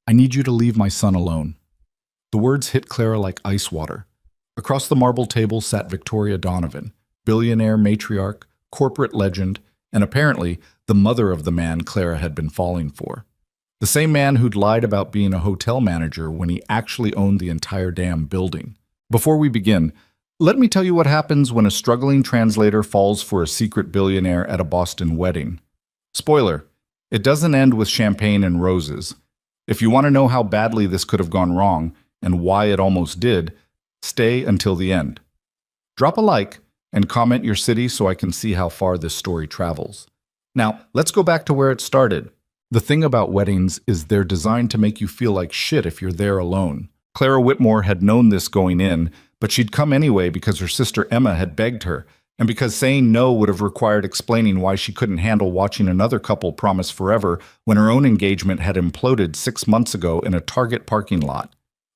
I need you to leave my son alone." The words hit Clara like ice water. Across the marble table sat Victoria Donovan, billionaire matriarch, corporate legend, and apparently the mother of the man Clara had been falling for. The same man who'd lied about being a hotel manager when he actually owned the entire damn building. Before we begin, let me tell you what happens when a struggling translator falls for a secret billionaire at a Boston wedding. Spoiler, it doesn't end with champagne and roses. If you want to know how badly this could have gone wrong, and why it almost did, stay until the end. Drop a like and comment your city so I can see how far this story travels. Now, let's go back to where it started. The thing about weddings is they're designed to make you feel like shit if you're there alone. Clara Whitmore had known this going in, but she'd come anyway because her sister Emma had begged her, and because saying no would have required explaining why she couldn't handle watching another couple promise forever when her own engagement had imploded 6 months ago in a Target parking lot.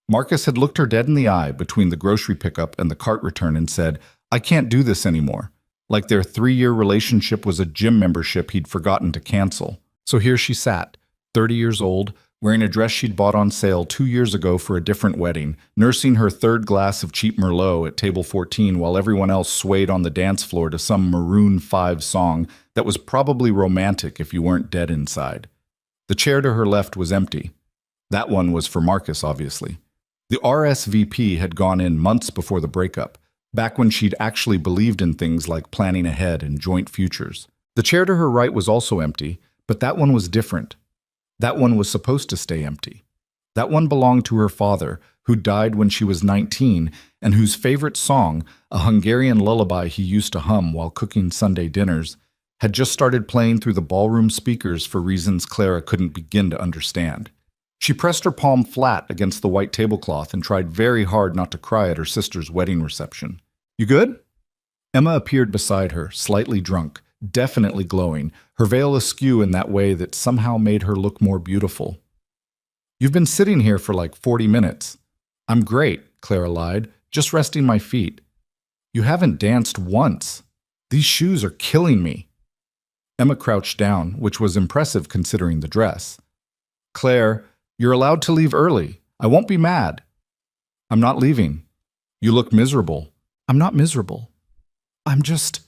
Marcus had looked her dead in the eye between the grocery pickup and the cart return and said, "I can't do this anymore," like their 3-year relationship was a gym membership he'd forgotten to cancel. So here she sat, 30 years old, wearing a dress she'd bought on sale 2 years ago for a different wedding, nursing her 3rd glass of cheap Merlot at table 14 while everyone else swayed on the dance floor to some Maroon 5 song that was probably romantic if you weren't dead inside. The chair to her left was empty. That one was for Marcus, obviously. The RSVP had gone in months before the breakup, back when she'd actually believed in things like planning ahead and joint futures. The chair to her right was also empty, but that one was different. That one was supposed to stay empty. That one belonged to her father, who died when she was 19, and whose favorite song, a Hungarian lullaby he used to hum while cooking Sunday dinners, had just started playing through the ballroom speakers for reasons Clara couldn't begin to understand. She pressed her palm flat against the white tablecloth and tried very hard not to cry at her sister's wedding reception. "You good?" Emma appeared beside her, slightly drunk, definitely glowing, her veil askew in that way that somehow made her look more beautiful. "You've been sitting here for like 40 minutes. "I'm great," Clara lied, "just resting my feet." "You haven't danced once. These shoes are killing me." Emma crouched down, which was impressive considering the dress. "Claire, you're allowed to leave early. I won't be mad." "I'm not leaving." "You look miserable." "I'm not miserable. I'm just—"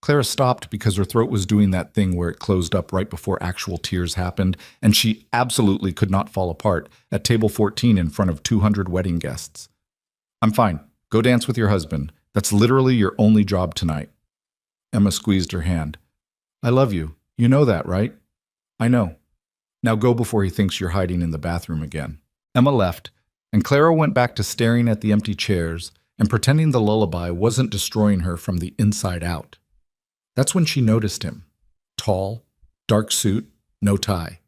Clara stopped because her throat was doing that thing where it closed up right before actual tears happened, and she absolutely could not fall apart at table 14 in front of 200 wedding guests. "I'm fine. Go dance with your husband. That's literally your only job tonight." Emma squeezed her hand. "I love you. You know that, right?" "I know. Now go before he thinks you're hiding in the bathroom again." Emma left, and Clara went back to staring at the empty chairs and pretending the lullaby wasn't destroying her from the inside out. That's when she noticed him. Tall, dark suit, no tie.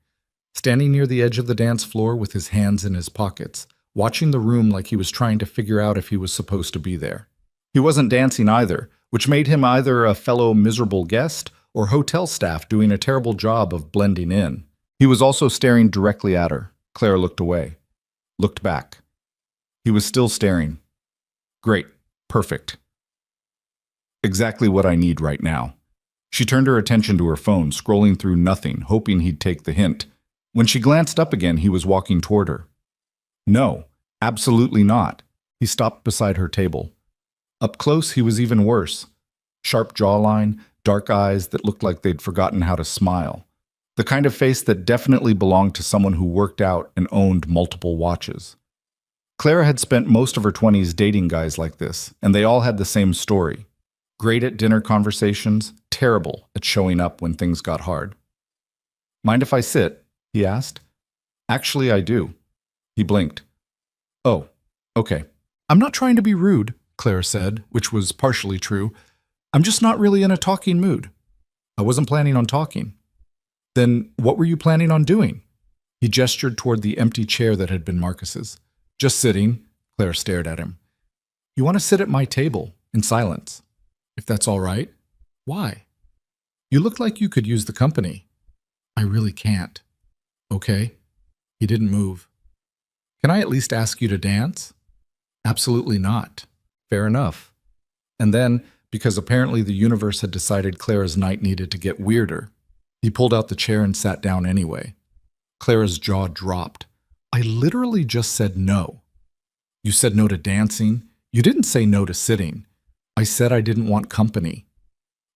Standing near the edge of the dance floor with his hands in his pockets, watching the room like he was trying to figure out if he was supposed to be there. He wasn't dancing either, which made him either a fellow miserable guest or hotel staff doing a terrible job of blending in. He was also staring directly at her. Clara looked away. Looked back. He was still staring. Great. Perfect. Exactly what I need right now. She turned her attention to her phone, scrolling through nothing, hoping he'd take the hint. When she glanced up again, he was walking toward her. No, absolutely not. He stopped beside her table. Up close, he was even worse. Sharp jawline, dark eyes that looked like they'd forgotten how to smile. The kind of face that definitely belonged to someone who worked out and owned multiple watches. Clara had spent most of her 20s dating guys like this, and they all had the same story. Great at dinner conversations, terrible at showing up when things got hard. "Mind if I sit?" he asked. "Actually, I do." He blinked. "Oh, okay." "I'm not trying to be rude," Clara said, which was partially true. "I'm just not really in a talking mood." "I wasn't planning on talking." "Then what were you planning on doing?" He gestured toward the empty chair that had been Marcus's. "Just sitting." Claire stared at him. "You want to sit at my table, in silence. If that's all right." "Why?" "You look like you could use the company." "I really can't." "Okay." He didn't move. "Can I at least ask you to dance?" "Absolutely not." "Fair enough." And then, because apparently the universe had decided Clara's night needed to get weirder, he pulled out the chair and sat down anyway. Clara's jaw dropped. I literally just said no. You said no to dancing. You didn't say no to sitting. I said I didn't want company.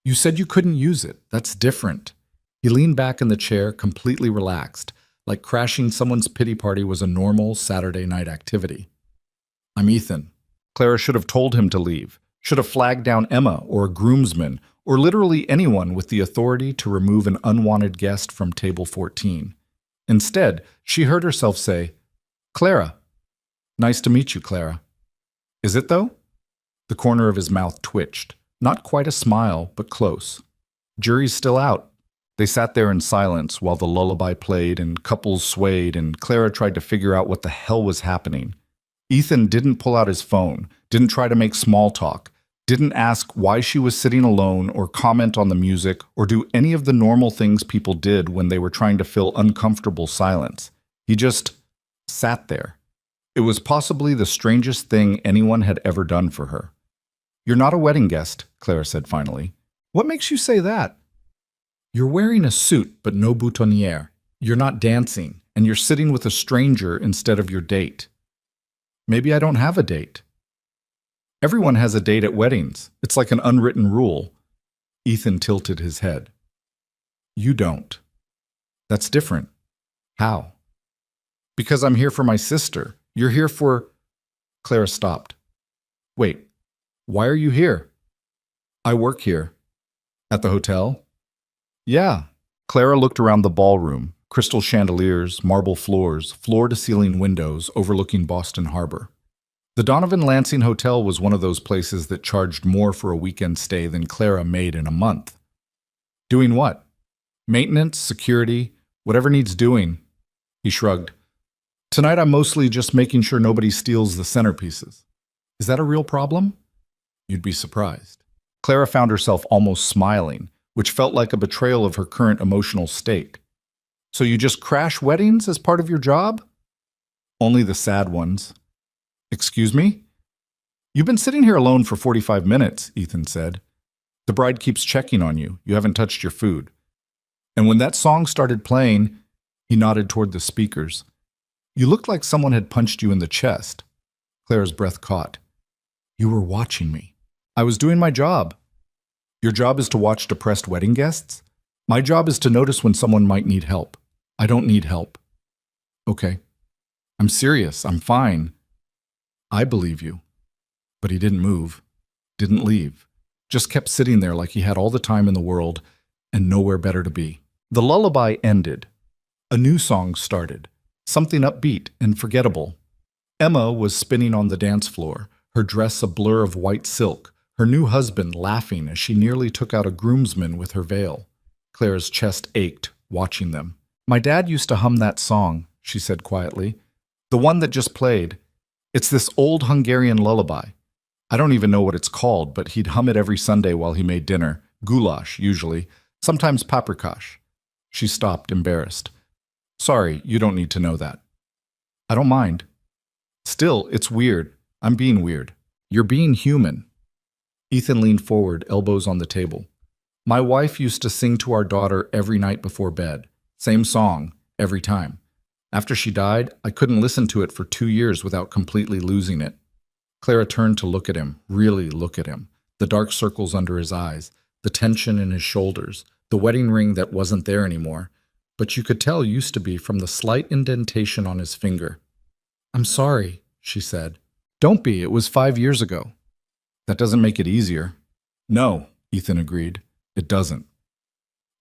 You said you couldn't use it. That's different. He leaned back in the chair, completely relaxed, like crashing someone's pity party was a normal Saturday night activity. I'm Ethan. Clara should have told him to leave, should have flagged down Emma or a groomsman, or literally anyone with the authority to remove an unwanted guest from table 14. Instead, she heard herself say, Clara. Nice to meet you, Clara. Is it, though? The corner of his mouth twitched. Not quite a smile, but close. Jury's still out. They sat there in silence while the lullaby played and couples swayed and Clara tried to figure out what the hell was happening. Ethan didn't pull out his phone, didn't try to make small talk, didn't ask why she was sitting alone or comment on the music or do any of the normal things people did when they were trying to fill uncomfortable silence. He just sat there. It was possibly the strangest thing anyone had ever done for her. You're not a wedding guest, Clara said finally. What makes you say that? You're wearing a suit but no boutonniere. You're not dancing, and you're sitting with a stranger instead of your date. Maybe I don't have a date. Everyone has a date at weddings. It's like an unwritten rule. Ethan tilted his head. You don't. That's different. How? Because I'm here for my sister. You're here for... Clara stopped. Wait, why are you here? I work here. At the hotel? Yeah. Clara looked around the ballroom. Crystal chandeliers, marble floors, floor-to-ceiling windows overlooking Boston Harbor. The Donovan Lansing Hotel was one of those places that charged more for a weekend stay than Clara made in a month. Doing what? Maintenance, security, whatever needs doing. He shrugged. Tonight I'm mostly just making sure nobody steals the centerpieces. Is that a real problem? You'd be surprised. Clara found herself almost smiling, which felt like a betrayal of her current emotional state. So you just crash weddings as part of your job? Only the sad ones. Excuse me? You've been sitting here alone for 45 minutes, Ethan said. The bride keeps checking on you. You haven't touched your food. And when that song started playing, he nodded toward the speakers. You looked like someone had punched you in the chest. Clara's breath caught. You were watching me. I was doing my job. Your job is to watch depressed wedding guests? My job is to notice when someone might need help. I don't need help. Okay. I'm serious. I'm fine. I believe you. But he didn't move. Didn't leave. Just kept sitting there like he had all the time in the world and nowhere better to be. The lullaby ended. A new song started. Something upbeat and forgettable. Emma was spinning on the dance floor, her dress a blur of white silk, her new husband laughing as she nearly took out a groomsman with her veil. Clara's chest ached, watching them. My dad used to hum that song, she said quietly. The one that just played. It's this old Hungarian lullaby. I don't even know what it's called, but he'd hum it every Sunday while he made dinner. Goulash, usually. Sometimes paprikash. She stopped, embarrassed. Sorry, you don't need to know that. I don't mind. Still, it's weird. I'm being weird. You're being human. Ethan leaned forward, elbows on the table. My wife used to sing to our daughter every night before bed. Same song, every time. After she died, I couldn't listen to it for 2 years without completely losing it. Clara turned to look at him, really look at him. The dark circles under his eyes, the tension in his shoulders, the wedding ring that wasn't there anymore, but you could tell used to be from the slight indentation on his finger. I'm sorry, she said. Don't be, it was 5 years ago. That doesn't make it easier. No, Ethan agreed. It doesn't.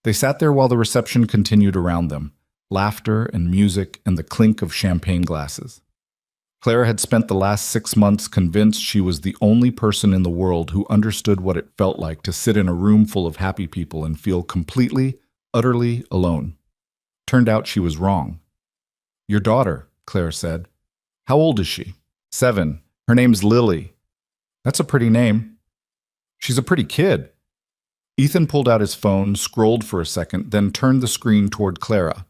They sat there while the reception continued around them, laughter and music and the clink of champagne glasses. Clara had spent the last 6 months convinced she was the only person in the world who understood what it felt like to sit in a room full of happy people and feel completely, utterly alone. Turned out she was wrong. Your daughter, Clara said. How old is she? 7. Her name's Lily. That's a pretty name. She's a pretty kid. Ethan pulled out his phone, scrolled for a second, then turned the screen toward Clara.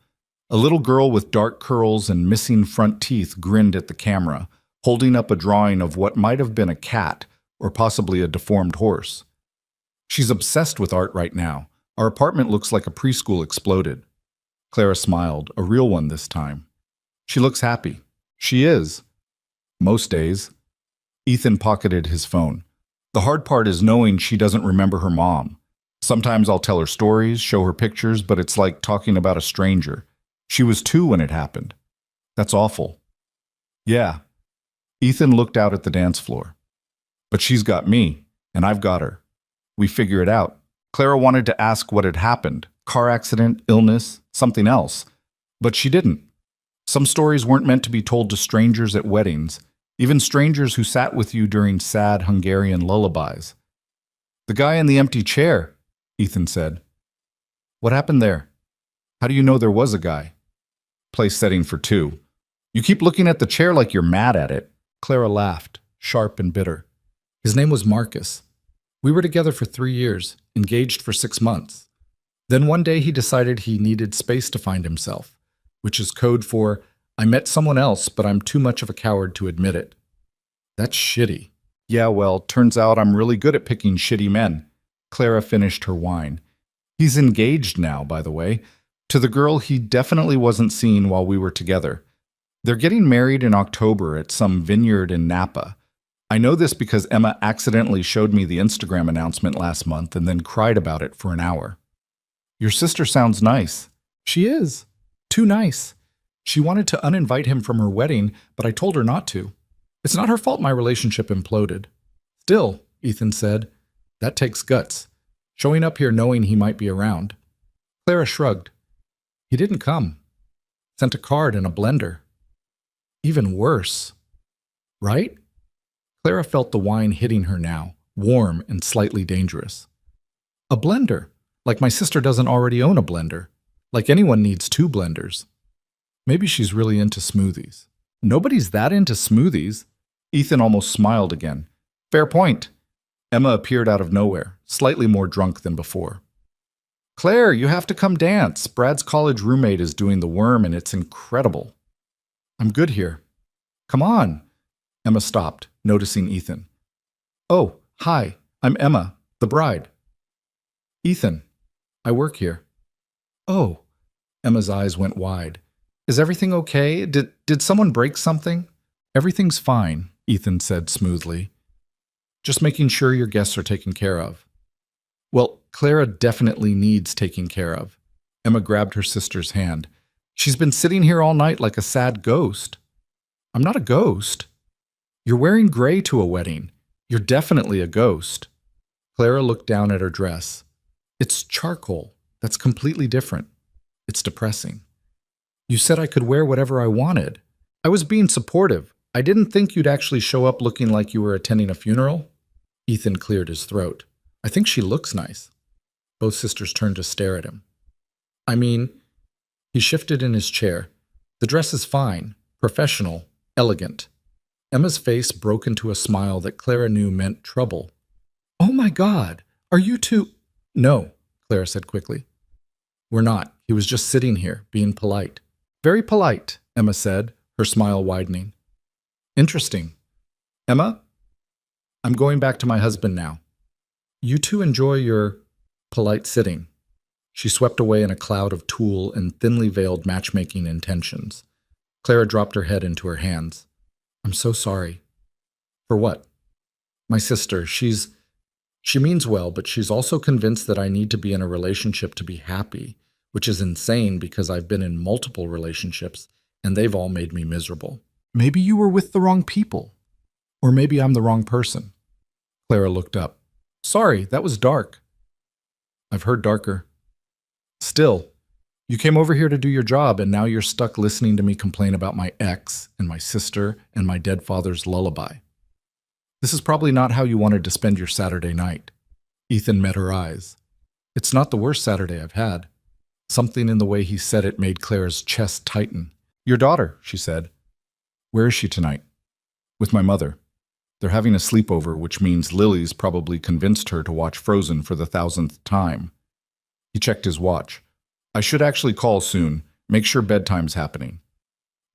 A little girl with dark curls and missing front teeth grinned at the camera, holding up a drawing of what might have been a cat or possibly a deformed horse. She's obsessed with art right now. Our apartment looks like a preschool exploded. Clara smiled, a real one this time. She looks happy. She is. Most days. Ethan pocketed his phone. The hard part is knowing she doesn't remember her mom. Sometimes I'll tell her stories, show her pictures, but it's like talking about a stranger. She was 2 when it happened. That's awful. Yeah. Ethan looked out at the dance floor. But she's got me, and I've got her. We figure it out. Clara wanted to ask what had happened. Car accident, illness, something else. But she didn't. Some stories weren't meant to be told to strangers at weddings, even strangers who sat with you during sad Hungarian lullabies. The guy in the empty chair, Ethan said. What happened there? How do you know there was a guy? Place setting for 2. You keep looking at the chair like you're mad at it. Clara laughed, sharp and bitter. His name was Marcus. We were together for 3 years, engaged for 6 months. Then one day he decided he needed space to find himself, which is code for, I met someone else, but I'm too much of a coward to admit it. That's shitty. Yeah, well, turns out I'm really good at picking shitty men. Clara finished her wine. He's engaged now, by the way, to the girl he definitely wasn't seeing while we were together. They're getting married in October at some vineyard in Napa. I know this because Emma accidentally showed me the Instagram announcement last month and then cried about it for an hour. Your sister sounds nice. She is. Too nice. She wanted to uninvite him from her wedding, but I told her not to. It's not her fault my relationship imploded. Still, Ethan said, that takes guts. Showing up here knowing he might be around. Clara shrugged. He didn't come. Sent a card and a blender. Even worse. Right? Clara felt the wine hitting her now, warm and slightly dangerous. A blender. Like my sister doesn't already own a blender. Like anyone needs 2 blenders. Maybe she's really into smoothies. Nobody's that into smoothies. Ethan almost smiled again. Fair point. Emma appeared out of nowhere, slightly more drunk than before. Claire, you have to come dance. Brad's college roommate is doing the worm and it's incredible. I'm good here. Come on. Emma stopped, noticing Ethan. Oh, hi. I'm Emma, the bride. Ethan, I work here. Oh. Emma's eyes went wide. Is everything okay? Did someone break something? Everything's fine, Ethan said smoothly. Just making sure your guests are taken care of. Well, Clara definitely needs taking care of. Emma grabbed her sister's hand. She's been sitting here all night like a sad ghost. I'm not a ghost. You're wearing gray to a wedding. You're definitely a ghost. Clara looked down at her dress. It's charcoal. That's completely different. It's depressing. You said I could wear whatever I wanted. I was being supportive. I didn't think you'd actually show up looking like you were attending a funeral. Ethan cleared his throat. I think she looks nice. Both sisters turned to stare at him. I mean, he shifted in his chair. The dress is fine, professional, elegant. Emma's face broke into a smile that Clara knew meant trouble. Oh my God, are you two? No, Clara said quickly. We're not. He was just sitting here, being polite. Very polite, Emma said, her smile widening. Interesting. Emma, I'm going back to my husband now. You two enjoy your polite sitting. She swept away in a cloud of tulle and thinly veiled matchmaking intentions. Clara dropped her head into her hands. I'm so sorry. For what? My sister, she means well, but she's also convinced that I need to be in a relationship to be happy, which is insane because I've been in multiple relationships and they've all made me miserable. Maybe you were with the wrong people. Or maybe I'm the wrong person. Clara looked up. Sorry, that was dark. I've heard darker. Still, you came over here to do your job and now you're stuck listening to me complain about my ex and my sister and my dead father's lullaby. This is probably not how you wanted to spend your Saturday night. Ethan met her eyes. It's not the worst Saturday I've had. Something in the way he said it made Clara's chest tighten. Your daughter, she said. Where is she tonight? With my mother. They're having a sleepover, which means Lily's probably convinced her to watch Frozen for the 1000th time. He checked his watch. I should actually call soon. Make sure bedtime's happening.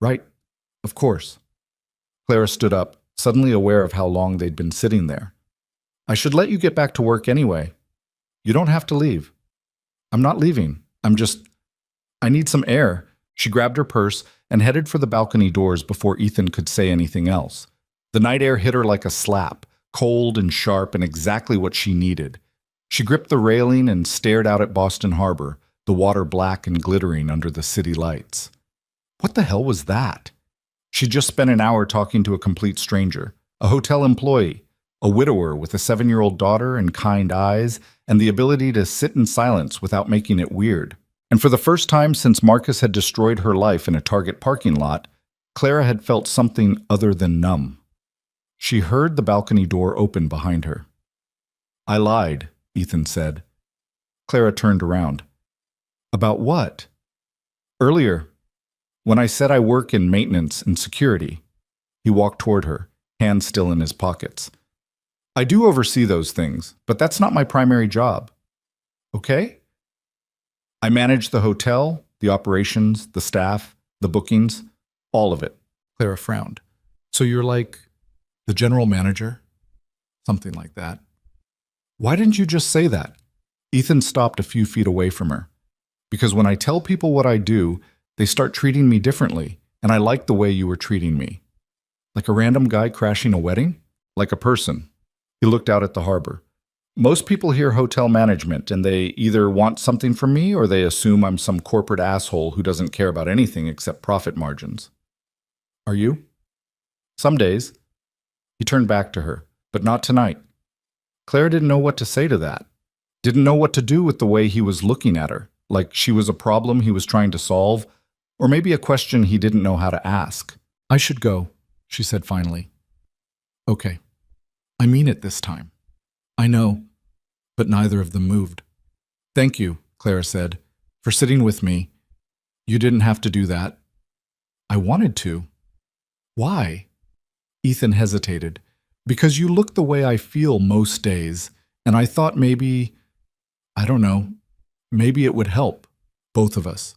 Right. Of course. Clara stood up, suddenly aware of how long they'd been sitting there. I should let you get back to work anyway. You don't have to leave. I'm not leaving. I need some air. She grabbed her purse and headed for the balcony doors before Ethan could say anything else. The night air hit her like a slap, cold and sharp and exactly what she needed. She gripped the railing and stared out at Boston Harbor, the water black and glittering under the city lights. What the hell was that? She'd just spent an hour talking to a complete stranger, a hotel employee, a widower with a 7-year-old daughter and kind eyes, and the ability to sit in silence without making it weird. And for the first time since Marcus had destroyed her life in a Target parking lot, Clara had felt something other than numb. She heard the balcony door open behind her. "I lied," Ethan said. Clara turned around. "About what?" "Earlier, when I said I work in maintenance and security." He walked toward her, hands still in his pockets. "I do oversee those things, but that's not my primary job." "Okay?" "I manage the hotel, the operations, the staff, the bookings, all of it." Clara frowned. "So you're like the general manager?" "Something like that." "Why didn't you just say that?" Ethan stopped a few feet away from her. "Because when I tell people what I do, they start treating me differently, and I like the way you were treating me." "Like a random guy crashing a wedding?" "Like a person." He looked out at the harbor. "Most people hear hotel management, and they either want something from me or they assume I'm some corporate asshole who doesn't care about anything except profit margins." "Are you?" "Some days." He turned back to her, "But not tonight." Claire didn't know what to say to that. Didn't know what to do with the way he was looking at her, like she was a problem he was trying to solve, or maybe a question he didn't know how to ask. "I should go," she said finally. "Okay. I mean it this time." "I know." But neither of them moved. "Thank you," Clara said, "for sitting with me. You didn't have to do that." "I wanted to." "Why?" Ethan hesitated. "Because you look the way I feel most days, and I thought maybe, I don't know, maybe it would help, both of us."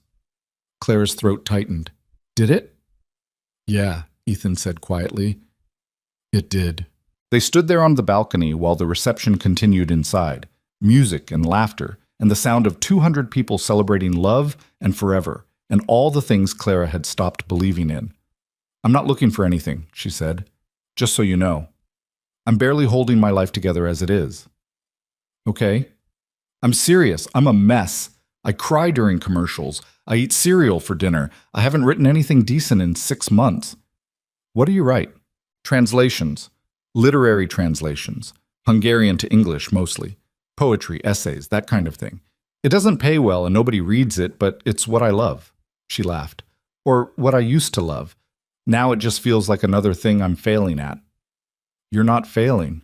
Clara's throat tightened. "Did it?" "Yeah," Ethan said quietly. "It did." They stood there on the balcony while the reception continued inside, music and laughter, and the sound of 200 people celebrating love and forever, and all the things Clara had stopped believing in. "I'm not looking for anything," she said. "Just so you know. I'm barely holding my life together as it is." "Okay?" "I'm serious. I'm a mess. I cry during commercials. I eat cereal for dinner. I haven't written anything decent in 6 months." "What do you write?" "Translations. Literary translations. Hungarian to English mostly. Poetry, essays, that kind of thing. It doesn't pay well and nobody reads it, but it's what I love." She laughed. "Or what I used to love. Now it just feels like another thing I'm failing at." "You're not failing.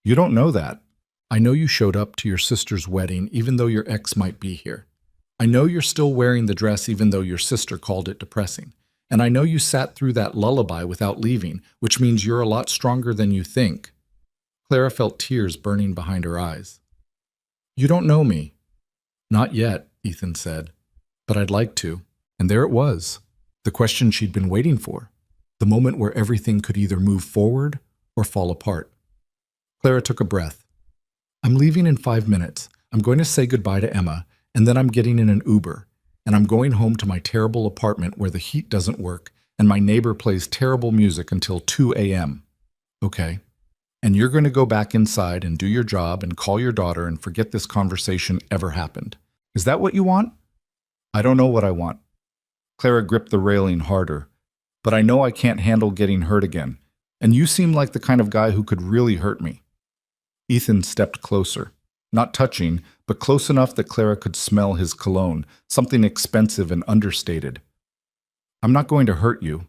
You don't know that. I know you showed up to your sister's wedding even though your ex might be here. I know you're still wearing the dress even though your sister called it depressing. And I know you sat through that lullaby without leaving, which means you're a lot stronger than you think." Clara felt tears burning behind her eyes. "You don't know me." "Not yet," Ethan said. "But I'd like to." And there it was, the question she'd been waiting for, the moment where everything could either move forward or fall apart. Clara took a breath. "I'm leaving in 5 minutes. I'm going to say goodbye to Emma, and then I'm getting in an Uber. And I'm going home to my terrible apartment where the heat doesn't work, and my neighbor plays terrible music until 2 a.m. "Okay. And you're going to go back inside and do your job and call your daughter and forget this conversation ever happened. Is that what you want?" "I don't know what I want." Clara gripped the railing harder. "But I know I can't handle getting hurt again, and you seem like the kind of guy who could really hurt me." Ethan stepped closer, not touching, but close enough that Clara could smell his cologne, something expensive and understated. "I'm not going to hurt you."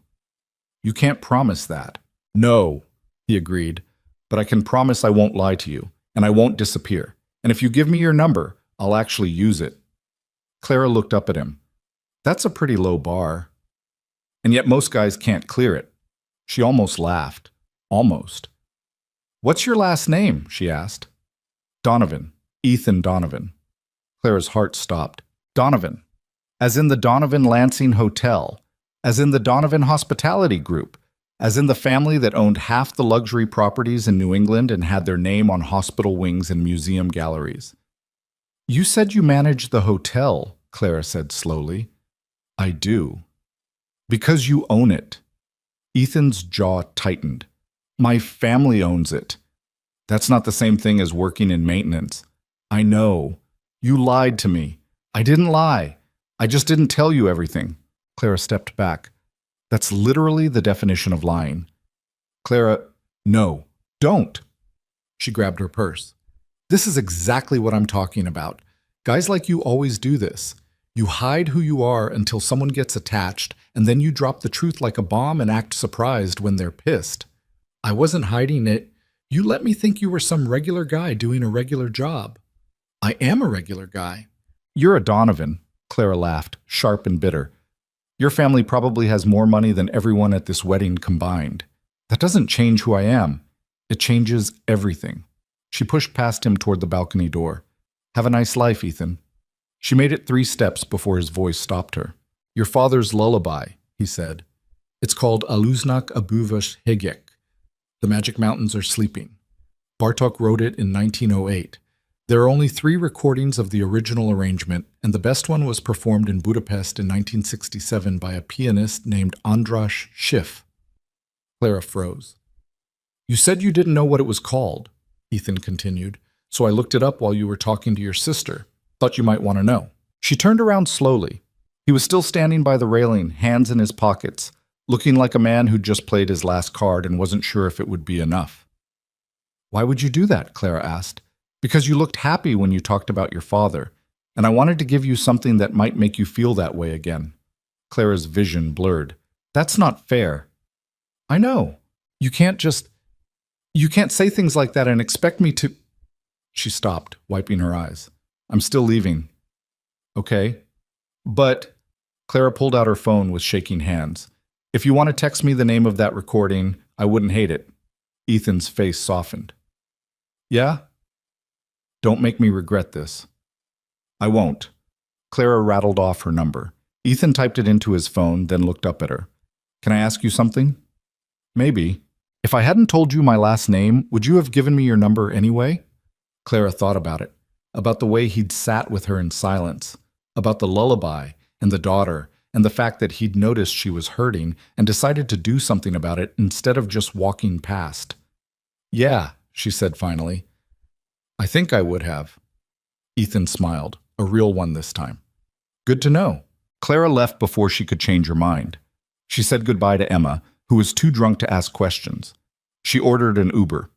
"You can't promise that." "No," he agreed, "but I can promise I won't lie to you, and I won't disappear. And if you give me your number, I'll actually use it." Clara looked up at him. "That's a pretty low bar." "And yet most guys can't clear it." She almost laughed. Almost. "What's your last name?" she asked. "Donovan. Ethan Donovan." Clara's heart stopped. "Donovan. As in the Donovan Lansing Hotel. As in the Donovan Hospitality Group. As in the family that owned half the luxury properties in New England and had their name on hospital wings and museum galleries." "You said you managed the hotel," Clara said slowly. "I do." Because you own it. Ethan's jaw tightened. My family owns it. That's not the same thing as working in maintenance. I know. You lied to me. I didn't lie. I just didn't tell you everything. Clara stepped back. That's literally the definition of lying. Clara, no, don't. She grabbed her purse. This is exactly what I'm talking about. Guys like you always do this. You hide who you are until someone gets attached, and then you drop the truth like a bomb and act surprised when they're pissed. I wasn't hiding it. You let me think you were some regular guy doing a regular job. I am a regular guy. You're a Donovan, Clara laughed, sharp and bitter. Your family probably has more money than everyone at this wedding combined. That doesn't change who I am. It changes everything. She pushed past him toward the balcony door. Have a nice life, Ethan. She made it 3 steps before his voice stopped her. Your father's lullaby, he said. It's called Aluznak Abuvash Hegek. The Magic Mountains are sleeping. Bartók wrote it in 1908. There are only 3 recordings of the original arrangement, and the best one was performed in Budapest in 1967 by a pianist named András Schiff. Clara froze. You said you didn't know what it was called, Ethan continued, so I looked it up while you were talking to your sister. Thought you might want to know. She turned around slowly. He was still standing by the railing, hands in his pockets, looking like a man who'd just played his last card and wasn't sure if it would be enough. Why would you do that? Clara asked. Because you looked happy when you talked about your father, and I wanted to give you something that might make you feel that way again. Clara's vision blurred. That's not fair. I know. You can't say things like that and expect me to... She stopped, wiping her eyes. I'm still leaving. Okay. But... Clara pulled out her phone with shaking hands. If you want to text me the name of that recording, I wouldn't hate it. Ethan's face softened. Yeah? Don't make me regret this. I won't. Clara rattled off her number. Ethan typed it into his phone, then looked up at her. Can I ask you something? Maybe. If I hadn't told you my last name, would you have given me your number anyway? Clara thought about it, about the way he'd sat with her in silence, about the lullaby and the daughter, and the fact that he'd noticed she was hurting and decided to do something about it instead of just walking past. Yeah, she said finally. I think I would have. Ethan smiled, a real one this time. Good to know. Clara left before she could change her mind. She said goodbye to Emma, who was too drunk to ask questions. She ordered an Uber.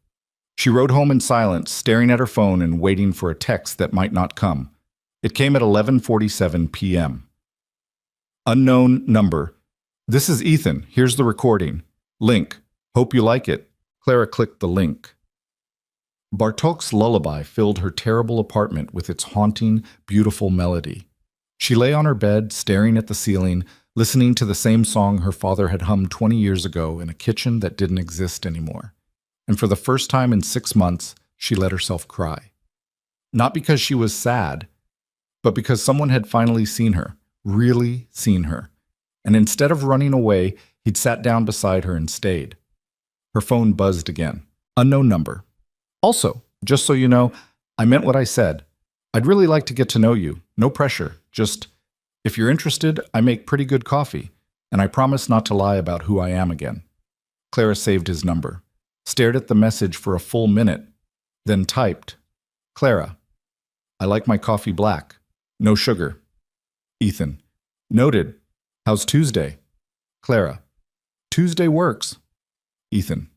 She rode home in silence, staring at her phone and waiting for a text that might not come. It came at 11:47 p.m. Unknown number. This is Ethan. Here's the recording. Link. Hope you like it. Clara clicked the link. Bartók's lullaby filled her terrible apartment with its haunting, beautiful melody. She lay on her bed, staring at the ceiling, listening to the same song her father had hummed 20 years ago in a kitchen that didn't exist anymore. And for the first time in 6 months, she let herself cry. Not because she was sad, but because someone had finally seen her, really seen her. And instead of running away, he'd sat down beside her and stayed. Her phone buzzed again. Unknown number. Also, just so you know, I meant what I said. I'd really like to get to know you. No pressure. Just, if you're interested, I make pretty good coffee, and I promise not to lie about who I am again. Clara saved his number, stared at the message for a full minute, then typed, Clara, I like my coffee black. No sugar. Ethan, noted. How's Tuesday? Clara, Tuesday works. Ethan,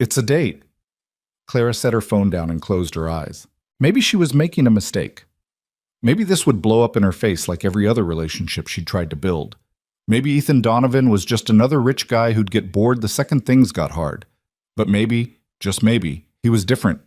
it's a date. Clara set her phone down and closed her eyes. Maybe she was making a mistake. Maybe this would blow up in her face like every other relationship she'd tried to build. Maybe Ethan Donovan was just another rich guy who'd get bored the second things got hard. But maybe, just maybe, he was different,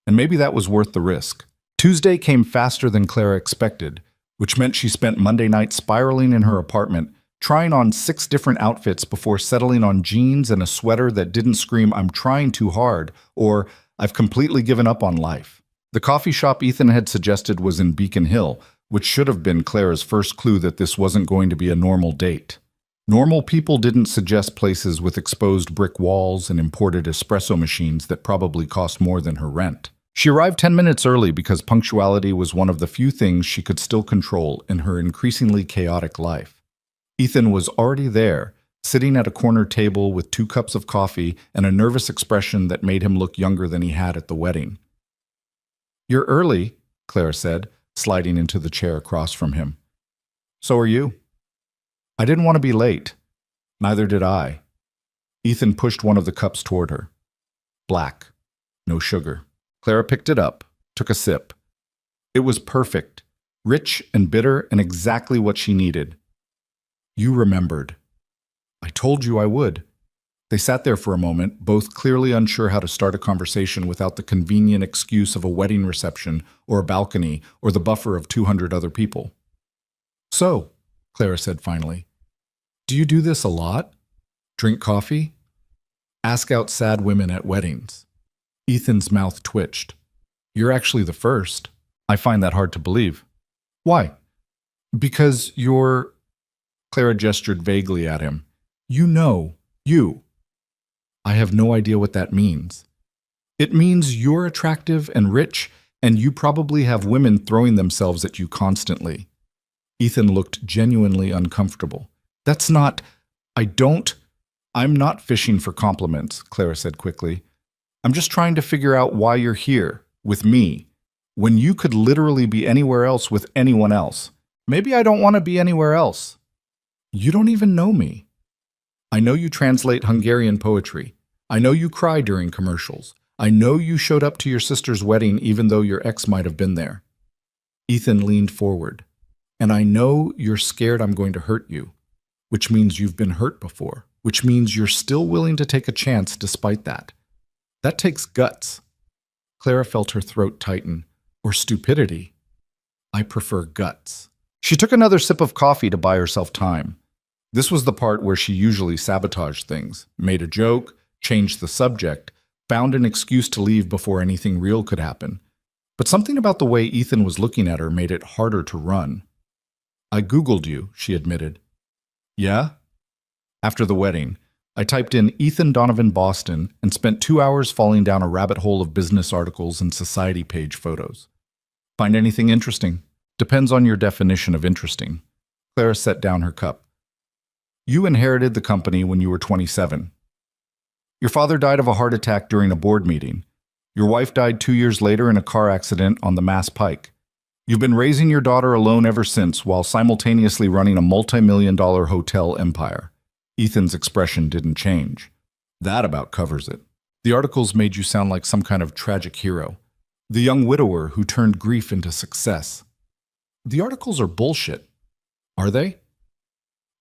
and maybe that was worth the risk. Tuesday came faster than Clara expected, which meant she spent Monday night spiraling in her apartment, trying on 6 different outfits before settling on jeans and a sweater that didn't scream, I'm trying too hard, or I've completely given up on life. The coffee shop Ethan had suggested was in Beacon Hill, which should have been Clara's first clue that this wasn't going to be a normal date. Normal people didn't suggest places with exposed brick walls and imported espresso machines that probably cost more than her rent. She arrived 10 minutes early because punctuality was one of the few things she could still control in her increasingly chaotic life. Ethan was already there, sitting at a corner table with 2 cups of coffee and a nervous expression that made him look younger than he had at the wedding. "You're early," Clara said, sliding into the chair across from him. "So are you." "I didn't want to be late." "Neither did I." Ethan pushed one of the cups toward her. Black. No sugar. Clara picked it up, took a sip. It was perfect, rich and bitter and exactly what she needed. "You remembered." "I told you I would." They sat there for a moment, both clearly unsure how to start a conversation without the convenient excuse of a wedding reception or a balcony or the buffer of 200 other people. "So," Clara said finally, "do you do this a lot? Drink coffee? Ask out sad women at weddings?" Ethan's mouth twitched. "You're actually the first." "I find that hard to believe." "Why?" "Because you're—" Clara gestured vaguely at him. You. "I have no idea what that means." "It means you're attractive and rich, and you probably have women throwing themselves at you constantly." Ethan looked genuinely uncomfortable. "That's not— I'm not fishing for compliments," Clara said quickly. "I'm just trying to figure out why you're here, with me, when you could literally be anywhere else with anyone else. Maybe I don't want to be anywhere else." "You don't even know me." "I know you translate Hungarian poetry. I know you cry during commercials. I know you showed up to your sister's wedding even though your ex might have been there." Ethan leaned forward. "And I know you're scared I'm going to hurt you, which means you've been hurt before, which means you're still willing to take a chance despite that. That takes guts." Clara felt her throat tighten. "Or stupidity." "I prefer guts." She took another sip of coffee to buy herself time. This was the part where she usually sabotaged things, made a joke, changed the subject, found an excuse to leave before anything real could happen. But something about the way Ethan was looking at her made it harder to run. "I Googled you," she admitted. "Yeah?" "After the wedding, I typed in Ethan Donovan Boston and spent 2 hours falling down a rabbit hole of business articles and society page photos. Find anything interesting?" "Depends on your definition of interesting." Clara set down her cup. "You inherited the company when you were 27. Your father died of a heart attack during a board meeting. Your wife died 2 years later in a car accident on the Mass Pike. You've been raising your daughter alone ever since while simultaneously running a multi-million-dollar hotel empire." Ethan's expression didn't change. "That about covers it. The articles made you sound like some kind of tragic hero. The young widower who turned grief into success." "The articles are bullshit." "Are they?"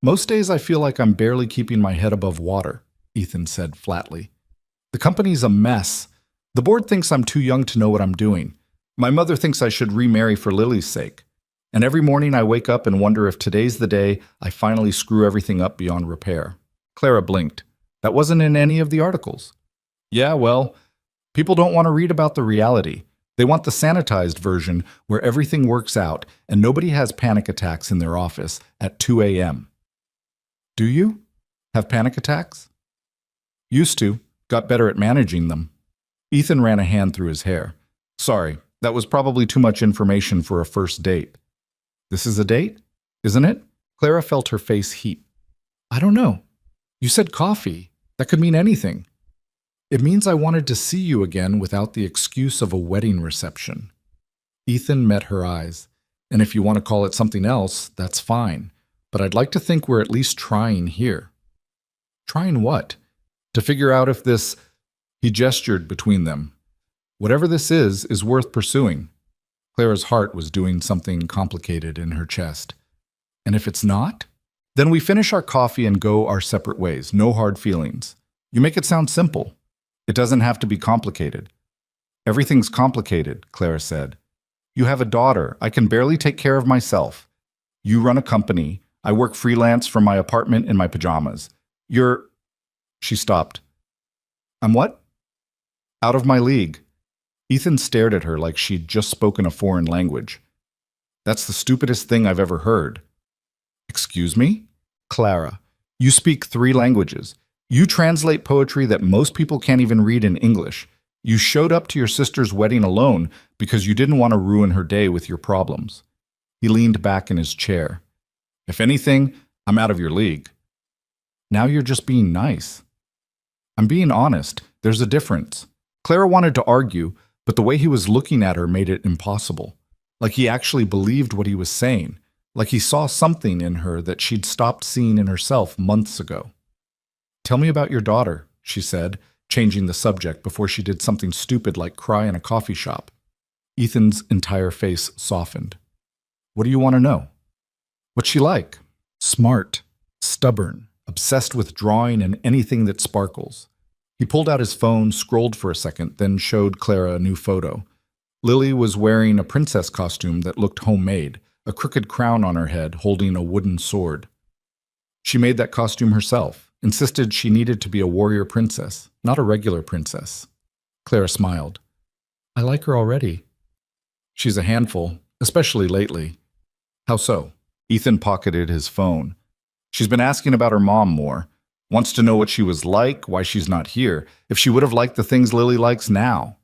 "Most days I feel like I'm barely keeping my head above water," Ethan said flatly. "The company's a mess. The board thinks I'm too young to know what I'm doing. My mother thinks I should remarry for Lily's sake. And every morning I wake up and wonder if today's the day I finally screw everything up beyond repair." Clara blinked. "That wasn't in any of the articles." "Yeah, well, people don't want to read about the reality. They want the sanitized version where everything works out and nobody has panic attacks in their office at 2 a.m. "Do you? Have panic attacks?" "Used to. Got better at managing them." Ethan ran a hand through his hair. "Sorry, that was probably too much information for a first date." "This is a date, isn't it?" Clara felt her face heat. "I don't know. You said coffee. That could mean anything." "It means I wanted to see you again without the excuse of a wedding reception." Ethan met her eyes. "And if you want to call it something else, that's fine. But I'd like to think we're at least trying here." "Trying what?" "To figure out if this—" He gestured between them. "Whatever this is worth pursuing." Clara's heart was doing something complicated in her chest. "And if it's not?" "Then we finish our coffee and go our separate ways. No hard feelings." "You make it sound simple." "It doesn't have to be complicated." "Everything's complicated," Clara said. "You have a daughter. I can barely take care of myself. You run a company. I work freelance from my apartment in my pajamas. You're—" She stopped. "I'm what?" "Out of my league." Ethan stared at her like she'd just spoken a foreign language. "That's the stupidest thing I've ever heard." "Excuse me?" "Clara, you speak 3 languages. You translate poetry that most people can't even read in English. You showed up to your sister's wedding alone because you didn't want to ruin her day with your problems." He leaned back in his chair. "If anything, I'm out of your league. Now you're just being nice. I'm being honest. There's a difference. Clara wanted to argue, but the way he was looking at her made it impossible. Like he actually believed what he was saying. Like he saw something in her that she'd stopped seeing in herself months ago. Tell me about your daughter, she said, changing the subject before she did something stupid like cry in a coffee shop. Ethan's entire face softened. What do you want to know? What's she like? Smart, stubborn, obsessed with drawing and anything that sparkles. He pulled out his phone, scrolled for a second, then showed Clara a new photo. Lily was wearing a princess costume that looked homemade, a crooked crown on her head holding a wooden sword. She made that costume herself, insisted she needed to be a warrior princess, not a regular princess. Clara smiled. I like her already. She's a handful, especially lately. How so? Ethan pocketed his phone. She's been asking about her mom more. Wants to know what she was like, why she's not here, if she would have liked the things Lily likes now.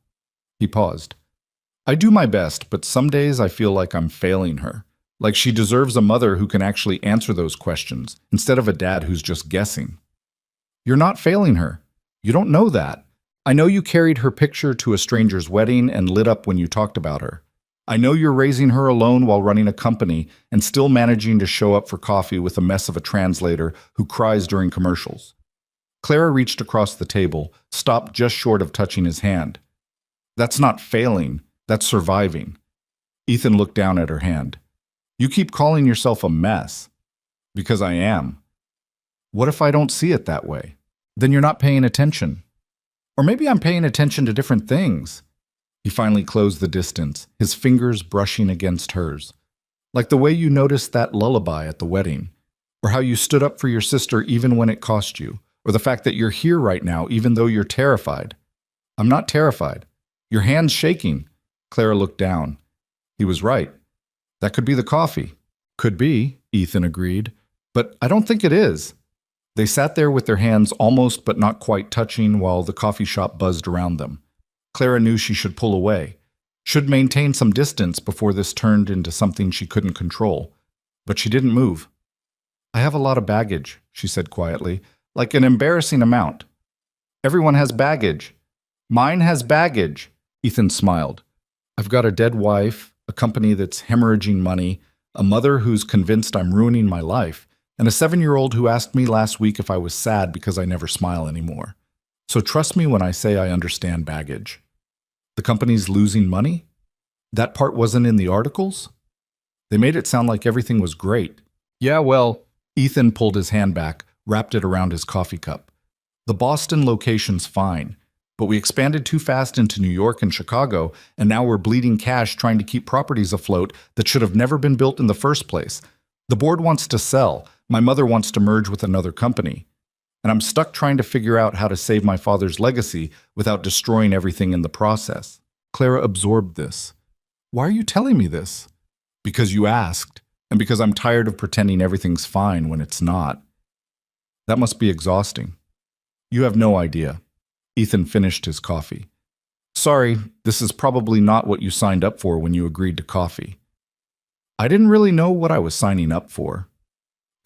He paused. I do my best, but some days I feel like I'm failing her. Like she deserves a mother who can actually answer those questions, instead of a dad who's just guessing. You're not failing her. You don't know that. I know you carried her picture to a stranger's wedding and lit up when you talked about her. I know you're raising her alone while running a company and still managing to show up for coffee with a mess of a translator who cries during commercials. Clara reached across the table, stopped just short of touching his hand. That's not failing, that's surviving. Ethan looked down at her hand. You keep calling yourself a mess. Because I am. What if I don't see it that way? Then you're not paying attention. Or maybe I'm paying attention to different things. He finally closed the distance, his fingers brushing against hers. Like the way you noticed that lullaby at the wedding, or how you stood up for your sister even when it cost you, or the fact that you're here right now even though you're terrified. I'm not terrified. Your hand's shaking. Clara looked down. He was right. That could be the coffee. Could be, Ethan agreed. But I don't think it is. They sat there with their hands almost but not quite touching while the coffee shop buzzed around them. Clara knew she should pull away, should maintain some distance before this turned into something she couldn't control. But she didn't move. I have a lot of baggage, she said quietly, like an embarrassing amount. Everyone has baggage. Mine has baggage. Ethan smiled. I've got a dead wife, a company that's hemorrhaging money, a mother who's convinced I'm ruining my life, and a 7-year-old who asked me last week if I was sad because I never smile anymore. So trust me when I say I understand baggage. The company's losing money? That part wasn't in the articles? They made it sound like everything was great. Yeah, well, Ethan pulled his hand back, wrapped it around his coffee cup. The Boston location's fine, but we expanded too fast into New York and Chicago, and now we're bleeding cash trying to keep properties afloat that should have never been built in the first place. The board wants to sell. My mother wants to merge with another company. And I'm stuck trying to figure out how to save my father's legacy without destroying everything in the process. Clara absorbed this. Why are you telling me this? Because you asked, and because I'm tired of pretending everything's fine when it's not. That must be exhausting. You have no idea. Ethan finished his coffee. Sorry, this is probably not what you signed up for when you agreed to coffee. I didn't really know what I was signing up for.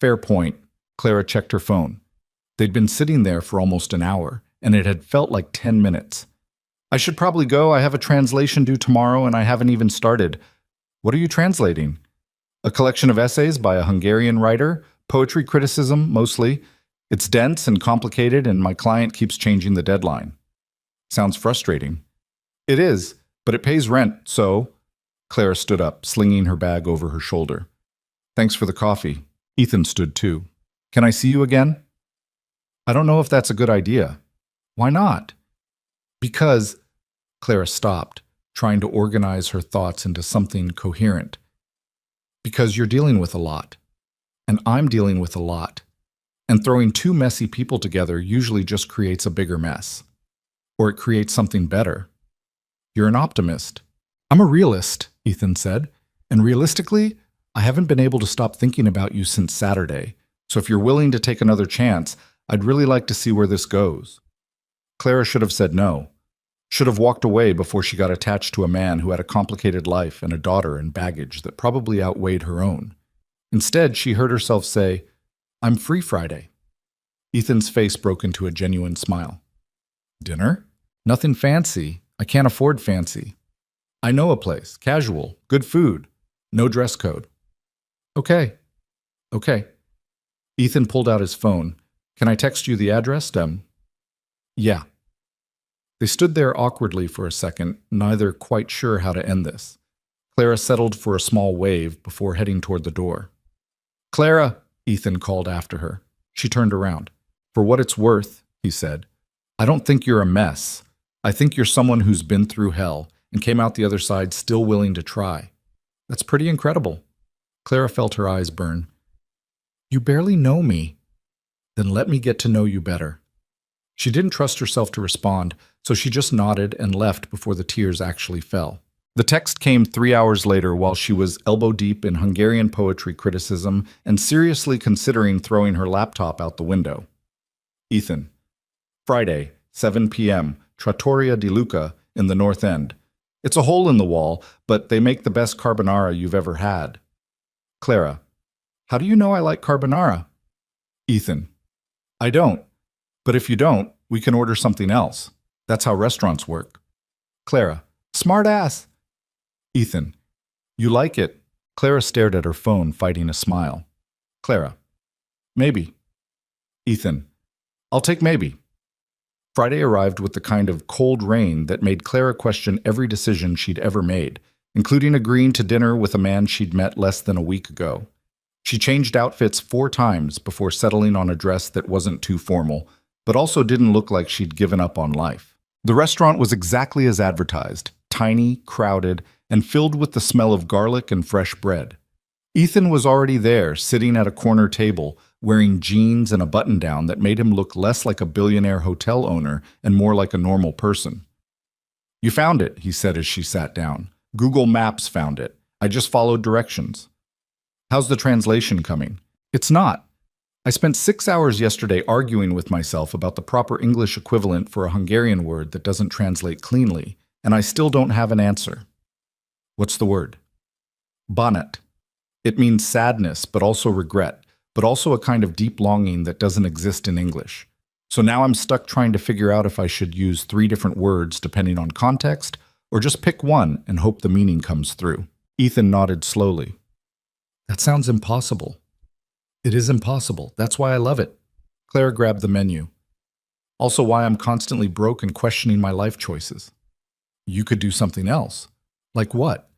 Fair point. Clara checked her phone. They'd been sitting there for almost an hour, and it had felt like 10 minutes. I should probably go. I have a translation due tomorrow, and I haven't even started. What are you translating? A collection of essays by a Hungarian writer, poetry criticism, mostly. It's dense and complicated, and my client keeps changing the deadline. Sounds frustrating. It is, but it pays rent, so... Clara stood up, slinging her bag over her shoulder. Thanks for the coffee. Ethan stood too. Can I see you again? I don't know if that's a good idea. Why not? Because... Clara stopped, trying to organize her thoughts into something coherent. Because you're dealing with a lot. And I'm dealing with a lot. And throwing two messy people together usually just creates a bigger mess. Or it creates something better. You're an optimist. I'm a realist, Ethan said. And realistically, I haven't been able to stop thinking about you since Saturday. So if you're willing to take another chance, I'd really like to see where this goes. Clara should have said no. Should have walked away before she got attached to a man who had a complicated life and a daughter and baggage that probably outweighed her own. Instead, she heard herself say, I'm free Friday. Ethan's face broke into a genuine smile. Dinner? Nothing fancy. I can't afford fancy. I know a place. Casual. Good food. No dress code. Okay. Okay. Ethan pulled out his phone. Can I text you the address, Yeah. They stood there awkwardly for a second, neither quite sure how to end this. Clara settled for a small wave before heading toward the door. Clara, Ethan called after her. She turned around. For what it's worth, he said, I don't think you're a mess. I think you're someone who's been through hell and came out the other side still willing to try. That's pretty incredible. Clara felt her eyes burn. You barely know me. Then let me get to know you better. She didn't trust herself to respond, so she just nodded and left before the tears actually fell. The text came 3 hours later while she was elbow-deep in Hungarian poetry criticism and seriously considering throwing her laptop out the window. Ethan. Friday, 7 p.m., Trattoria di Luca in the North End. It's a hole in the wall, but they make the best carbonara you've ever had. Clara. How do you know I like carbonara? Ethan. I don't. But if you don't, we can order something else. That's how restaurants work. Clara. Smart ass. Ethan. You like it? Clara stared at her phone, fighting a smile. Clara. Maybe. Ethan. I'll take maybe. Friday arrived with the kind of cold rain that made Clara question every decision she'd ever made, including agreeing to dinner with a man she'd met less than a week ago. She changed outfits 4 times before settling on a dress that wasn't too formal, but also didn't look like she'd given up on life. The restaurant was exactly as advertised, tiny, crowded, and filled with the smell of garlic and fresh bread. Ethan was already there, sitting at a corner table, wearing jeans and a button-down that made him look less like a billionaire hotel owner and more like a normal person. You found it, he said as she sat down. Google Maps found it. I just followed directions. How's the translation coming? It's not. I spent 6 hours yesterday arguing with myself about the proper English equivalent for a Hungarian word that doesn't translate cleanly, and I still don't have an answer. What's the word? Bonnet. It means sadness, but also regret, but also a kind of deep longing that doesn't exist in English. So now I'm stuck trying to figure out if I should use 3 different words depending on context, or just pick one and hope the meaning comes through. Ethan nodded slowly. That sounds impossible. It is impossible. That's why I love it. Clara grabbed the menu. Also why I'm constantly broke and questioning my life choices. You could do something else. Like what?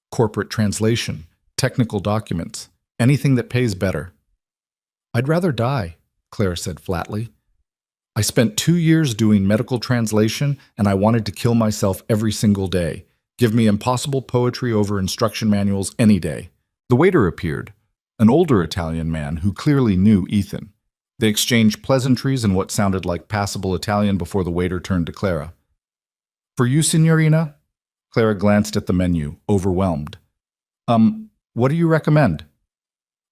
Corporate translation, technical documents, anything that pays better. I'd rather die, Clara said flatly. I spent 2 years doing medical translation, and I wanted to kill myself every single day. Give me impossible poetry over instruction manuals any day. The waiter appeared, an older Italian man who clearly knew Ethan. They exchanged pleasantries in what sounded like passable Italian before the waiter turned to Clara. For you, signorina? Clara glanced at the menu, overwhelmed. What do you recommend?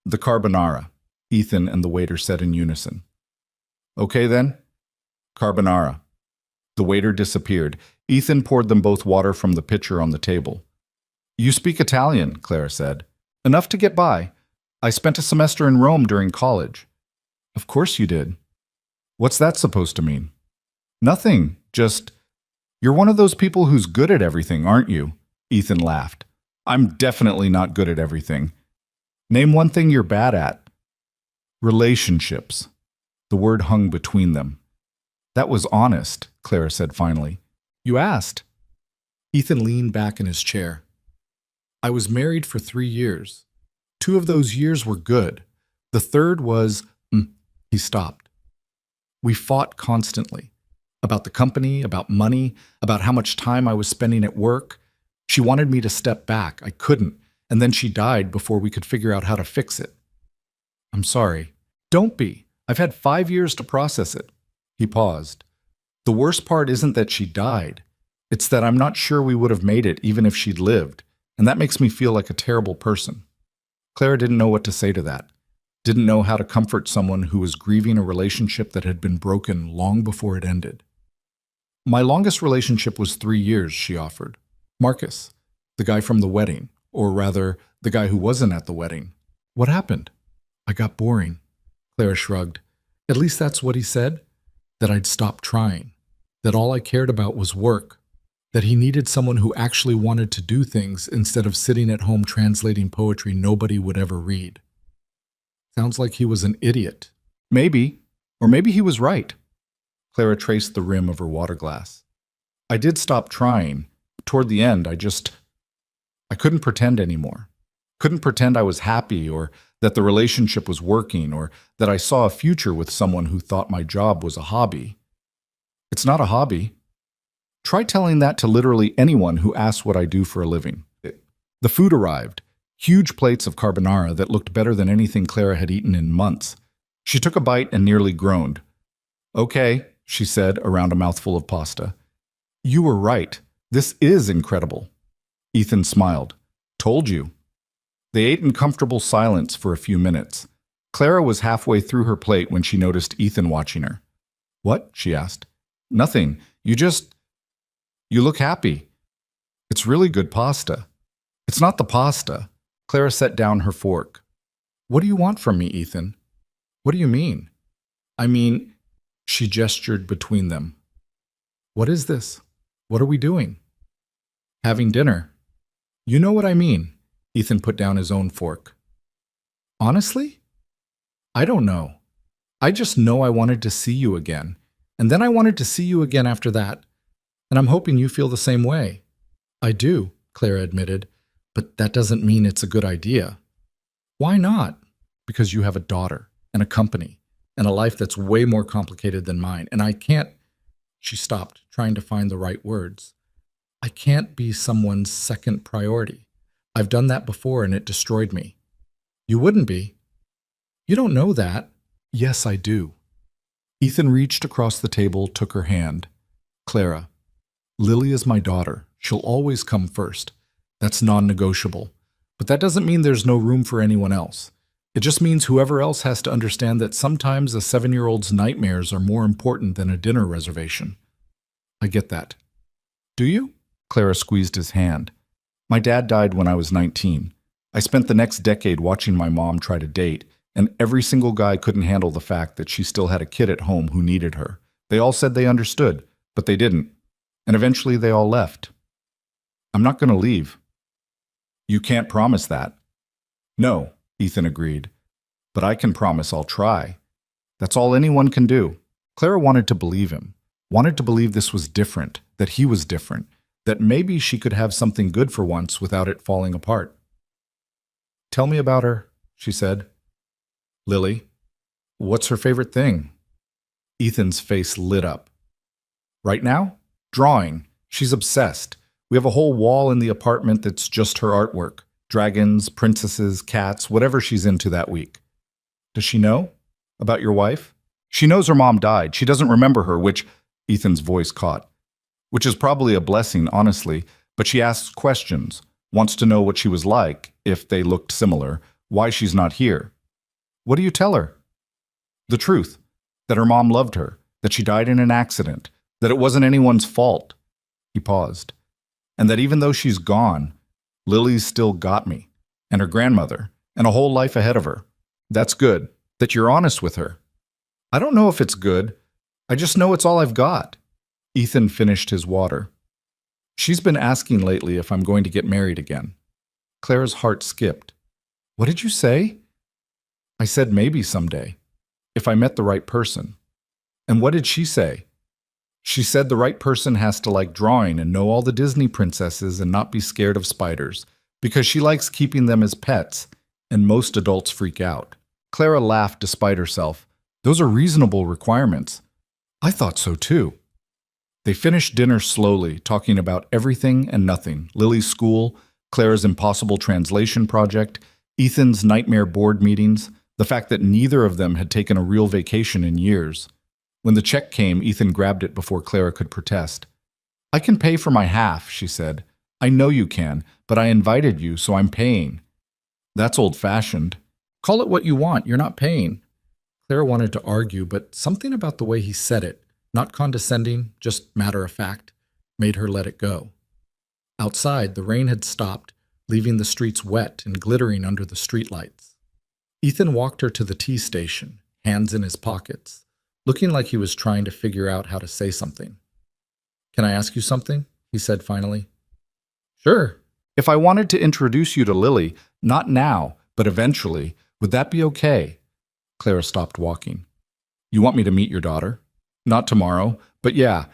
The carbonara, Ethan and the waiter said in unison. Okay then. Carbonara. The waiter disappeared. Ethan poured them both water from the pitcher on the table. You speak Italian, Clara said. Enough to get by. I spent a semester in Rome during college. Of course you did. What's that supposed to mean? Nothing, just, you're one of those people who's good at everything, aren't you? Ethan laughed. I'm definitely not good at everything. Name one thing you're bad at. Relationships. The word hung between them. That was honest, Clara said finally. You asked. Ethan leaned back in his chair. I was married for 3 years. 2 of those years were good. The third was, he stopped. We fought constantly. About the company, about money, about how much time I was spending at work. She wanted me to step back. I couldn't. And then she died before we could figure out how to fix it. I'm sorry. Don't be. I've had 5 years to process it. He paused. The worst part isn't that she died. It's that I'm not sure we would have made it even if she'd lived. And that makes me feel like a terrible person. Clara didn't know what to say to that. Didn't know how to comfort someone who was grieving a relationship that had been broken long before it ended. My longest relationship was 3 years, she offered. Marcus, the guy from the wedding, or rather, the guy who wasn't at the wedding. What happened? I got boring. Clara shrugged. At least that's what he said. That I'd stop trying. That all I cared about was work. That he needed someone who actually wanted to do things instead of sitting at home translating poetry nobody would ever read. Sounds like he was an idiot. Maybe. Or maybe he was right. Clara traced the rim of her water glass. I did stop trying. Toward the end, I couldn't pretend anymore. Couldn't pretend I was happy or that the relationship was working or that I saw a future with someone who thought my job was a hobby. It's not a hobby. Try telling that to literally anyone who asks what I do for a living. The food arrived. Huge plates of carbonara that looked better than anything Clara had eaten in months. She took a bite and nearly groaned. Okay, she said around a mouthful of pasta. You were right. This is incredible. Ethan smiled. Told you. They ate in comfortable silence for a few minutes. Clara was halfway through her plate when she noticed Ethan watching her. What? She asked. Nothing. You look happy. It's really good pasta. It's not the pasta. Clara set down her fork. What do you want from me, Ethan? What do you mean? I mean, she gestured between them. What is this? What are we doing? Having dinner. You know what I mean. Ethan put down his own fork. Honestly? I don't know. I just know I wanted to see you again. And then I wanted to see you again after that. And I'm hoping you feel the same way. I do, Clara admitted. But that doesn't mean it's a good idea. Why not? Because you have a daughter and a company and a life that's way more complicated than mine. And I can't... She stopped, trying to find the right words. I can't be someone's second priority. I've done that before and it destroyed me. You wouldn't be. You don't know that. Yes, I do. Ethan reached across the table, took her hand. Clara, Lily is my daughter. She'll always come first. That's non-negotiable. But that doesn't mean there's no room for anyone else. It just means whoever else has to understand that sometimes a 7-year-old's nightmares are more important than a dinner reservation. I get that. Do you? Clara squeezed his hand. My dad died when I was 19. I spent the next decade watching my mom try to date, and every single guy couldn't handle the fact that she still had a kid at home who needed her. They all said they understood, but they didn't. And eventually they all left. I'm not going to leave. You can't promise that. No, Ethan agreed. But I can promise I'll try. That's all anyone can do. Clara wanted to believe him. Wanted to believe this was different, that he was different, that maybe she could have something good for once without it falling apart. Tell me about her, she said. Lily, what's her favorite thing? Ethan's face lit up. Right now? Drawing. She's obsessed. We have a whole wall in the apartment that's just her artwork. Dragons, princesses, cats, whatever she's into that week. Does she know? About your wife? She knows her mom died. She doesn't remember her, which Ethan's voice caught. Which is probably a blessing, honestly, but she asks questions, wants to know what she was like, if they looked similar, why she's not here. What do you tell her? The truth, that her mom loved her, that she died in an accident, that it wasn't anyone's fault. He paused. And that even though she's gone, Lily's still got me, and her grandmother, and a whole life ahead of her. That's good, that you're honest with her. I don't know if it's good. I just know it's all I've got. Ethan finished his water. She's been asking lately if I'm going to get married again. Clara's heart skipped. What did you say? I said maybe someday, if I met the right person. And what did she say? She said the right person has to like drawing and know all the Disney princesses and not be scared of spiders, because she likes keeping them as pets, and most adults freak out. Clara laughed despite herself. Those are reasonable requirements. I thought so too. They finished dinner slowly, talking about everything and nothing. Lily's school, Clara's impossible translation project, Ethan's nightmare board meetings, the fact that neither of them had taken a real vacation in years. When the check came, Ethan grabbed it before Clara could protest. I can pay for my half, she said. I know you can, but I invited you, so I'm paying. That's old-fashioned. Call it what you want, you're not paying. Clara wanted to argue, but something about the way he said it, not condescending, just matter-of-fact, made her let it go. Outside, the rain had stopped, leaving the streets wet and glittering under the streetlights. Ethan walked her to the tea station. hands in his pockets, looking like he was trying to figure out how to say something. "Can I ask you something?" he said finally. "Sure. If I wanted to introduce you to Lily, not now, but eventually, would that be okay?" Clara stopped walking. "You want me to meet your daughter?" "Not tomorrow, but yeah,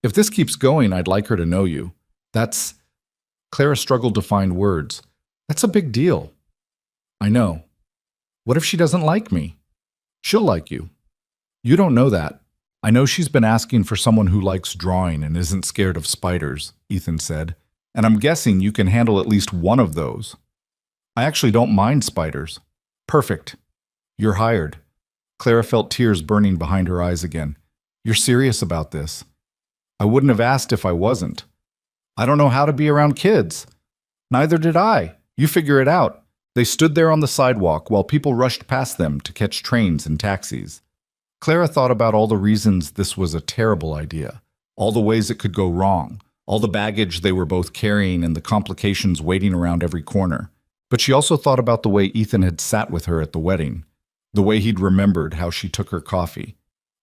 if this keeps going, I'd like her to know you. That's—" Clara struggled to find words. "That's a big deal." "I know. What if she doesn't like me?" "She'll like you." "You don't know that. I know she's been asking for someone who likes drawing and isn't scared of spiders," Ethan said. "And I'm guessing you can handle at least one of those." "I actually don't mind spiders." "Perfect. You're hired." Clara felt tears burning behind her eyes again. "You're serious about this?" "I wouldn't have asked if I wasn't." "I don't know how to be around kids." "Neither did I. You figure it out." They stood there on the sidewalk while people rushed past them to catch trains and taxis. Clara thought about all the reasons this was a terrible idea, all the ways it could go wrong, all the baggage they were both carrying and the complications waiting around every corner. But she also thought about the way Ethan had sat with her at the wedding, the way he'd remembered how she took her coffee,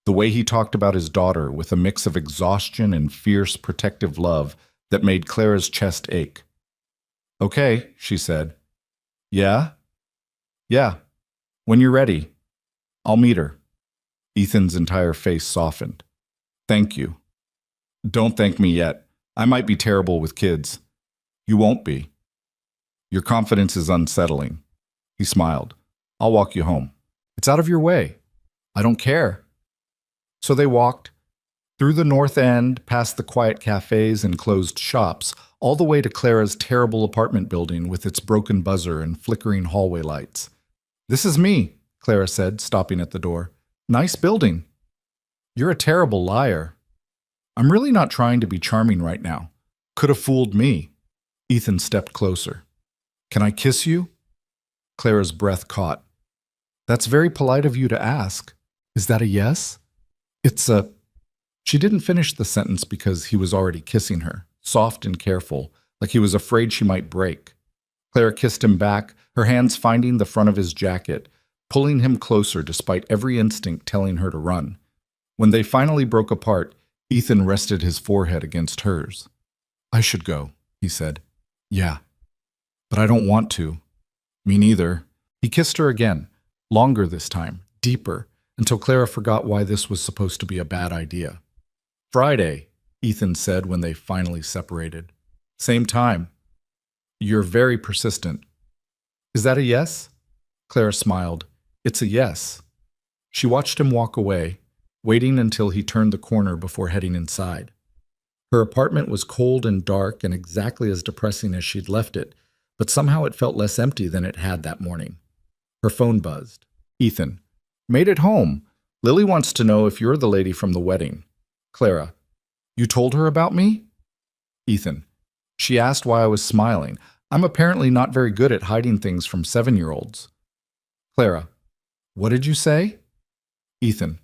the way he talked about his daughter with a mix of exhaustion and fierce protective love that made Clara's chest ache. "Okay," she said. "Yeah? Yeah. When you're ready. I'll meet her." Ethan's entire face softened. "Thank you." "Don't thank me yet. I might be terrible with kids." "You won't be." "Your confidence is unsettling." He smiled. "I'll walk you home." "It's out of your way." "I don't care." So they walked through the North End, past the quiet cafes and closed shops, all the way to Clara's terrible apartment building with its broken buzzer and flickering hallway lights. "This is me," Clara said, stopping at the door. "Nice building." "You're a terrible liar." "I'm really not trying to be charming right now. Could have fooled me." Ethan stepped closer. "Can I kiss you?" Clara's breath caught. "That's very polite of you to ask. Is that a yes?" "It's a—" She didn't finish the sentence because he was already kissing her, soft and careful, like he was afraid she might break. Clara kissed him back, her hands finding the front of his jacket, pulling him closer despite every instinct telling her to run. When they finally broke apart, Ethan rested his forehead against hers. "I should go," he said. "Yeah. But I don't want to." "Me neither." He kissed her again, longer this time, deeper, until Clara forgot why this was supposed to be a bad idea. "Friday," Ethan said when they finally separated. "Same time." "You're very persistent." "Is that a yes?" Clara smiled. "It's a yes." She watched him walk away, waiting until he turned the corner before heading inside. Her apartment was cold and dark and exactly as depressing as she'd left it, but somehow it felt less empty than it had that morning. Her phone buzzed. "Ethan. Made it home. Lily wants to know if you're the lady from the wedding." Clara. "You told her about me?" Ethan. "She asked why I was smiling. I'm apparently not very good at hiding things from 7-year-olds. Clara. "What did you say?" Ethan.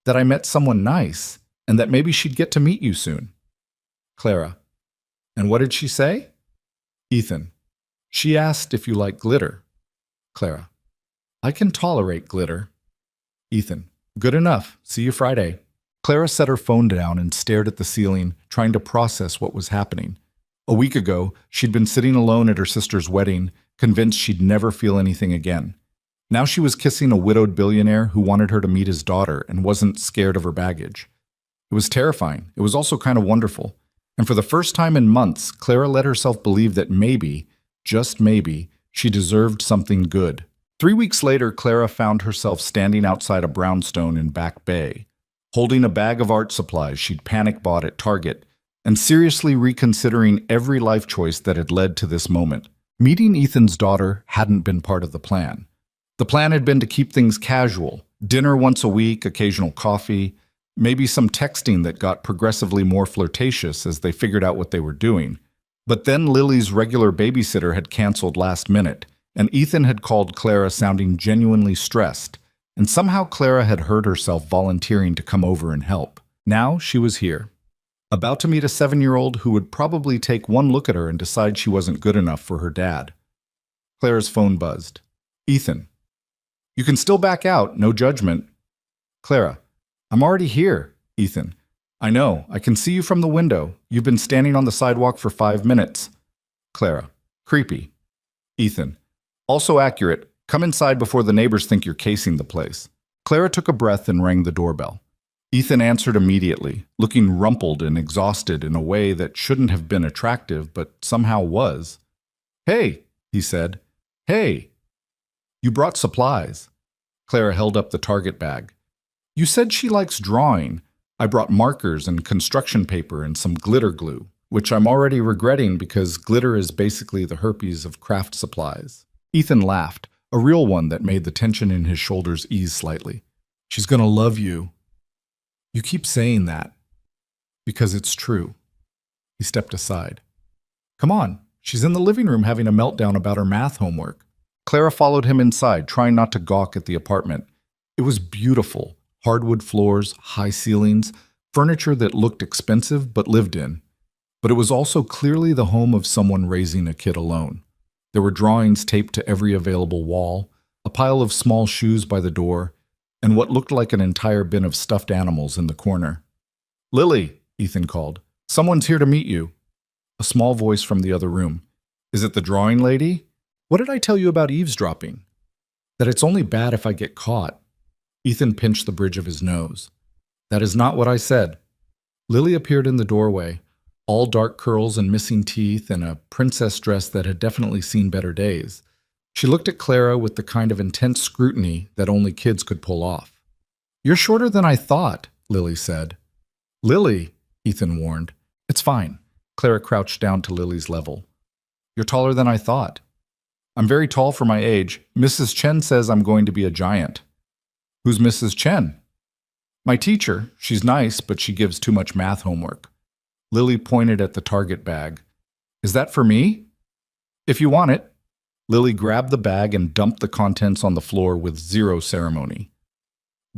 "That I met someone nice, and that maybe she'd get to meet you soon." Clara. "And what did she say?" Ethan. "She asked if you like glitter." Clara. "I can tolerate glitter." Ethan. "Good enough. See you Friday." Clara set her phone down and stared at the ceiling, trying to process what was happening. A week ago, she'd been sitting alone at her sister's wedding, convinced she'd never feel anything again. Now she was kissing a widowed billionaire who wanted her to meet his daughter and wasn't scared of her baggage. It was terrifying. It was also kind of wonderful. And for the first time in months, Clara let herself believe that maybe, just maybe, she deserved something good. 3 weeks later, Clara found herself standing outside a brownstone in Back Bay, holding a bag of art supplies she'd panic bought at Target, and seriously reconsidering every life choice that had led to this moment. Meeting Ethan's daughter hadn't been part of the plan. The plan had been to keep things casual, dinner once a week, occasional coffee, maybe some texting that got progressively more flirtatious as they figured out what they were doing. But then Lily's regular babysitter had canceled last minute, and Ethan had called Clara sounding genuinely stressed, and somehow Clara had heard herself volunteering to come over and help. Now she was here, about to meet a 7-year-old who would probably take one look at her and decide she wasn't good enough for her dad. Clara's phone buzzed. "Ethan." You can still back out, no judgment. Clara, I'm already here. Ethan, I know, I can see you from the window. You've been standing on the sidewalk for 5 minutes. Clara, creepy. Ethan, also accurate. Come inside before the neighbors think you're casing the place. Clara took a breath and rang the doorbell. Ethan answered immediately, looking rumpled and exhausted in a way that shouldn't have been attractive, but somehow was. Hey, he said. Hey. You brought supplies. Clara held up the Target bag. You said she likes drawing. I brought markers and construction paper and some glitter glue, which I'm already regretting because glitter is basically the herpes of craft supplies. Ethan laughed, a real one that made the tension in his shoulders ease slightly. She's gonna love you. You keep saying that. Because it's true. He stepped aside. Come on, she's in the living room having a meltdown about her math homework. Clara followed him inside, trying not to gawk at the apartment. It was beautiful. Hardwood floors, high ceilings, furniture that looked expensive but lived in. But it was also clearly the home of someone raising a kid alone. There were drawings taped to every available wall, a pile of small shoes by the door, and what looked like an entire bin of stuffed animals in the corner. Lily, Ethan called. Someone's here to meet you. A small voice from the other room. Is it the drawing lady? What did I tell you about eavesdropping? That it's only bad if I get caught. Ethan pinched the bridge of his nose. That is not what I said. Lily appeared in the doorway, all dark curls and missing teeth and a princess dress that had definitely seen better days. She looked at Clara with the kind of intense scrutiny that only kids could pull off. You're shorter than I thought, Lily said. Lily, Ethan warned. It's fine. Clara crouched down to Lily's level. You're taller than I thought. I'm very tall for my age. Mrs. Chen says I'm going to be a giant. Who's Mrs. Chen? My teacher. She's nice, but she gives too much math homework. Lily pointed at the Target bag. Is that for me? If you want it. Lily grabbed the bag and dumped the contents on the floor with zero ceremony.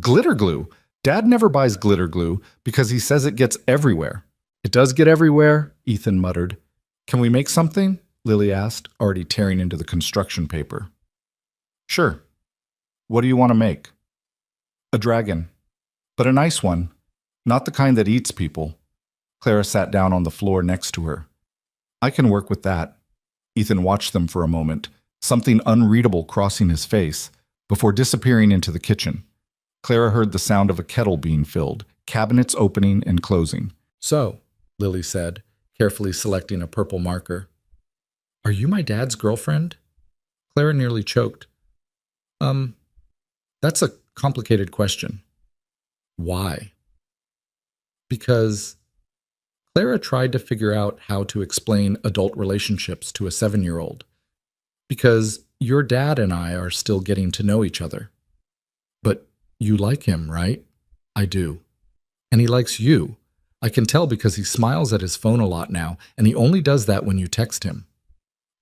Glitter glue. Dad never buys glitter glue because he says it gets everywhere. It does get everywhere, Ethan muttered. Can we make something? Lily asked, already tearing into the construction paper. Sure. What do you want to make? A dragon. But a nice one. Not the kind that eats people. Clara sat down on the floor next to her. I can work with that. Ethan watched them for a moment, something unreadable crossing his face, before disappearing into the kitchen. Clara heard the sound of a kettle being filled, cabinets opening and closing. So, Lily said, carefully selecting a purple marker. Are you my dad's girlfriend? Clara nearly choked. That's a complicated question. Why? Because Clara tried to figure out how to explain adult relationships to a 7-year-old. Because your dad and I are still getting to know each other. But you like him, right? I do. And he likes you. I can tell because he smiles at his phone a lot now, and he only does that when you text him.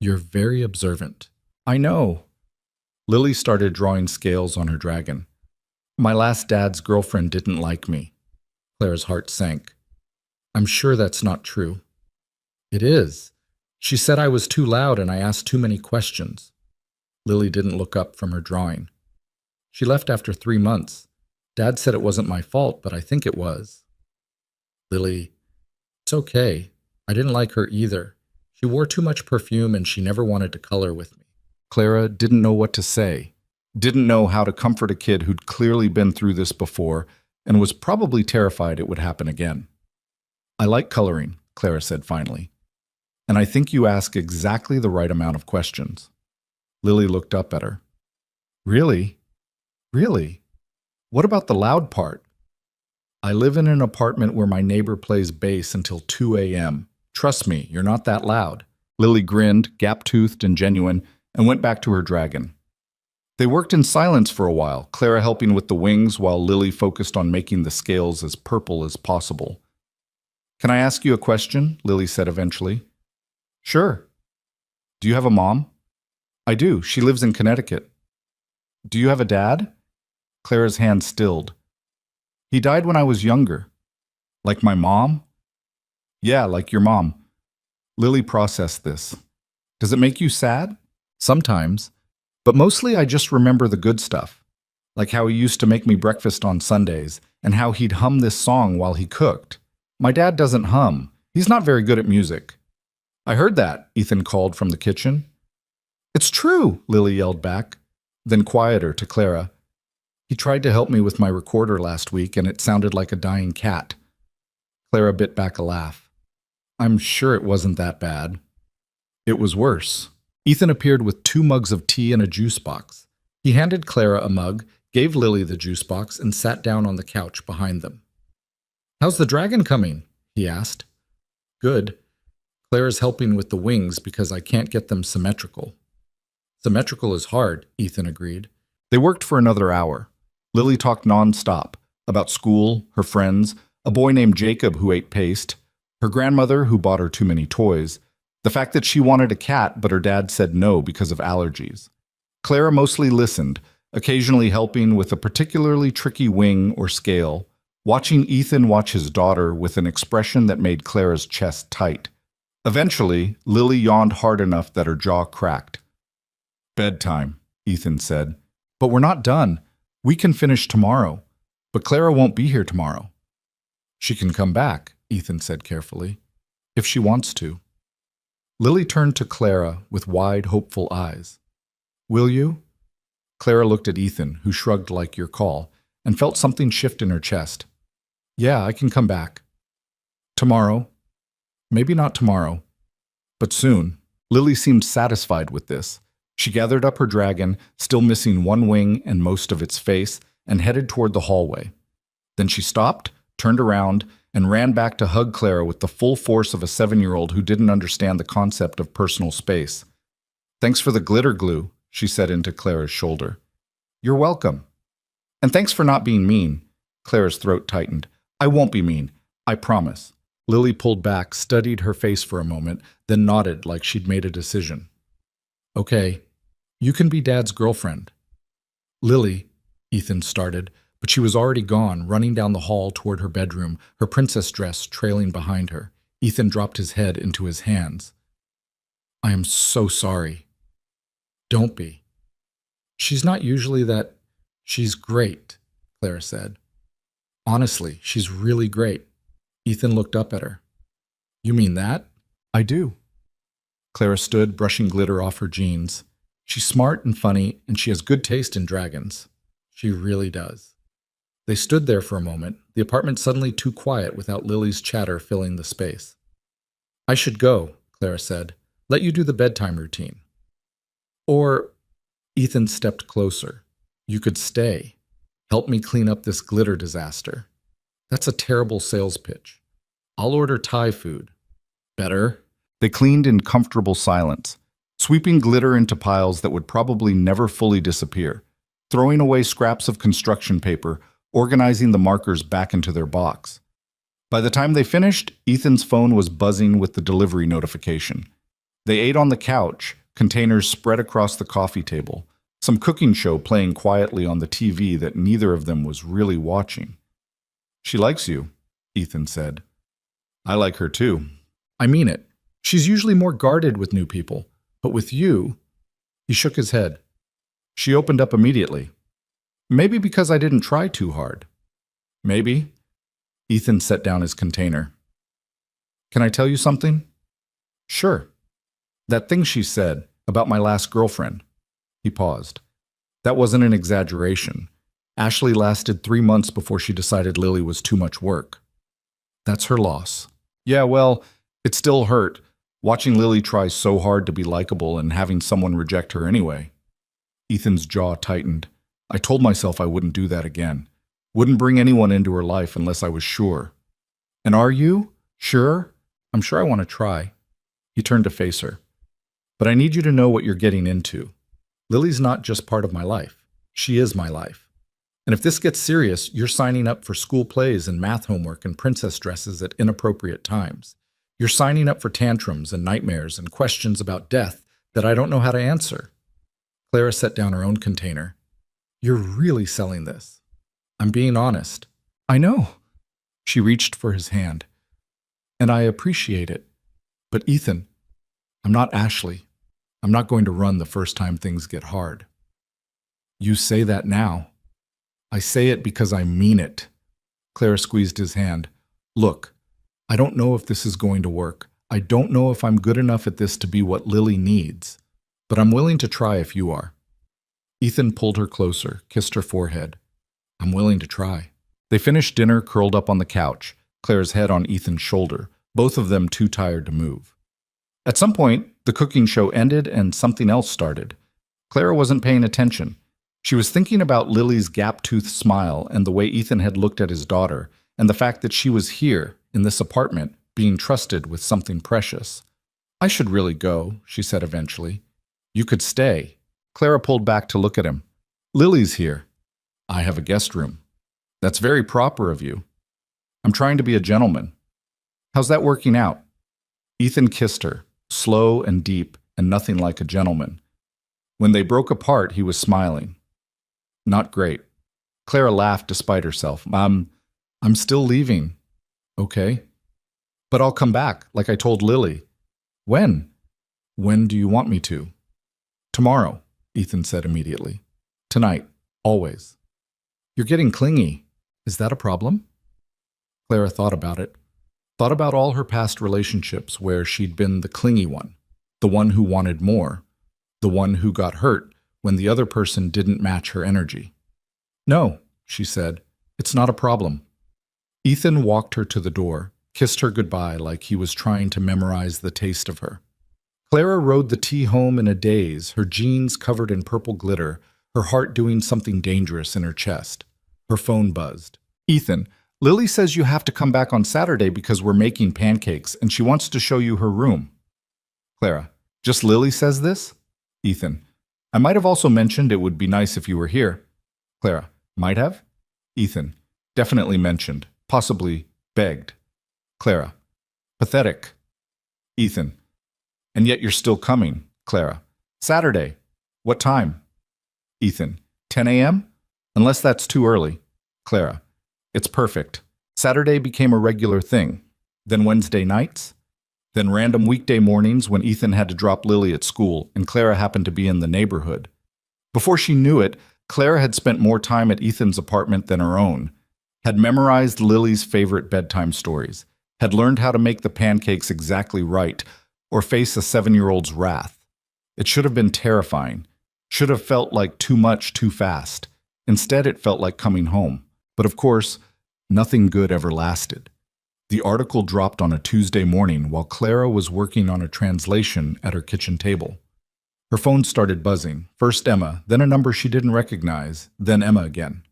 You're very observant. I know. Lily started drawing scales on her dragon. My last dad's girlfriend didn't like me. Clara's heart sank. I'm sure that's not true. It is. She said I was too loud and I asked too many questions. Lily didn't look up from her drawing. She left after 3 months. Dad said it wasn't my fault, but I think it was. Lily, it's okay. I didn't like her either. She wore too much perfume and she never wanted to color with me. Clara didn't know what to say, didn't know how to comfort a kid who'd clearly been through this before and was probably terrified it would happen again. I like coloring, Clara said finally, and I think you ask exactly the right amount of questions. Lily looked up at her. Really? Really? What about the loud part? I live in an apartment where my neighbor plays bass until 2 a.m. Trust me, you're not that loud. Lily grinned, gap-toothed and genuine, and went back to her dragon. They worked in silence for a while, Clara helping with the wings while Lily focused on making the scales as purple as possible. Can I ask you a question? Lily said eventually. Sure. Do you have a mom? I do. She lives in Connecticut. Do you have a dad? Clara's hand stilled. He died when I was younger. Like my mom? Yeah, like your mom. Lily processed this. Does it make you sad? Sometimes. But mostly I just remember the good stuff. like how he used to make me breakfast on Sundays, and how he'd hum this song while he cooked. My dad doesn't hum. He's not very good at music. I heard that, Ethan called from the kitchen. It's true, Lily yelled back, then quieter to Clara. He tried to help me with my recorder last week, and it sounded like a dying cat. Clara bit back a laugh. I'm sure it wasn't that bad. It was worse. Ethan appeared with 2 mugs of tea and a juice box. He handed Clara a mug, gave Lily the juice box, and sat down on the couch behind them. How's the dragon coming? He asked. Good. Clara's helping with the wings because I can't get them symmetrical. Symmetrical is hard, Ethan agreed. They worked for another hour. Lily talked nonstop about school, her friends, a boy named Jacob who ate paste, her grandmother who bought her too many toys, the fact that she wanted a cat but her dad said no because of allergies. Clara mostly listened, occasionally helping with a particularly tricky wing or scale, watching Ethan watch his daughter with an expression that made Clara's chest tight. Eventually, Lily yawned hard enough that her jaw cracked. Bedtime, Ethan said. But we're not done. We can finish tomorrow. But Clara won't be here tomorrow. She can come back, Ethan said carefully, if she wants to. Lily turned to Clara with wide, hopeful eyes. Will you? Clara looked at Ethan, who shrugged like your call, and felt something shift in her chest. Yeah, I can come back. Tomorrow. Maybe not tomorrow, but soon. Lily seemed satisfied with this. She gathered up her dragon, still missing 1 wing and most of its face, and headed toward the hallway. Then she stopped, turned around, and ran back to hug Clara with the full force of a 7-year-old who didn't understand the concept of personal space. Thanks for the glitter glue, she said into Clara's shoulder. You're welcome. And thanks for not being mean. Clara's throat tightened. I won't be mean. I promise. Lily pulled back, studied her face for a moment, then nodded like she'd made a decision. Okay, you can be Dad's girlfriend. Lily, Ethan started, but she was already gone, running down the hall toward her bedroom, her princess dress trailing behind her. Ethan dropped his head into his hands. I am so sorry. Don't be. She's not usually that. She's great, Clara said. Honestly, she's really great. Ethan looked up at her. You mean that? I do. Clara stood, brushing glitter off her jeans. She's smart and funny, and she has good taste in dragons. She really does. They stood there for a moment, the apartment suddenly too quiet without Lily's chatter filling the space. I should go, Clara said. Let you do the bedtime routine. Or, Ethan stepped closer. You could stay. Help me clean up this glitter disaster. That's a terrible sales pitch. I'll order Thai food. Better? They cleaned in comfortable silence, sweeping glitter into piles that would probably never fully disappear, throwing away scraps of construction paper, organizing the markers back into their box. By the time they finished, Ethan's phone was buzzing with the delivery notification. They ate on the couch, containers spread across the coffee table, some cooking show playing quietly on the TV that neither of them was really watching. She likes you, Ethan said. I like her too. I mean it. She's usually more guarded with new people, but with you... He shook his head. She opened up immediately. Maybe because I didn't try too hard. Maybe. Ethan set down his container. Can I tell you something? Sure. That thing she said about my last girlfriend. He paused. That wasn't an exaggeration. Ashley lasted 3 months before she decided Lily was too much work. That's her loss. Yeah, well, it still hurt, watching Lily try so hard to be likable and having someone reject her anyway. Ethan's jaw tightened. I told myself I wouldn't do that again. Wouldn't bring anyone into her life unless I was sure. And are you? Sure? I'm sure I want to try. He turned to face her. But I need you to know what you're getting into. Lily's not just part of my life. She is my life. And if this gets serious, you're signing up for school plays and math homework and princess dresses at inappropriate times. You're signing up for tantrums and nightmares and questions about death that I don't know how to answer. Clara set down her own container. You're really selling this. I'm being honest. I know. She reached for his hand. And I appreciate it. But Ethan, I'm not Ashley. I'm not going to run the first time things get hard. You say that now. I say it because I mean it. Clara squeezed his hand. Look, I don't know if this is going to work. I don't know if I'm good enough at this to be what Lily needs. But I'm willing to try if you are. Ethan pulled her closer, kissed her forehead. I'm willing to try. They finished dinner curled up on the couch, Claire's head on Ethan's shoulder, both of them too tired to move. At some point, the cooking show ended and something else started. Clara wasn't paying attention. She was thinking about Lily's gap-toothed smile and the way Ethan had looked at his daughter, and the fact that she was here, in this apartment, being trusted with something precious. I should really go, she said eventually. You could stay. Clara pulled back to look at him. Lily's here. I have a guest room. That's very proper of you. I'm trying to be a gentleman. How's that working out? Ethan kissed her, slow and deep and nothing like a gentleman. When they broke apart, he was smiling. Not great. Clara laughed despite herself. I'm still leaving. Okay. But I'll come back, like I told Lily. When? When do you want me to? Tomorrow, Ethan said immediately. Tonight, always. You're getting clingy. Is that a problem? Clara thought about it. Thought about all her past relationships where she'd been the clingy one, the one who wanted more, the one who got hurt when the other person didn't match her energy. No, she said, it's not a problem. Ethan walked her to the door, kissed her goodbye like he was trying to memorize the taste of her. Clara rode the T home in a daze, her jeans covered in purple glitter, her heart doing something dangerous in her chest. Her phone buzzed. Ethan, Lily says you have to come back on Saturday because we're making pancakes and she wants to show you her room. Clara, just Lily says this? Ethan, I might have also mentioned it would be nice if you were here. Clara, might have? Ethan, definitely mentioned, possibly begged. Clara, pathetic. Ethan, and yet you're still coming. Clara, Saturday. What time? Ethan, 10 a.m.? Unless that's too early. Clara, it's perfect. Saturday became a regular thing. Then Wednesday nights. Then random weekday mornings when Ethan had to drop Lily at school and Clara happened to be in the neighborhood. Before she knew it, Clara had spent more time at Ethan's apartment than her own, had memorized Lily's favorite bedtime stories, had learned how to make the pancakes exactly right, or face a 7-year-old's wrath. It should have been terrifying, should have felt like too much too fast. Instead, it felt like coming home. But of course, nothing good ever lasted. The article dropped on a Tuesday morning while Clara was working on a translation at her kitchen table. Her phone started buzzing, first Emma, then a number she didn't recognize, then Emma again.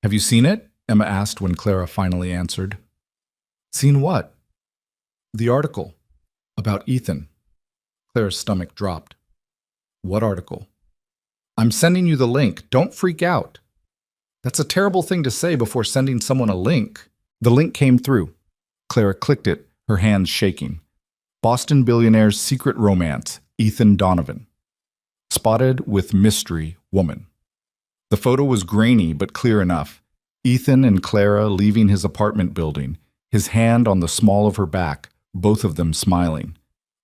Have you seen it? Emma asked when Clara finally answered. Seen what? The article. About Ethan. Clara's stomach dropped. What article? I'm sending you the link. Don't freak out. That's a terrible thing to say before sending someone a link. The link came through. Clara clicked it, her hands shaking. Boston Billionaire's Secret Romance, Ethan Donovan. Spotted with mystery woman. The photo was grainy but clear enough. Ethan and Clara leaving his apartment building, his hand on the small of her back, both of them smiling.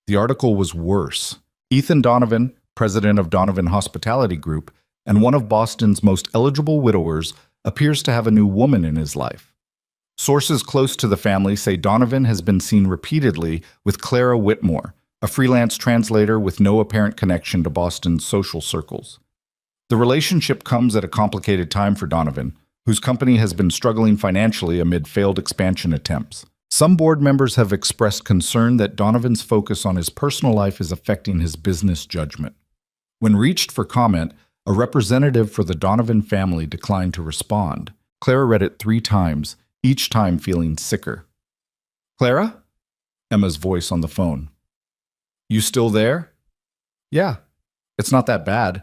The article was worse. Ethan Donovan, president of Donovan Hospitality Group, and one of Boston's most eligible widowers, appears to have a new woman in his life. Sources close to the family say Donovan has been seen repeatedly with Clara Whitmore, a freelance translator with no apparent connection to Boston's social circles. The relationship comes at a complicated time for Donovan, whose company has been struggling financially amid failed expansion attempts. Some board members have expressed concern that Donovan's focus on his personal life is affecting his business judgment. When reached for comment, a representative for the Donovan family declined to respond. Clara read it 3 times, each time feeling sicker. Clara? Emma's voice on the phone. You still there? Yeah, it's not that bad.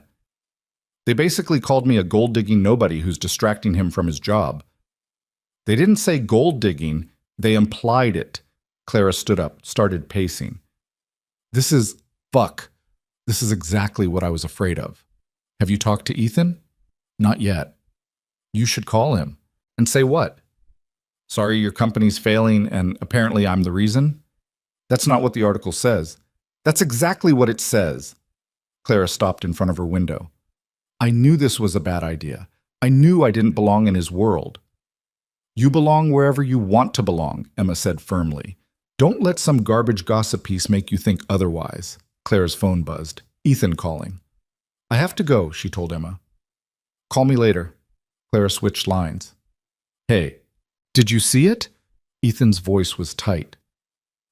They basically called me a gold-digging nobody who's distracting him from his job. They didn't say gold-digging, they implied it. Clara stood up, started pacing. This is exactly what I was afraid of. Have you talked to Ethan? Not yet. You should call him. And say what? Sorry, your company's failing and apparently I'm the reason? That's not what the article says. That's exactly what it says. Clara stopped in front of her window. I knew this was a bad idea. I knew I didn't belong in his world. You belong wherever you want to belong, Emma said firmly. Don't let some garbage gossip piece make you think otherwise. Claire's phone buzzed. Ethan calling. I have to go, she told Emma. Call me later. Clara switched lines. Hey, did you see it? Ethan's voice was tight.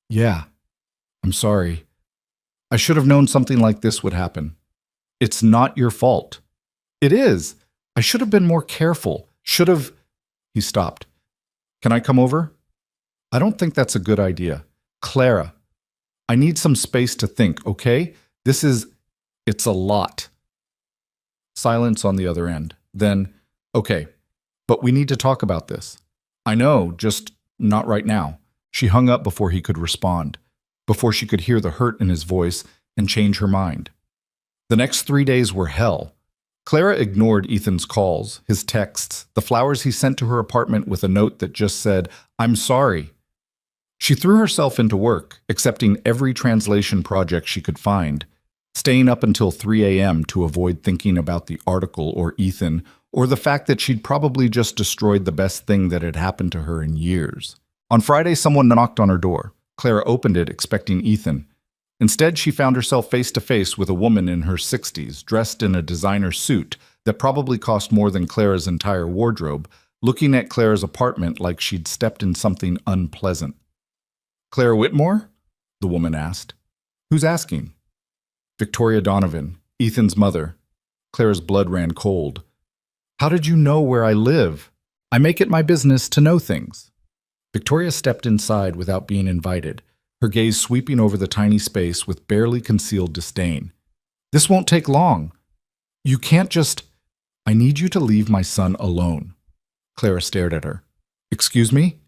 Yeah, I'm sorry. I should have known something like this would happen. It's not your fault. It is. I should have been more careful. Should have... He stopped. Can I come over? I don't think that's a good idea. Clara, I need some space to think, okay? It's a lot. Silence on the other end. Then, okay, but we need to talk about this. I know, just not right now. She hung up before he could respond, before she could hear the hurt in his voice and change her mind. The next 3 days were hell. Clara ignored Ethan's calls, his texts, the flowers he sent to her apartment with a note that just said, I'm sorry. She threw herself into work, accepting every translation project she could find, staying up until 3 a.m. to avoid thinking about the article or Ethan, or the fact that she'd probably just destroyed the best thing that had happened to her in years. On Friday, someone knocked on her door. Clara opened it, expecting Ethan. Instead, she found herself face-to-face with a woman in her 60s, dressed in a designer suit that probably cost more than Clara's entire wardrobe, looking at Clara's apartment like she'd stepped in something unpleasant. Clara Whitmore? The woman asked. Who's asking? Victoria Donovan, Ethan's mother. Clara's blood ran cold. How did you know where I live? I make it my business to know things. Victoria stepped inside without being invited, her gaze sweeping over the tiny space with barely concealed disdain. This won't take long. You can't just... I need you to leave my son alone. Clara stared at her. Excuse me?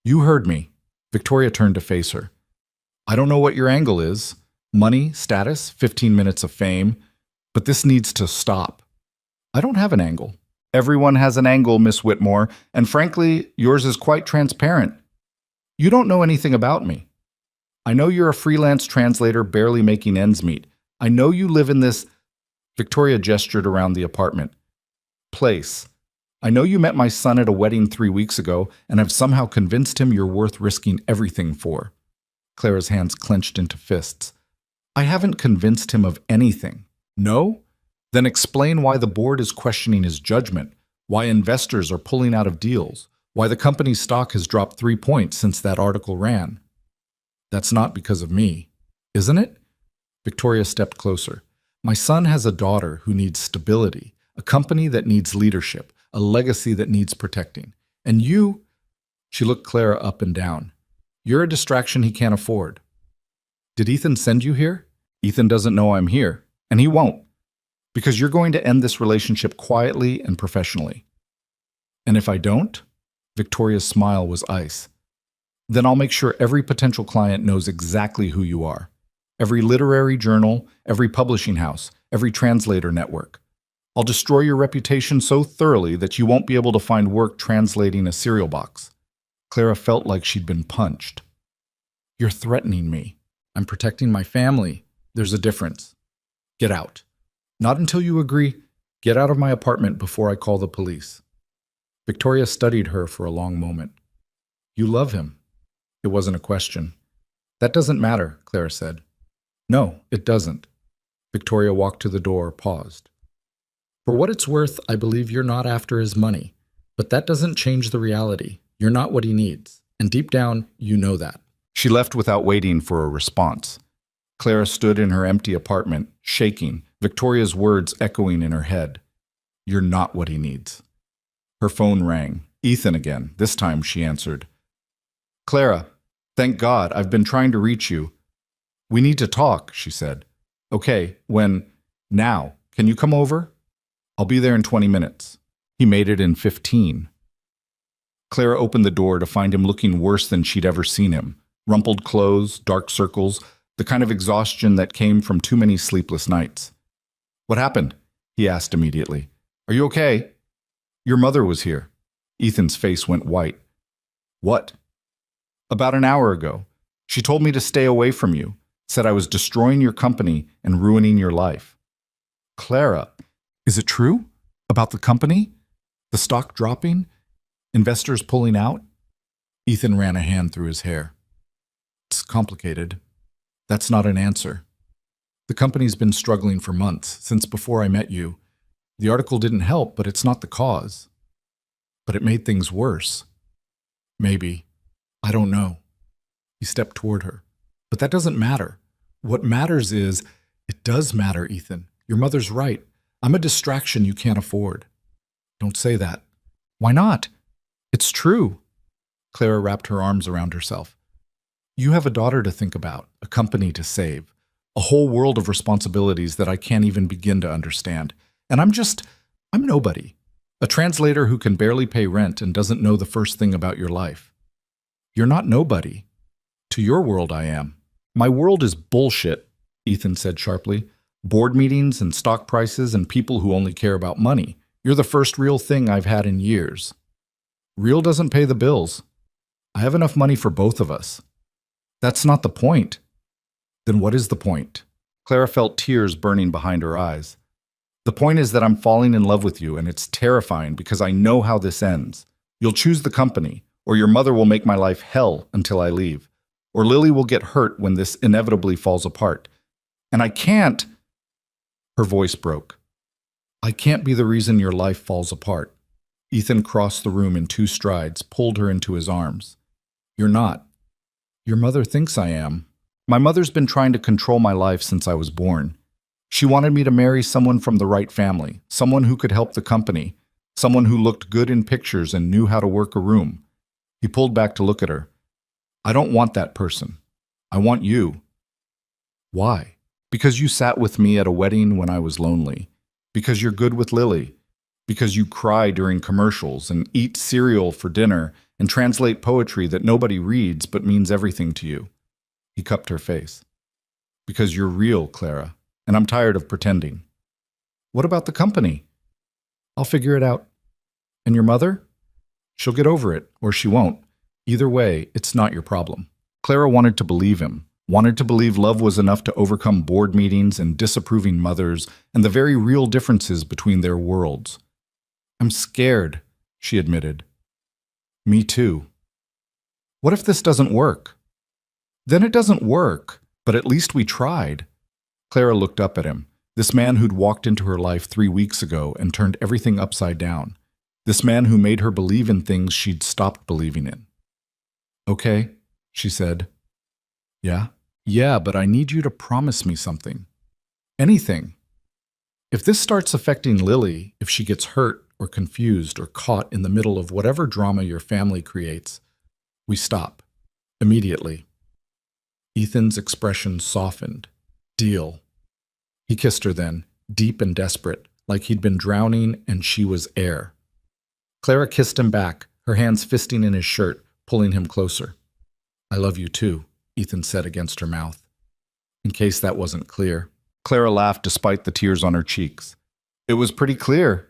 You heard me. Victoria turned to face her. I don't know what your angle is. Money, status, 15 minutes of fame. But this needs to stop. I don't have an angle. Everyone has an angle, Miss Whitmore, and frankly, yours is quite transparent. You don't know anything about me. I know you're a freelance translator barely making ends meet. I know you live in this... Victoria gestured around the apartment. Place. I know you met my son at a wedding 3 weeks ago and have somehow convinced him you're worth risking everything for. Clara's hands clenched into fists. I haven't convinced him of anything. No? Then explain why the board is questioning his judgment, why investors are pulling out of deals, why the company's stock has dropped 3 points since that article ran. That's not because of me, isn't it? Victoria stepped closer. My son has a daughter who needs stability, a company that needs leadership, a legacy that needs protecting. And you... She looked Clara up and down. You're a distraction he can't afford. Did Ethan send you here? Ethan doesn't know I'm here, and he won't. Because you're going to end this relationship quietly and professionally. And if I don't? Victoria's smile was ice. Then I'll make sure every potential client knows exactly who you are. Every literary journal, every publishing house, every translator network. I'll destroy your reputation so thoroughly that you won't be able to find work translating a cereal box. Clara felt like she'd been punched. You're threatening me. I'm protecting my family. There's a difference. Get out. Not until you agree. Get out of my apartment before I call the police. Victoria studied her for a long moment. You love him. It wasn't a question. That doesn't matter, Clara said. No, it doesn't. Victoria walked to the door, paused. For what it's worth, I believe you're not after his money. But that doesn't change the reality. You're not what he needs. And deep down, you know that. She left without waiting for a response. Clara stood in her empty apartment, shaking, Victoria's words echoing in her head. You're not what he needs. Her phone rang. Ethan again. This time she answered. Clara, thank God, I've been trying to reach you. We need to talk, she said. Okay, when? Now. Can you come over? I'll be there in 20 minutes. He made it in 15. Clara opened the door to find him looking worse than she'd ever seen him. Rumpled clothes, dark circles, the kind of exhaustion that came from too many sleepless nights. What happened? He asked immediately. Are you okay? Your mother was here. Ethan's face went white. What? About an hour ago. She told me to stay away from you, said I was destroying your company and ruining your life. Clara, is it true? About the company? The stock dropping? Investors pulling out? Ethan ran a hand through his hair. It's complicated. That's not an answer. The company's been struggling for months, since before I met you. The article didn't help, but it's not the cause. But it made things worse. Maybe. I don't know. He stepped toward her. But that doesn't matter. What matters is, it does matter, Ethan. Your mother's right. I'm a distraction you can't afford. Don't say that. Why not? It's true. Clara wrapped her arms around herself. You have a daughter to think about, a company to save, a whole world of responsibilities that I can't even begin to understand. And I'm nobody. A translator who can barely pay rent and doesn't know the first thing about your life. You're not nobody. To your world, I am. My world is bullshit, Ethan said sharply. Board meetings and stock prices and people who only care about money. You're the first real thing I've had in years. Real doesn't pay the bills. I have enough money for both of us. That's not the point. Then what is the point? Clara felt tears burning behind her eyes. The point is that I'm falling in love with you, and it's terrifying because I know how this ends. You'll choose the company, or your mother will make my life hell until I leave. Or Lily will get hurt when this inevitably falls apart. And I can't... Her voice broke. I can't be the reason your life falls apart. Ethan crossed the room in 2 strides, pulled her into his arms. You're not. Your mother thinks I am. My mother's been trying to control my life since I was born. She wanted me to marry someone from the right family, someone who could help the company, someone who looked good in pictures and knew how to work a room. He pulled back to look at her. I don't want that person. I want you. Why? Because you sat with me at a wedding when I was lonely. Because you're good with Lily. Because you cry during commercials and eat cereal for dinner and translate poetry that nobody reads but means everything to you. He cupped her face. Because you're real, Clara, and I'm tired of pretending. What about the company? I'll figure it out. And your mother? She'll get over it, or she won't. Either way, it's not your problem. Clara wanted to believe him, wanted to believe love was enough to overcome board meetings and disapproving mothers and the very real differences between their worlds. I'm scared, she admitted. Me too. What if this doesn't work? Then it doesn't work, but at least we tried. Clara looked up at him, this man who'd walked into her life 3 weeks ago and turned everything upside down. This man who made her believe in things she'd stopped believing in. Okay, she said. Yeah? Yeah, but I need you to promise me something. Anything. If this starts affecting Lily, if she gets hurt or confused or caught in the middle of whatever drama your family creates, we stop. Immediately. Ethan's expression softened. Deal. He kissed her then, deep and desperate, like he'd been drowning and she was air. Clara kissed him back, her hands fisting in his shirt, pulling him closer. I love you too, Ethan said against her mouth. In case that wasn't clear. Clara laughed despite the tears on her cheeks. It was pretty clear.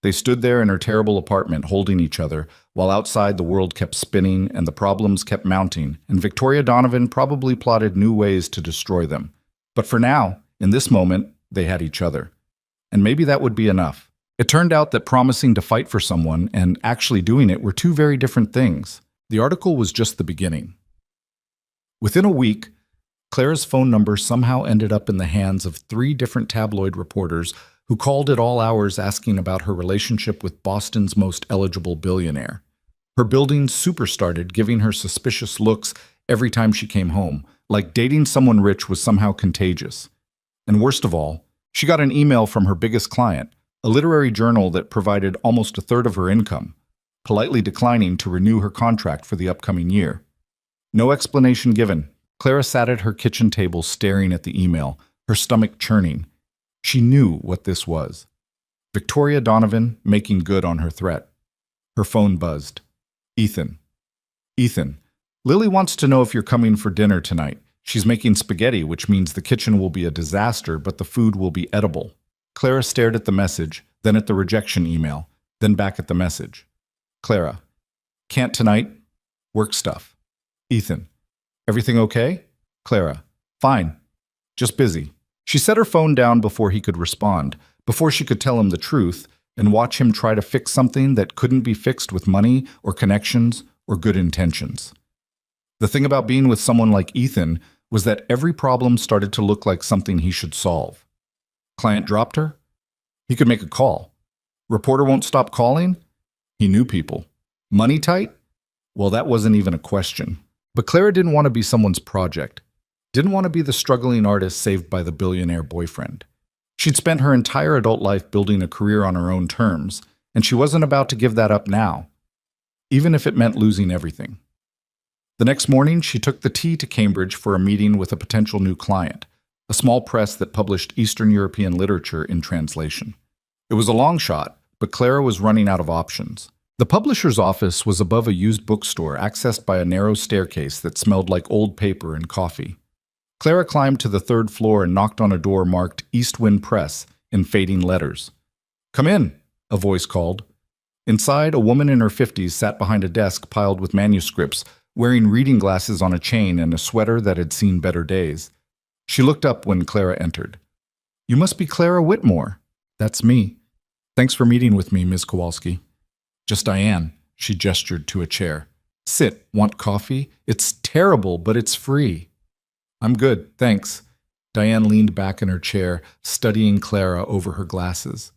They stood there in her terrible apartment holding each other, while outside the world kept spinning and the problems kept mounting, and Victoria Donovan probably plotted new ways to destroy them. But for now, in this moment, they had each other. And maybe that would be enough. It turned out that promising to fight for someone and actually doing it were 2 very different things. The article was just the beginning. Within a week, Clara's phone number somehow ended up in the hands of 3 different tabloid reporters who called at all hours asking about her relationship with Boston's most eligible billionaire. Her building superstarted, giving her suspicious looks every time she came home, like dating someone rich was somehow contagious. And worst of all, she got an email from her biggest client, a literary journal that provided almost 1/3 of her income, politely declining to renew her contract for the upcoming year. No explanation given. Clara sat at her kitchen table staring at the email, her stomach churning. She knew what this was. Victoria Donovan making good on her threat. Her phone buzzed. Ethan. Ethan, Lily wants to know if you're coming for dinner tonight. She's making spaghetti, which means the kitchen will be a disaster, but the food will be edible. Clara stared at the message, then at the rejection email, then back at the message. Clara. Can't tonight. Work stuff. Ethan. Everything okay? Clara. Fine. Just busy. She set her phone down before he could respond. Before she could tell him the truth, and watch him try to fix something that couldn't be fixed with money or connections or good intentions. The thing about being with someone like Ethan was that every problem started to look like something he should solve. Client dropped her? He could make a call. Reporter won't stop calling? He knew people. Money tight? Well, that wasn't even a question. But Clara didn't want to be someone's project. Didn't want to be the struggling artist saved by the billionaire boyfriend. She'd spent her entire adult life building a career on her own terms, and she wasn't about to give that up now, even if it meant losing everything. The next morning, she took the T to Cambridge for a meeting with a potential new client, a small press that published Eastern European literature in translation. It was a long shot, but Clara was running out of options. The publisher's office was above a used bookstore accessed by a narrow staircase that smelled like old paper and coffee. Clara climbed to the third floor and knocked on a door marked East Wind Press in fading letters. "Come in," a voice called. Inside, a woman in her 50s sat behind a desk piled with manuscripts, wearing reading glasses on a chain and a sweater that had seen better days. She looked up when Clara entered. "You must be Clara Whitmore." "That's me. Thanks for meeting with me, Ms. Kowalski." "Just Diane." She gestured to a chair. "Sit. Want coffee? It's terrible, but it's free." "I'm good, thanks." Diane leaned back in her chair, studying Clara over her glasses.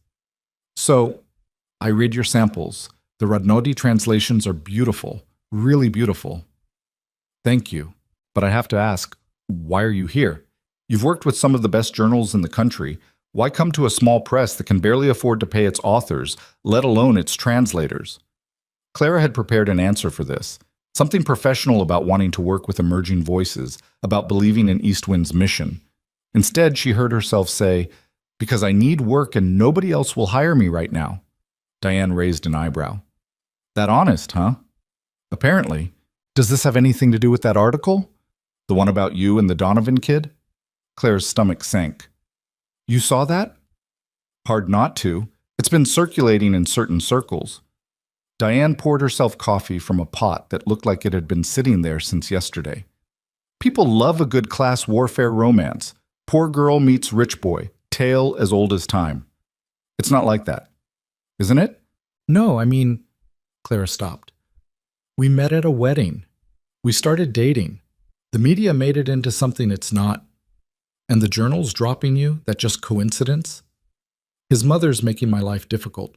"So, I read your samples. The Radnodi translations are beautiful, really beautiful." "Thank you. But I have to ask, why are you here? You've worked with some of the best journals in the country. Why come to a small press that can barely afford to pay its authors, let alone its translators?" Clara had prepared an answer for this. Something professional about wanting to work with emerging voices, about believing in Eastwind's mission. Instead, she heard herself say, "Because I need work and nobody else will hire me right now." Diane raised an eyebrow. "That honest, huh?" "Apparently. Does this have anything to do with that article? The one about you and the Donovan kid?" Clara's stomach sank. "You saw that?" "Hard not to. It's been circulating in certain circles." Diane poured herself coffee from a pot that looked like it had been sitting there since yesterday. "People love a good class warfare romance. Poor girl meets rich boy, tale as old as time. It's not like that, isn't it?" "No, I mean..." Clara stopped. "We met at a wedding. We started dating. The media made it into something it's not. And the journals dropping you, that just coincidence? His mother's making my life difficult."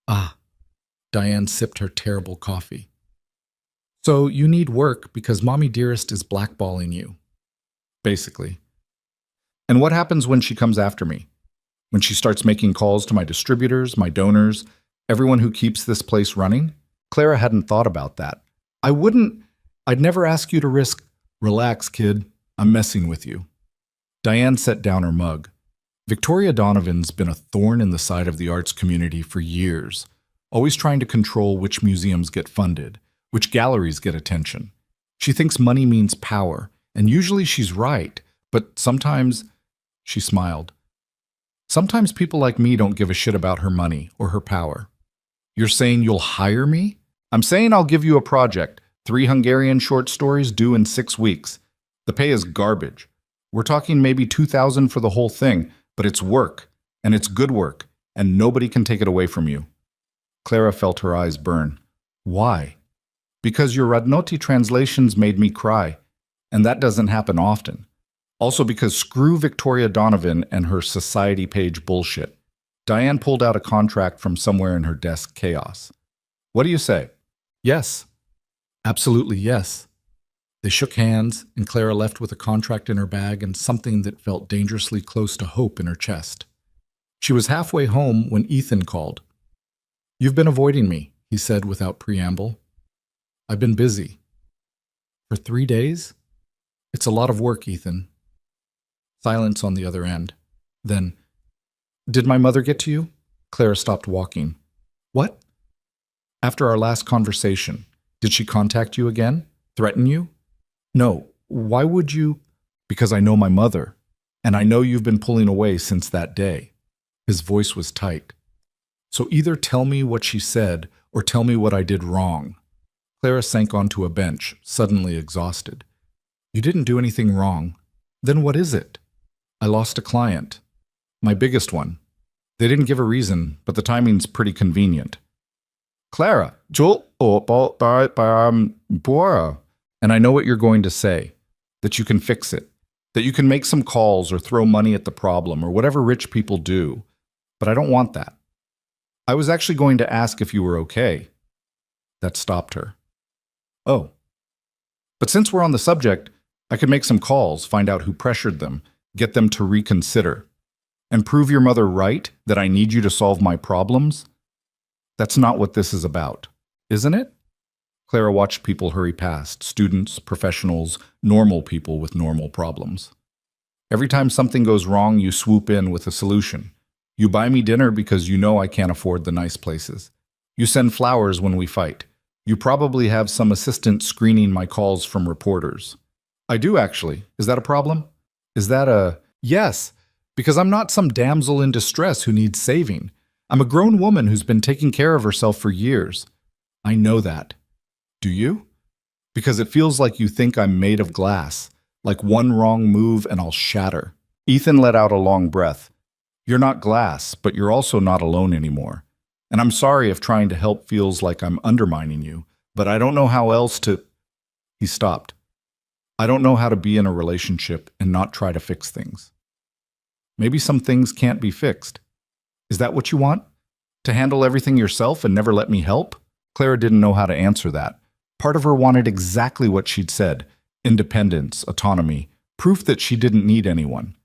"Ah." Diane sipped her terrible coffee. "So you need work because Mommy Dearest is blackballing you." "Basically." "And what happens when she comes after me? When she starts making calls to my distributors, my donors, everyone who keeps this place running?" Clara hadn't thought about that. I'd never ask you to risk..." "Relax, kid. I'm messing with you." Diane set down her mug. Victoria Donovan's been a thorn in the side of the arts community for years, always trying to control which museums get funded, which galleries get attention. She thinks money means power, and usually she's right, but sometimes, she smiled, sometimes people like me don't give a shit about her money or her power. "You're saying you'll hire me?" "I'm saying I'll give you a project, 3 Hungarian short stories due in 6 weeks. The pay is garbage. We're talking maybe 2,000 for the whole thing, but it's work, and it's good work, and nobody can take it away from you." Clara felt her eyes burn. "Why?" "Because your Radnoti translations made me cry, and that doesn't happen often. Also because screw Victoria Donovan and her society page bullshit." Diane pulled out a contract from somewhere in her desk chaos. "What do you say?" "Yes. Absolutely yes." They shook hands, and Clara left with a contract in her bag and something that felt dangerously close to hope in her chest. She was halfway home when Ethan called. "You've been avoiding me," he said without preamble. "I've been busy." "For 3 days? It's a lot of work, Ethan." Silence on the other end. Then, "Did my mother get to you?" Clara stopped walking. "What?" "After our last conversation, did she contact you again? Threaten you?" "No. Why would you?" "Because I know my mother, and I know you've been pulling away since that day." His voice was tight. "So either tell me what she said or tell me what I did wrong." Clara sank onto a bench, suddenly exhausted. "You didn't do anything wrong. Then what is it?" "I lost a client. My biggest one. They didn't give a reason, but the timing's pretty convenient. Clara, Joel, Bora. And I know what you're going to say, that you can fix it, that you can make some calls or throw money at the problem or whatever rich people do. But I don't want that. I was actually going to ask if you were okay. That stopped her. Oh. But since we're on the subject, I could make some calls, find out who pressured them, get them to reconsider, and prove your mother right that I need you to solve my problems. That's not what this is about, isn't it? Clara watched people hurry past, students, professionals, normal people with normal problems. Every time something goes wrong, you swoop in with a solution. You buy me dinner because you know I can't afford the nice places. You send flowers when we fight. You probably have some assistant screening my calls from reporters. I do, actually. Is that a problem? Is that a... Yes, because I'm not some damsel in distress who needs saving. I'm a grown woman who's been taking care of herself for years. I know that. Do you? Because it feels like you think I'm made of glass, like one wrong move and I'll shatter. Ethan let out a long breath. You're not glass, but you're also not alone anymore. And I'm sorry if trying to help feels like I'm undermining you, but I don't know how else to... He stopped. I don't know how to be in a relationship and not try to fix things. Maybe some things can't be fixed. Is that what you want? To handle everything yourself and never let me help? Clara didn't know how to answer that. Part of her wanted exactly what she'd said. Independence, autonomy, proof that she didn't need anyone.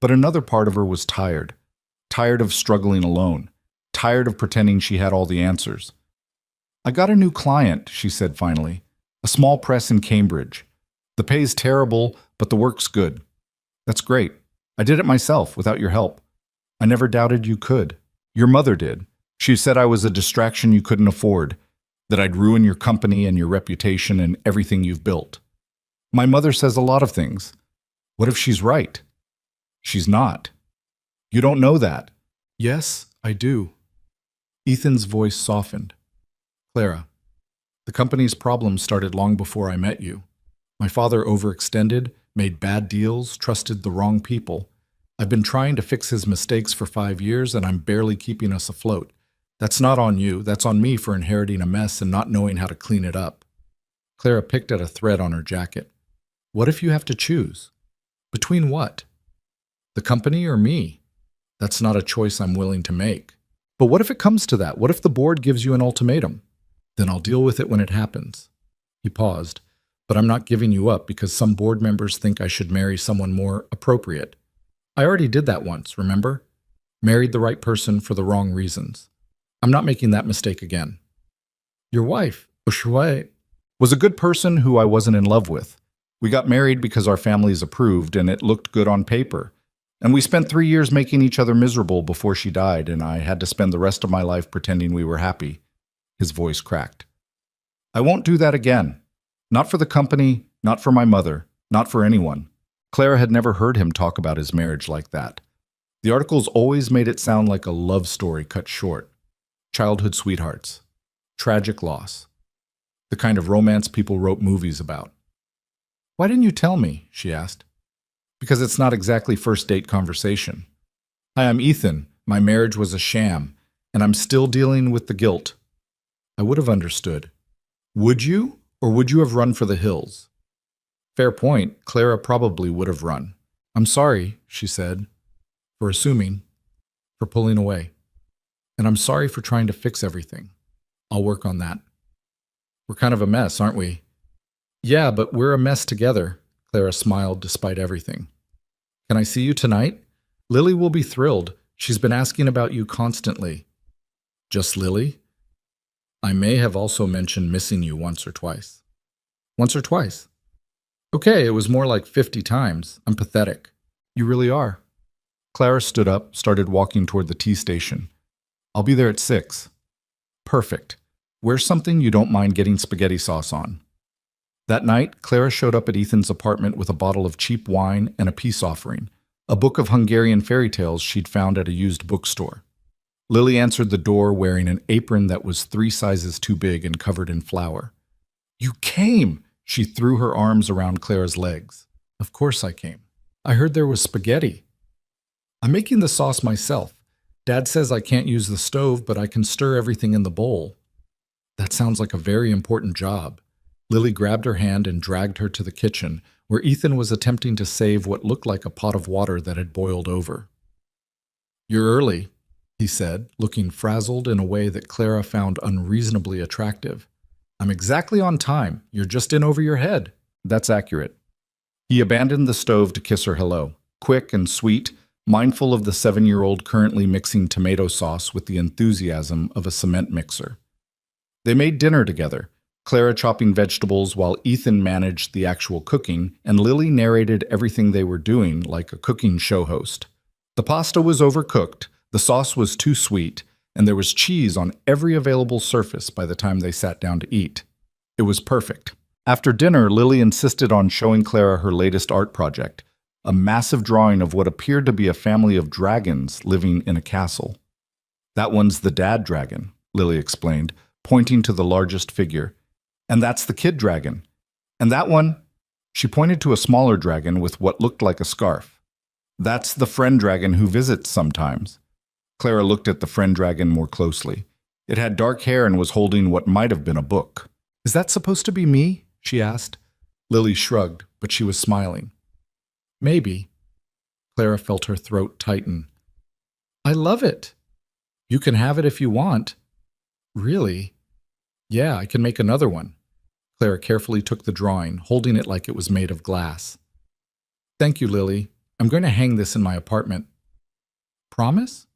But another part of her was tired. Tired of struggling alone. Tired of pretending she had all the answers. I got a new client, she said finally. A small press in Cambridge. The pay's terrible, but the work's good. That's great. I did it myself, without your help. I never doubted you could. Your mother did. She said I was a distraction you couldn't afford, that I'd ruin your company and your reputation and everything you've built. My mother says a lot of things. What if she's right? She's not. You don't know that. Yes, I do. Ethan's voice softened. Clara, the company's problems started long before I met you. My father overextended, made bad deals, trusted the wrong people. I've been trying to fix his mistakes for 5 years, and I'm barely keeping us afloat. That's not on you. That's on me for inheriting a mess and not knowing how to clean it up. Clara picked at a thread on her jacket. What if you have to choose? Between what? The company or me? That's not a choice I'm willing to make. But what if it comes to that? What if the board gives you an ultimatum? Then I'll deal with it when it happens. He paused. But I'm not giving you up because some board members think I should marry someone more appropriate. I already did that once, remember? Married the right person for the wrong reasons. I'm not making that mistake again. Your wife, Ushuae, was a good person who I wasn't in love with. We got married because our families approved and it looked good on paper. And we spent 3 years making each other miserable before she died, and I had to spend the rest of my life pretending we were happy. His voice cracked. I won't do that again. Not for the company, not for my mother, not for anyone. Clara had never heard him talk about his marriage like that. The articles always made it sound like a love story cut short. Childhood sweethearts. Tragic loss. The kind of romance people wrote movies about. Why didn't you tell me? She asked. Because it's not exactly first date conversation. Hi, I'm Ethan. My marriage was a sham, and I'm still dealing with the guilt. I would have understood. Would you, or would you have run for the hills? Fair point. Clara probably would have run. I'm sorry, she said, for assuming, for pulling away. And I'm sorry for trying to fix everything. I'll work on that. We're kind of a mess, aren't we? Yeah, but we're a mess together. Clara smiled despite everything. Can I see you tonight? Lily will be thrilled. She's been asking about you constantly. Just Lily? I may have also mentioned missing you once or twice. Once or twice? Okay, it was more like 50 times. I'm pathetic. You really are. Clara stood up, started walking toward the tea station. I'll be there at 6. Perfect. Wear something you don't mind getting spaghetti sauce on. That night, Clara showed up at Ethan's apartment with a bottle of cheap wine and a peace offering, a book of Hungarian fairy tales she'd found at a used bookstore. Lily answered the door wearing an apron that was 3 sizes too big and covered in flour. You came! She threw her arms around Clara's legs. Of course I came. I heard there was spaghetti. I'm making the sauce myself. Dad says I can't use the stove, but I can stir everything in the bowl. That sounds like a very important job. Lily grabbed her hand and dragged her to the kitchen, where Ethan was attempting to save what looked like a pot of water that had boiled over. "You're early," he said, looking frazzled in a way that Clara found unreasonably attractive. "I'm exactly on time. You're just in over your head." "That's accurate." He abandoned the stove to kiss her hello, quick and sweet, mindful of the 7-year-old currently mixing tomato sauce with the enthusiasm of a cement mixer. They made dinner together, Clara chopping vegetables while Ethan managed the actual cooking, and Lily narrated everything they were doing like a cooking show host. The pasta was overcooked, the sauce was too sweet, and there was cheese on every available surface by the time they sat down to eat. It was perfect. After dinner, Lily insisted on showing Clara her latest art project, a massive drawing of what appeared to be a family of dragons living in a castle. "That one's the dad dragon," Lily explained, pointing to the largest figure. "And that's the kid dragon. And that one," she pointed to a smaller dragon with what looked like a scarf. "That's the friend dragon who visits sometimes." Clara looked at the friend dragon more closely. It had dark hair and was holding what might have been a book. "Is that supposed to be me?" she asked. Lily shrugged, but she was smiling. "Maybe." Clara felt her throat tighten. "I love it." "You can have it if you want." "Really?" "Yeah, I can make another one." Clara carefully took the drawing, holding it like it was made of glass. "Thank you, Lily. I'm going to hang this in my apartment." "Promise?"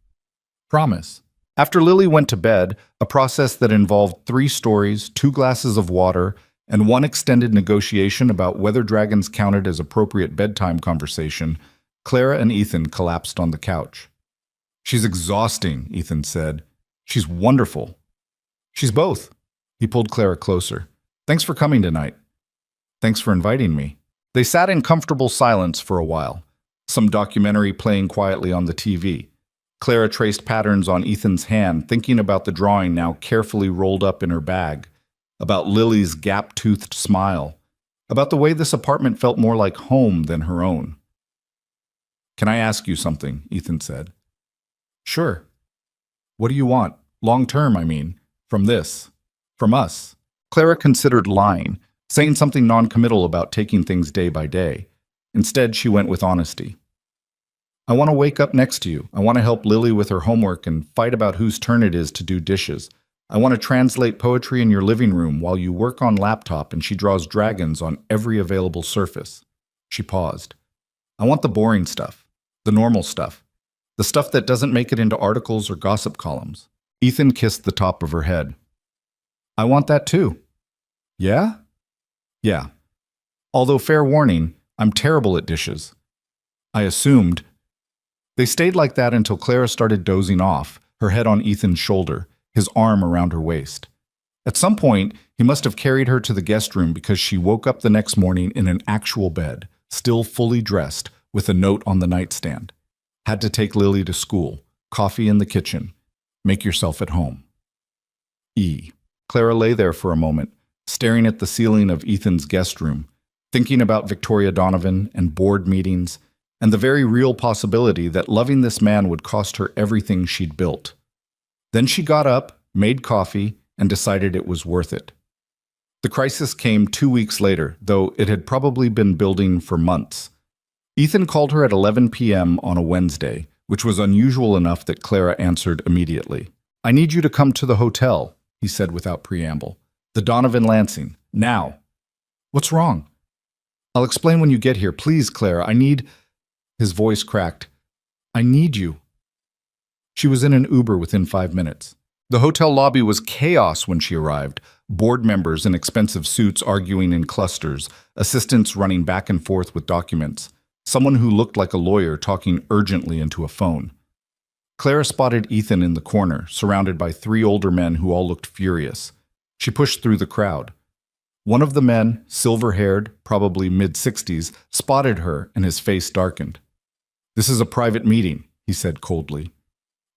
"Promise." After Lily went to bed, a process that involved 3 stories, 2 glasses of water, and 1 extended negotiation about whether dragons counted as appropriate bedtime conversation, Clara and Ethan collapsed on the couch. "She's exhausting," Ethan said. "She's wonderful." "She's both." He pulled Clara closer. "Thanks for coming tonight." "Thanks for inviting me." They sat in comfortable silence for a while, some documentary playing quietly on the TV. Clara traced patterns on Ethan's hand, thinking about the drawing now carefully rolled up in her bag, about Lily's gap-toothed smile, about the way this apartment felt more like home than her own. "Can I ask you something?" Ethan said. "Sure." "What do you want? Long-term, I mean. From this. From us." Clara considered lying, saying something non-committal about taking things day by day. Instead, she went with honesty. "I want to wake up next to you. I want to help Lily with her homework and fight about whose turn it is to do dishes. I want to translate poetry in your living room while you work on laptop and she draws dragons on every available surface." She paused. "I want the boring stuff, the normal stuff, the stuff that doesn't make it into articles or gossip columns." Ethan kissed the top of her head. "I want that too." "Yeah?" "Yeah. Although fair warning, I'm terrible at dishes." "I assumed." They stayed like that until Clara started dozing off, her head on Ethan's shoulder, his arm around her waist. At some point, he must have carried her to the guest room because she woke up the next morning in an actual bed, still fully dressed, with a note on the nightstand. "Had to take Lily to school. Coffee in the kitchen. Make yourself at home. E." Clara lay there for a moment, staring at the ceiling of Ethan's guest room, thinking about Victoria Donovan and board meetings, and the very real possibility that loving this man would cost her everything she'd built. Then she got up, made coffee, and decided it was worth it. The crisis came 2 weeks later, though it had probably been building for months. Ethan called her at 11 p.m. on a Wednesday, which was unusual enough that Clara answered immediately. "I need you to come to the hotel," he said without preamble. "The Donovan Lansing. Now." "What's wrong?" "I'll explain when you get here. Please, Clara, I need—" His voice cracked. "I need you." She was in an Uber within 5 minutes. The hotel lobby was chaos when she arrived. Board members in expensive suits arguing in clusters, assistants running back and forth with documents, someone who looked like a lawyer talking urgently into a phone. Clara spotted Ethan in the corner, surrounded by 3 older men who all looked furious. She pushed through the crowd. One of the men, silver-haired, probably mid-60s, spotted her and his face darkened. "This is a private meeting," he said coldly.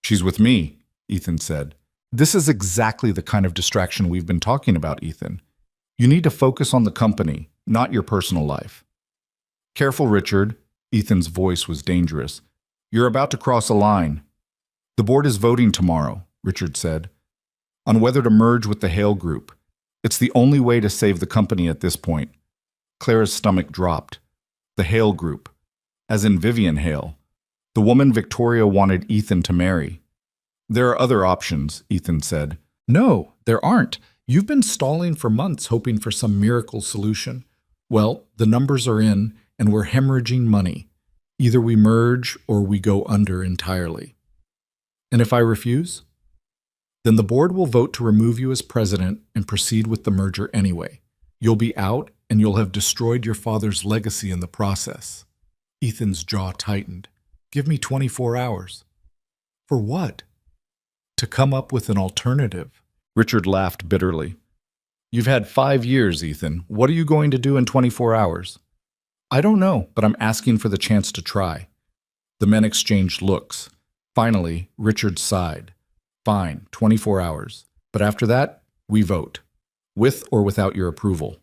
"She's with me," Ethan said. "This is exactly the kind of distraction we've been talking about, Ethan. You need to focus on the company, not your personal life." "Careful, Richard." Ethan's voice was dangerous. "You're about to cross a line." The board is voting tomorrow, Richard said, on whether to merge with the Hale Group. It's the only way to save the company at this point. Clara's stomach dropped. The Hale Group, as in Vivian Hale, the woman Victoria wanted Ethan to marry. There are other options, Ethan said. No, there aren't. You've been stalling for months hoping for some miracle solution. Well, the numbers are in, and we're hemorrhaging money. Either we merge or we go under entirely. And if I refuse? Then the board will vote to remove you as president and proceed with the merger anyway. You'll be out, and you'll have destroyed your father's legacy in the process. Ethan's jaw tightened. Give me 24 hours. For what? To come up with an alternative. Richard laughed bitterly. You've had 5 years, Ethan. What are you going to do in 24 hours? I don't know, but I'm asking for the chance to try. The men exchanged looks. Finally, Richard sighed. Fine, 24 hours. But after that, we vote. With or without your approval.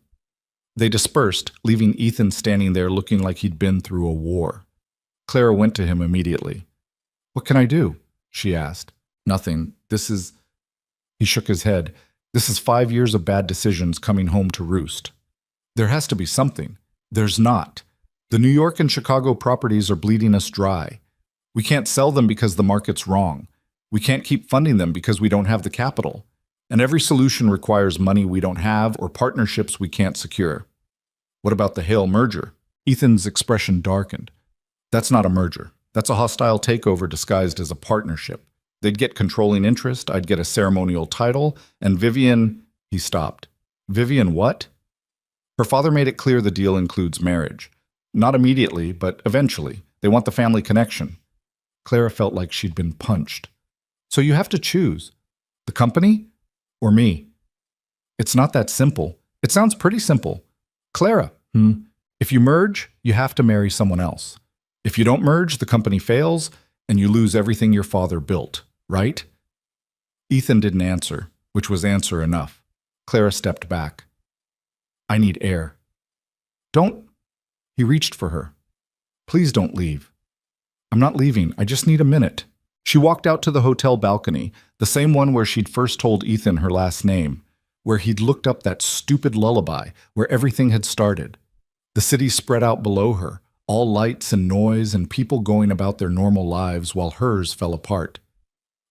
They dispersed, leaving Ethan standing there looking like he'd been through a war. Clara went to him immediately. What can I do? She asked. Nothing. He shook his head. This is 5 years of bad decisions coming home to roost. There has to be something. There's not. The New York and Chicago properties are bleeding us dry. We can't sell them because the market's wrong. We can't keep funding them because we don't have the capital. And every solution requires money we don't have or partnerships we can't secure. What about the Hale merger? Ethan's expression darkened. That's not a merger. That's a hostile takeover disguised as a partnership. They'd get controlling interest, I'd get a ceremonial title, and Vivian... He stopped. Vivian what? Her father made it clear the deal includes marriage. Not immediately, but eventually. They want the family connection. Clara felt like she'd been punched. So you have to choose. The company? Or me? It's not that simple. It sounds pretty simple. Clara, if you merge, you have to marry someone else. If you don't merge, the company fails, and you lose everything your father built, right? Ethan didn't answer, which was answer enough. Clara stepped back. I need air. Don't... He reached for her. Please don't leave. I'm not leaving. I just need a minute. She walked out to the hotel balcony, the same one where she'd first told Ethan her last name, where he'd looked up that stupid lullaby, where everything had started. The city spread out below her, all lights and noise and people going about their normal lives while hers fell apart.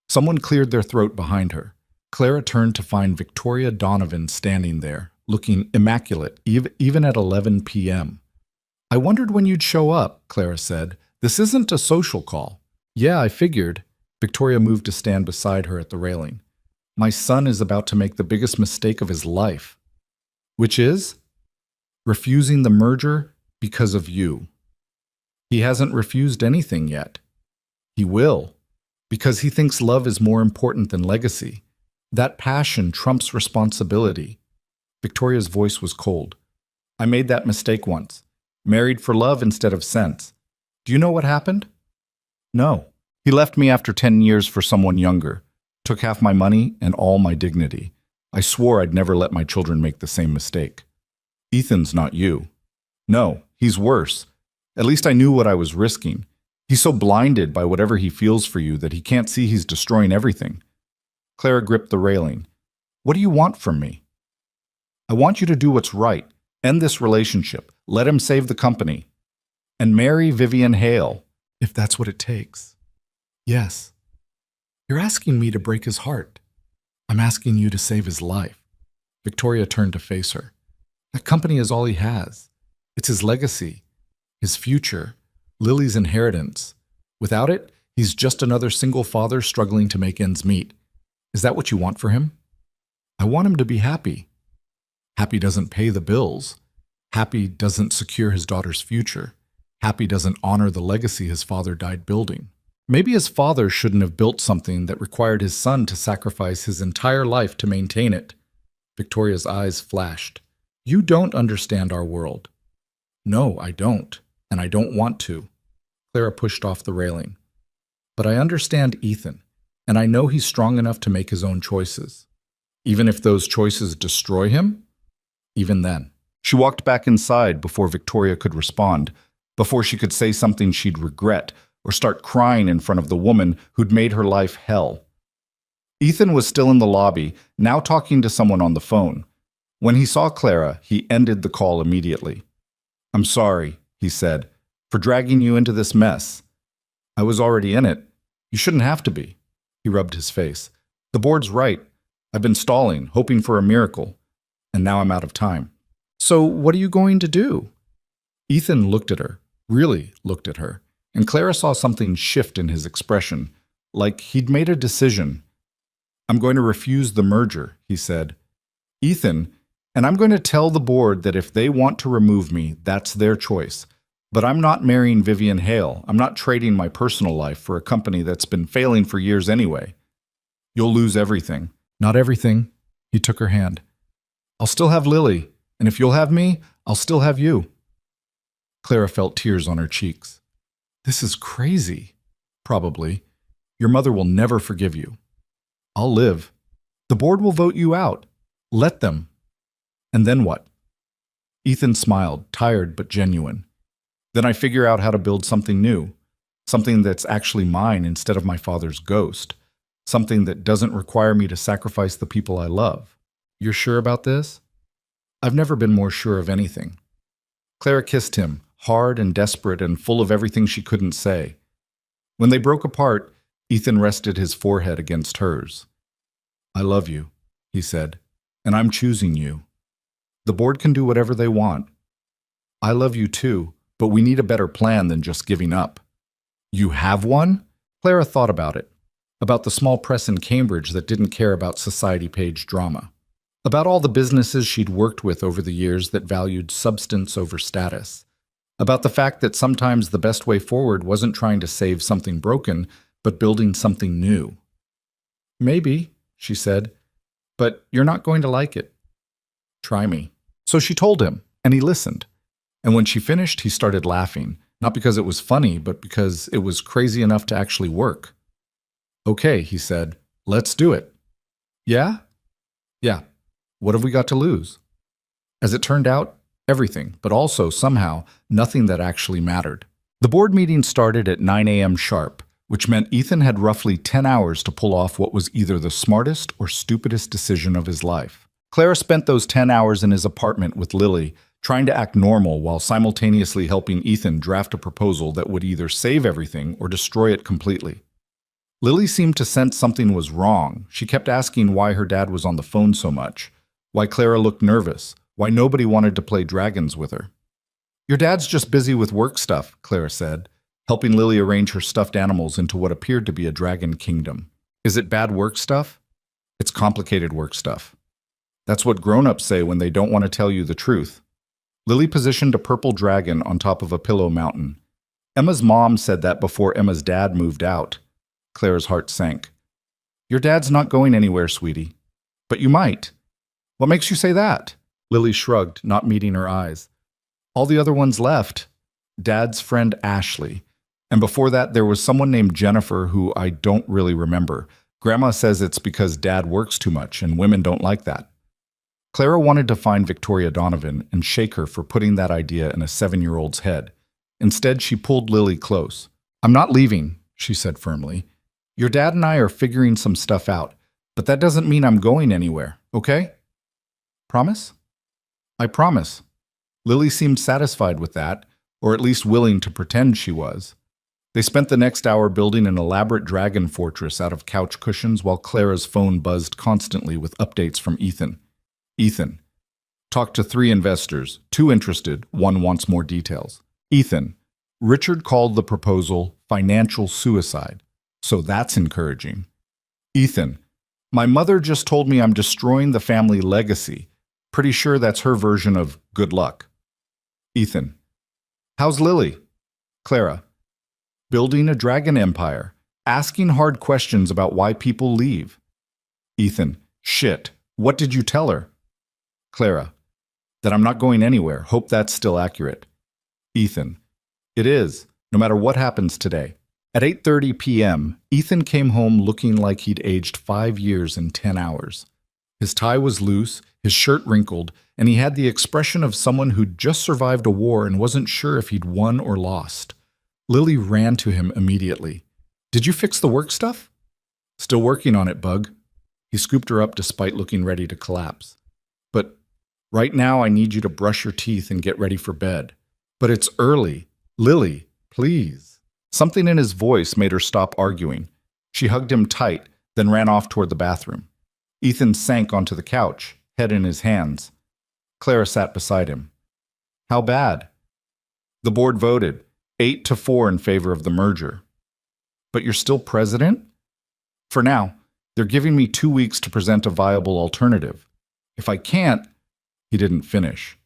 Someone cleared their throat behind her. Clara turned to find Victoria Donovan standing there, looking immaculate, even at 11 p.m. I wondered when you'd show up, Clara said. This isn't a social call. Yeah, I figured. Victoria moved to stand beside her at the railing. My son is about to make the biggest mistake of his life. Which is? Refusing the merger because of you. He hasn't refused anything yet. He will, because he thinks love is more important than legacy. That passion trumps responsibility. Victoria's voice was cold. I made that mistake once. Married for love instead of sense. Do you know what happened? No. He left me after 10 years for someone younger. Took half my money and all my dignity. I swore I'd never let my children make the same mistake. Ethan's not you. No, he's worse. At least I knew what I was risking. He's so blinded by whatever he feels for you that he can't see he's destroying everything. Clara gripped the railing. What do you want from me? I want you to do what's right. End this relationship. Let him save the company. And marry Vivian Hale, if that's what it takes. Yes. You're asking me to break his heart. I'm asking you to save his life. Victoria turned to face her. That company is all he has. It's his legacy, his future, Lily's inheritance. Without it, he's just another single father struggling to make ends meet. Is that what you want for him? I want him to be happy. Happy doesn't pay the bills. Happy doesn't secure his daughter's future. Happy doesn't honor the legacy his father died building. Maybe his father shouldn't have built something that required his son to sacrifice his entire life to maintain it. Victoria's eyes flashed. You don't understand our world. No, I don't, and I don't want to. Clara pushed off the railing. But I understand Ethan, and I know he's strong enough to make his own choices. Even if those choices destroy him? Even then. She walked back inside before Victoria could respond, before she could say something she'd regret, or start crying in front of the woman who'd made her life hell. Ethan was still in the lobby, now talking to someone on the phone. When he saw Clara, he ended the call immediately. "I'm sorry," he said, "for dragging you into this mess. I was already in it. You shouldn't have to be." He rubbed his face. "The board's right. I've been stalling, hoping for a miracle, and now I'm out of time." "So what are you going to do?" Ethan looked at her, really looked at her, and Clara saw something shift in his expression, like he'd made a decision. "I'm going to refuse the merger," he said. "Ethan, and I'm going to tell the board that if they want to remove me, that's their choice. But I'm not marrying Vivian Hale. I'm not trading my personal life for a company that's been failing for years anyway. You'll lose everything." "Not everything." He took her hand. "I'll still have Lily, and if you'll have me, I'll still have you." Clara felt tears on her cheeks. "This is crazy." "Probably. Your mother will never forgive you." "I'll live. The board will vote you out. Let them." "And then what?" Ethan smiled, tired but genuine. "Then I figure out how to build something new, something that's actually mine instead of my father's ghost, something that doesn't require me to sacrifice the people I love." "You're sure about this?" "I've never been more sure of anything." Clara kissed him, hard and desperate and full of everything she couldn't say. When they broke apart, Ethan rested his forehead against hers. "I love you," he said, "and I'm choosing you. The board can do whatever they want. I love you too, but we need a better plan than just giving up." "You have one?" Clara thought about it, about the small press in Cambridge that didn't care about society page drama, about all the businesses she'd worked with over the years that valued substance over status, about the fact that sometimes the best way forward wasn't trying to save something broken, but building something new. "Maybe," she said, "but you're not going to like it." "Try me." So she told him, and he listened. And when she finished, he started laughing, not because it was funny, but because it was crazy enough to actually work. "Okay," he said, "let's do it." "Yeah?" "Yeah. What have we got to lose?" As it turned out, everything, but also, somehow, nothing that actually mattered. The board meeting started at 9 a.m. sharp, which meant Ethan had roughly 10 hours to pull off what was either the smartest or stupidest decision of his life. Clara spent those 10 hours in his apartment with Lily, trying to act normal while simultaneously helping Ethan draft a proposal that would either save everything or destroy it completely. Lily seemed to sense something was wrong. She kept asking why her dad was on the phone so much, why Clara looked nervous, why nobody wanted to play dragons with her. "Your dad's just busy with work stuff," Clara said, helping Lily arrange her stuffed animals into what appeared to be a dragon kingdom. "Is it bad work stuff?" "It's complicated work stuff. That's what grown-ups say when they don't want to tell you the truth." Lily positioned a purple dragon on top of a pillow mountain. Emma's mom said that before Emma's dad moved out. Clara's heart sank. "Your dad's not going anywhere, sweetie." "But you might." "What makes you say that?" Lily shrugged, not meeting her eyes. "All the other ones left. Dad's friend Ashley. And before that, there was someone named Jennifer who I don't really remember. Grandma says it's because Dad works too much and women don't like that." Clara wanted to find Victoria Donovan and shake her for putting that idea in a 7-year-old's head. Instead, she pulled Lily close. "I'm not leaving," she said firmly. "Your dad and I are figuring some stuff out, but that doesn't mean I'm going anywhere, okay? Promise?" "I promise." Lily seemed satisfied with that, or at least willing to pretend she was. They spent the next hour building an elaborate dragon fortress out of couch cushions while Clara's phone buzzed constantly with updates from Ethan. "Ethan. Talked to 3 investors, 2 interested, 1 wants more details." "Ethan. Richard called the proposal financial suicide, so that's encouraging." "Ethan. My mother just told me I'm destroying the family legacy. Pretty sure that's her version of good luck." "Ethan. How's Lily?" "Clara. Building a dragon empire, asking hard questions about why people leave." "Ethan. Shit. What did you tell her?" "Clara. That I'm not going anywhere. Hope that's still accurate." "Ethan. It is, no matter what happens today." At 8:30 p.m., Ethan came home looking like he'd aged 5 years in 10 hours. His tie was loose, his shirt wrinkled, and he had the expression of someone who'd just survived a war and wasn't sure if he'd won or lost. Lily ran to him immediately. Did you fix the work stuff? Still working on it, Bug. He scooped her up despite looking ready to collapse. But right now I need you to brush your teeth and get ready for bed. But it's early. Lily, please. Something in his voice made her stop arguing. She hugged him tight, then ran off toward the bathroom. Ethan sank onto the couch, head in his hands. Clara sat beside him. How bad? The board voted 8-4 in favor of the merger. But you're still president? For now, they're giving me 2 weeks to present a viable alternative. If I can't, he didn't finish.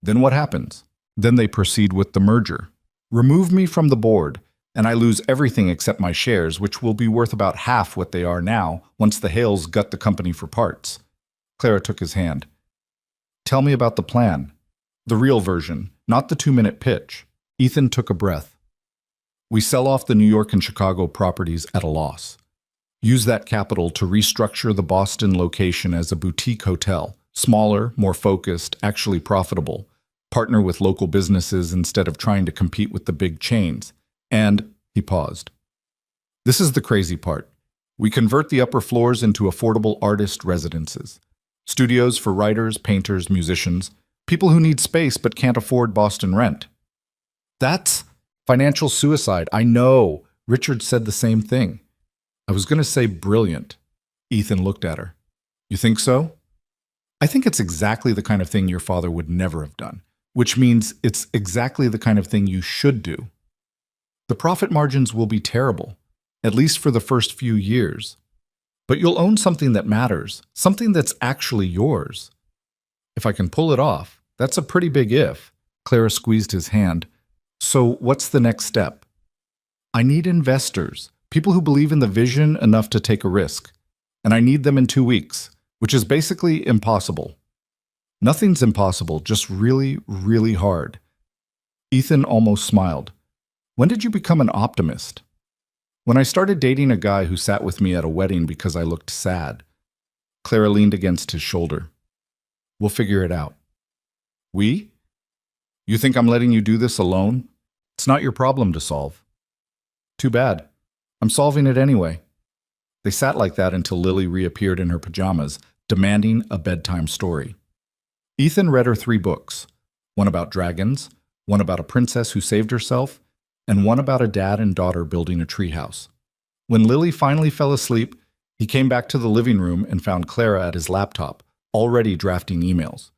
Then what happens? Then they proceed with the merger. Remove me from the board, and I lose everything except my shares, which will be worth about half what they are now once the Hales gut the company for parts. Clara took his hand. Tell me about the plan. The real version, not the 2-minute pitch. Ethan took a breath. We sell off the New York and Chicago properties at a loss. Use that capital to restructure the Boston location as a boutique hotel, smaller, more focused, actually profitable. Partner with local businesses instead of trying to compete with the big chains. And, he paused. This is the crazy part. We convert the upper floors into affordable artist residences. Studios for writers, painters, musicians, people who need space but can't afford Boston rent. That's financial suicide. I know. Richard said the same thing. I was going to say brilliant. Ethan looked at her. You think so? I think it's exactly the kind of thing your father would never have done, which means it's exactly the kind of thing you should do. The profit margins will be terrible, at least for the first few years. But you'll own something that matters, something that's actually yours. If I can pull it off, that's a pretty big if. Clara squeezed his hand. So what's the next step? I need investors, people who believe in the vision enough to take a risk. And I need them in 2 weeks, which is basically impossible. Nothing's impossible, just really, really hard. Ethan almost smiled. When did you become an optimist? When I started dating a guy who sat with me at a wedding because I looked sad. Clara leaned against his shoulder. We'll figure it out. We? You think I'm letting you do this alone? It's not your problem to solve. Too bad. I'm solving it anyway. They sat like that until Lily reappeared in her pajamas, demanding a bedtime story. Ethan read her 3 books, one about dragons, one about a princess who saved herself, and one about a dad and daughter building a treehouse. When Lily finally fell asleep, he came back to the living room and found Clara at his laptop, already drafting emails.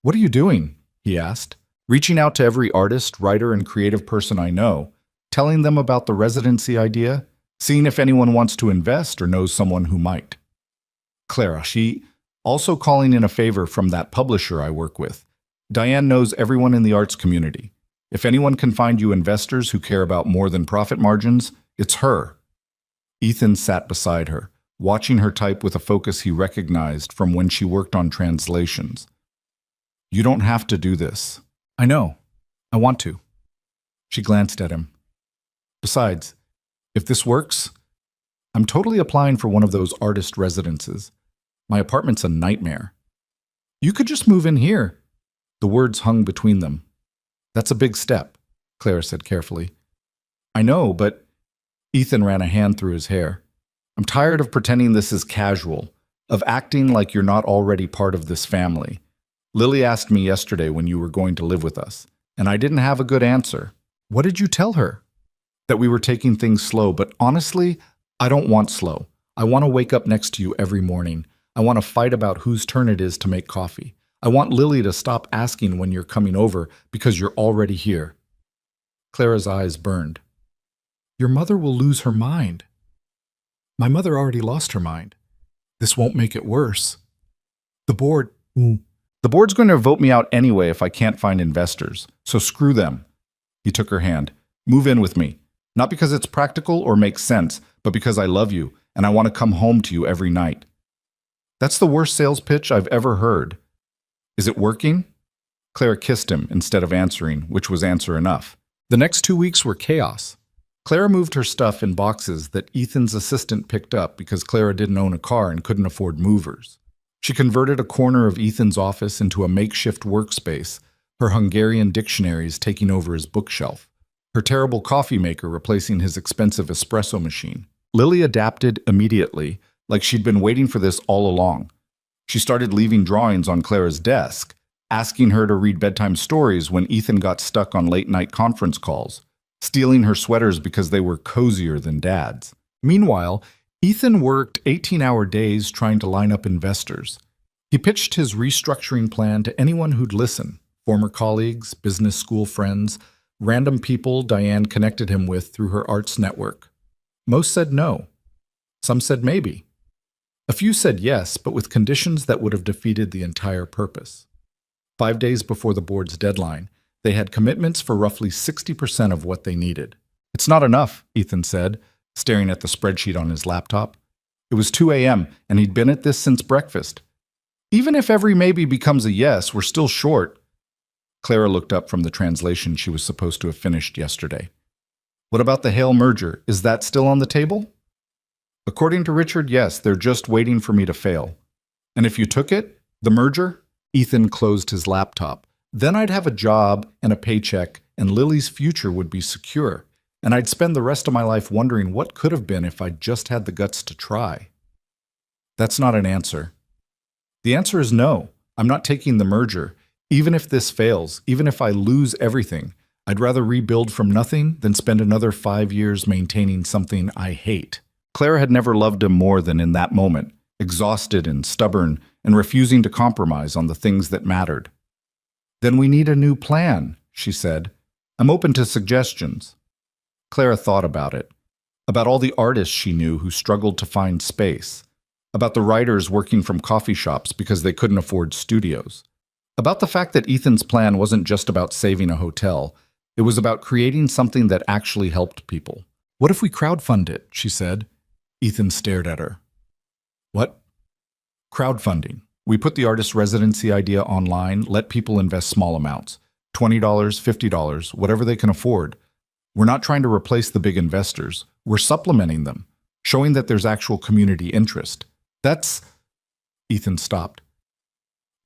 What are you doing? He asked. Reaching out to every artist, writer, and creative person I know, telling them about the residency idea, seeing if anyone wants to invest or knows someone who might. Clara, she also calling in a favor from that publisher I work with. Diane knows everyone in the arts community. If anyone can find you investors who care about more than profit margins, it's her. Ethan sat beside her, watching her type with a focus he recognized from when she worked on translations. You don't have to do this. I know. I want to. She glanced at him. Besides, if this works, I'm totally applying for one of those artist residences. My apartment's a nightmare. You could just move in here. The words hung between them. That's a big step, Clara said carefully. I know, but Ethan ran a hand through his hair. I'm tired of pretending this is casual, of acting like you're not already part of this family. Lily asked me yesterday when you were going to live with us, and I didn't have a good answer. What did you tell her? That we were taking things slow, but honestly, I don't want slow. I want to wake up next to you every morning. I want to fight about whose turn it is to make coffee. I want Lily to stop asking when you're coming over because you're already here. Clara's eyes burned. Your mother will lose her mind. My mother already lost her mind. This won't make it worse. The board's going to vote me out anyway if I can't find investors, so screw them. He took her hand. Move in with me. Not because it's practical or makes sense, but because I love you and I want to come home to you every night. That's the worst sales pitch I've ever heard. Is it working? Clara kissed him instead of answering, which was answer enough. The next 2 weeks were chaos. Clara moved her stuff in boxes that Ethan's assistant picked up because Clara didn't own a car and couldn't afford movers. She converted a corner of Ethan's office into a makeshift workspace, her Hungarian dictionaries taking over his bookshelf. her terrible coffee maker replacing his expensive espresso machine. Lily adapted immediately, like she'd been waiting for this all along. She started leaving drawings on Clara's desk, asking her to read bedtime stories when Ethan got stuck on late-night conference calls, stealing her sweaters because they were cozier than Dad's. Meanwhile, Ethan worked 18-hour days trying to line up investors. He pitched his restructuring plan to anyone who'd listen, former colleagues, business school friends, random people Diane connected him with through her arts network. Most said no. Some said maybe. A few said yes, but with conditions that would have defeated the entire purpose. 5 days before the board's deadline, they had commitments for roughly 60% of what they needed. "It's not enough," Ethan said, staring at the spreadsheet on his laptop. It was 2 a.m., and he'd been at this since breakfast. "Even if every maybe becomes a yes, we're still short." Clara looked up from the translation she was supposed to have finished yesterday. "What about the Hale merger? Is that still on the table?" "According to Richard, yes, they're just waiting for me to fail." "And if you took it, the merger?" Ethan closed his laptop. "Then I'd have a job and a paycheck, and Lily's future would be secure. And I'd spend the rest of my life wondering what could have been if I'd just had the guts to try." That's not an answer. The answer is no. I'm not taking the merger. Even if this fails, even if I lose everything, I'd rather rebuild from nothing than spend another 5 years maintaining something I hate. Clara had never loved him more than in that moment, exhausted and stubborn and refusing to compromise on the things that mattered. "Then we need a new plan," she said. "I'm open to suggestions." Clara thought about it, about all the artists she knew who struggled to find space, about the writers working from coffee shops because they couldn't afford studios, about the fact that Ethan's plan wasn't just about saving a hotel, it was about creating something that actually helped people. "What if we crowdfund it?" she said. Ethan stared at her. "What?" "Crowdfunding. We put the artist residency idea online, let people invest small amounts, $20, $50, whatever they can afford. We're not trying to replace the big investors. We're supplementing them, showing that there's actual community interest. That's..." Ethan stopped.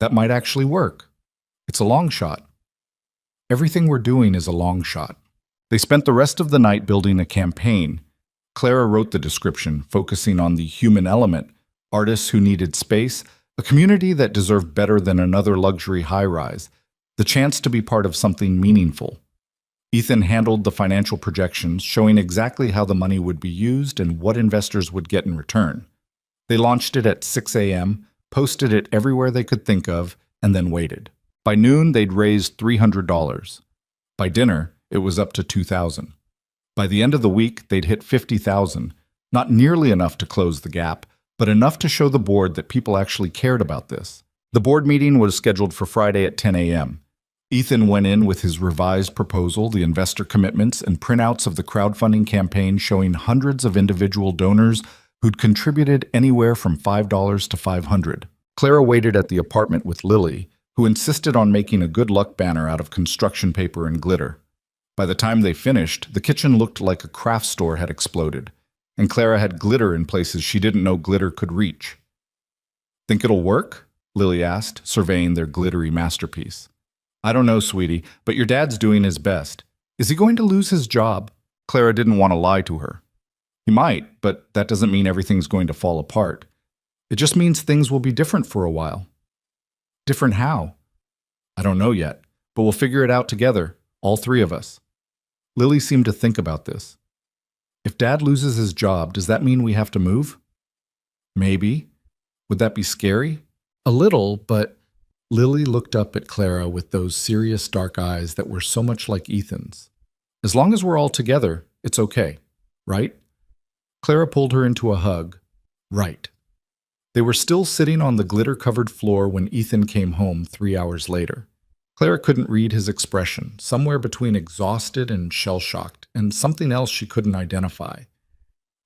"That might actually work. It's a long shot." "Everything we're doing is a long shot." They spent the rest of the night building a campaign. Clara wrote the description, focusing on the human element, artists who needed space, a community that deserved better than another luxury high-rise, the chance to be part of something meaningful. Ethan handled the financial projections, showing exactly how the money would be used and what investors would get in return. They launched it at 6 a.m., posted it everywhere they could think of, and then waited. By noon, they'd raised $300. By dinner, it was up to $2,000. By the end of the week, they'd hit $50,000, not nearly enough to close the gap, but enough to show the board that people actually cared about this. The board meeting was scheduled for Friday at 10 a.m. Ethan went in with his revised proposal, the investor commitments, and printouts of the crowdfunding campaign showing hundreds of individual donors who'd contributed anywhere from $5 to $500. Clara waited at the apartment with Lily, who insisted on making a good luck banner out of construction paper and glitter. By the time they finished, the kitchen looked like a craft store had exploded, and Clara had glitter in places she didn't know glitter could reach. "Think it'll work?" Lily asked, surveying their glittery masterpiece. "I don't know, sweetie, but your dad's doing his best. Is he going to lose his job?" Clara didn't want to lie to her. "He might, but that doesn't mean everything's going to fall apart. It just means things will be different for a while." "Different how?" "I don't know yet, but we'll figure it out together, all three of us." Lily seemed to think about this. "If Dad loses his job, does that mean we have to move?" "Maybe. Would that be scary?" "A little, but..." Lily looked up at Clara with those serious dark eyes that were so much like Ethan's. "As long as we're all together, it's okay, right?" Clara pulled her into a hug. "Right." They were still sitting on the glitter-covered floor when Ethan came home 3 hours later. Clara couldn't read his expression, somewhere between exhausted and shell-shocked, and something else she couldn't identify.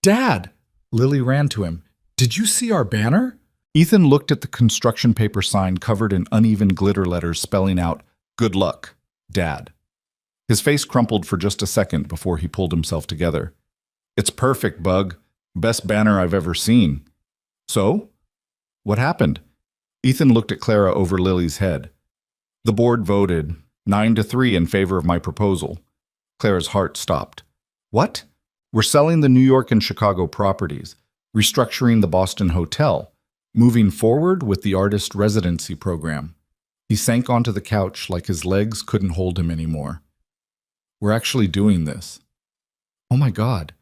"Dad!" Lily ran to him. "Did you see our banner?" Ethan looked at the construction paper sign covered in uneven glitter letters spelling out, "Good luck, Dad." His face crumpled for just a second before he pulled himself together. "It's perfect, Bug. Best banner I've ever seen." "So? What happened?" Ethan looked at Clara over Lily's head. "The board voted 9-3 in favor of my proposal. Clara's heart stopped. What? We're selling the New York and Chicago properties, restructuring the Boston hotel, moving forward with the artist residency program. He sank onto the couch like his legs couldn't hold him anymore. We're actually doing this. Oh my God.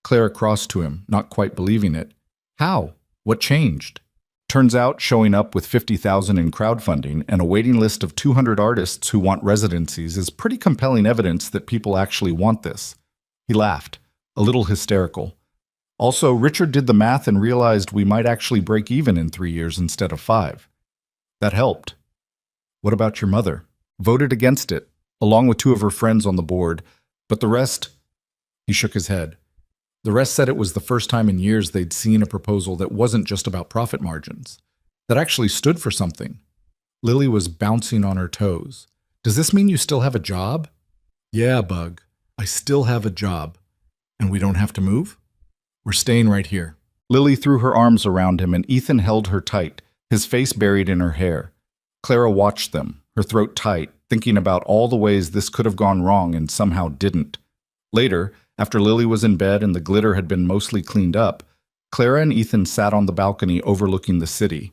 Clara crossed to him, not quite believing it. How? What changed? Turns out showing up with $50,000 in crowdfunding and a waiting list of 200 artists who want residencies is pretty compelling evidence that people actually want this. He laughed, a little hysterical. Also, Richard did the math and realized we might actually break even in 3 years instead of 5. That helped. What about your mother? Voted against it, along with 2 of her friends on the board, but the rest... He shook his head. The rest said it was the first time in years they'd seen a proposal that wasn't just about profit margins, that actually stood for something. Lily was bouncing on her toes. Does this mean you still have a job? Yeah, Bug. I still have a job. And we don't have to move? We're staying right here. Lily threw her arms around him and Ethan held her tight, his face buried in her hair. Clara watched them, her throat tight, thinking about all the ways this could have gone wrong and somehow didn't. Later, after Lily was in bed and the glitter had been mostly cleaned up, Clara and Ethan sat on the balcony overlooking the city.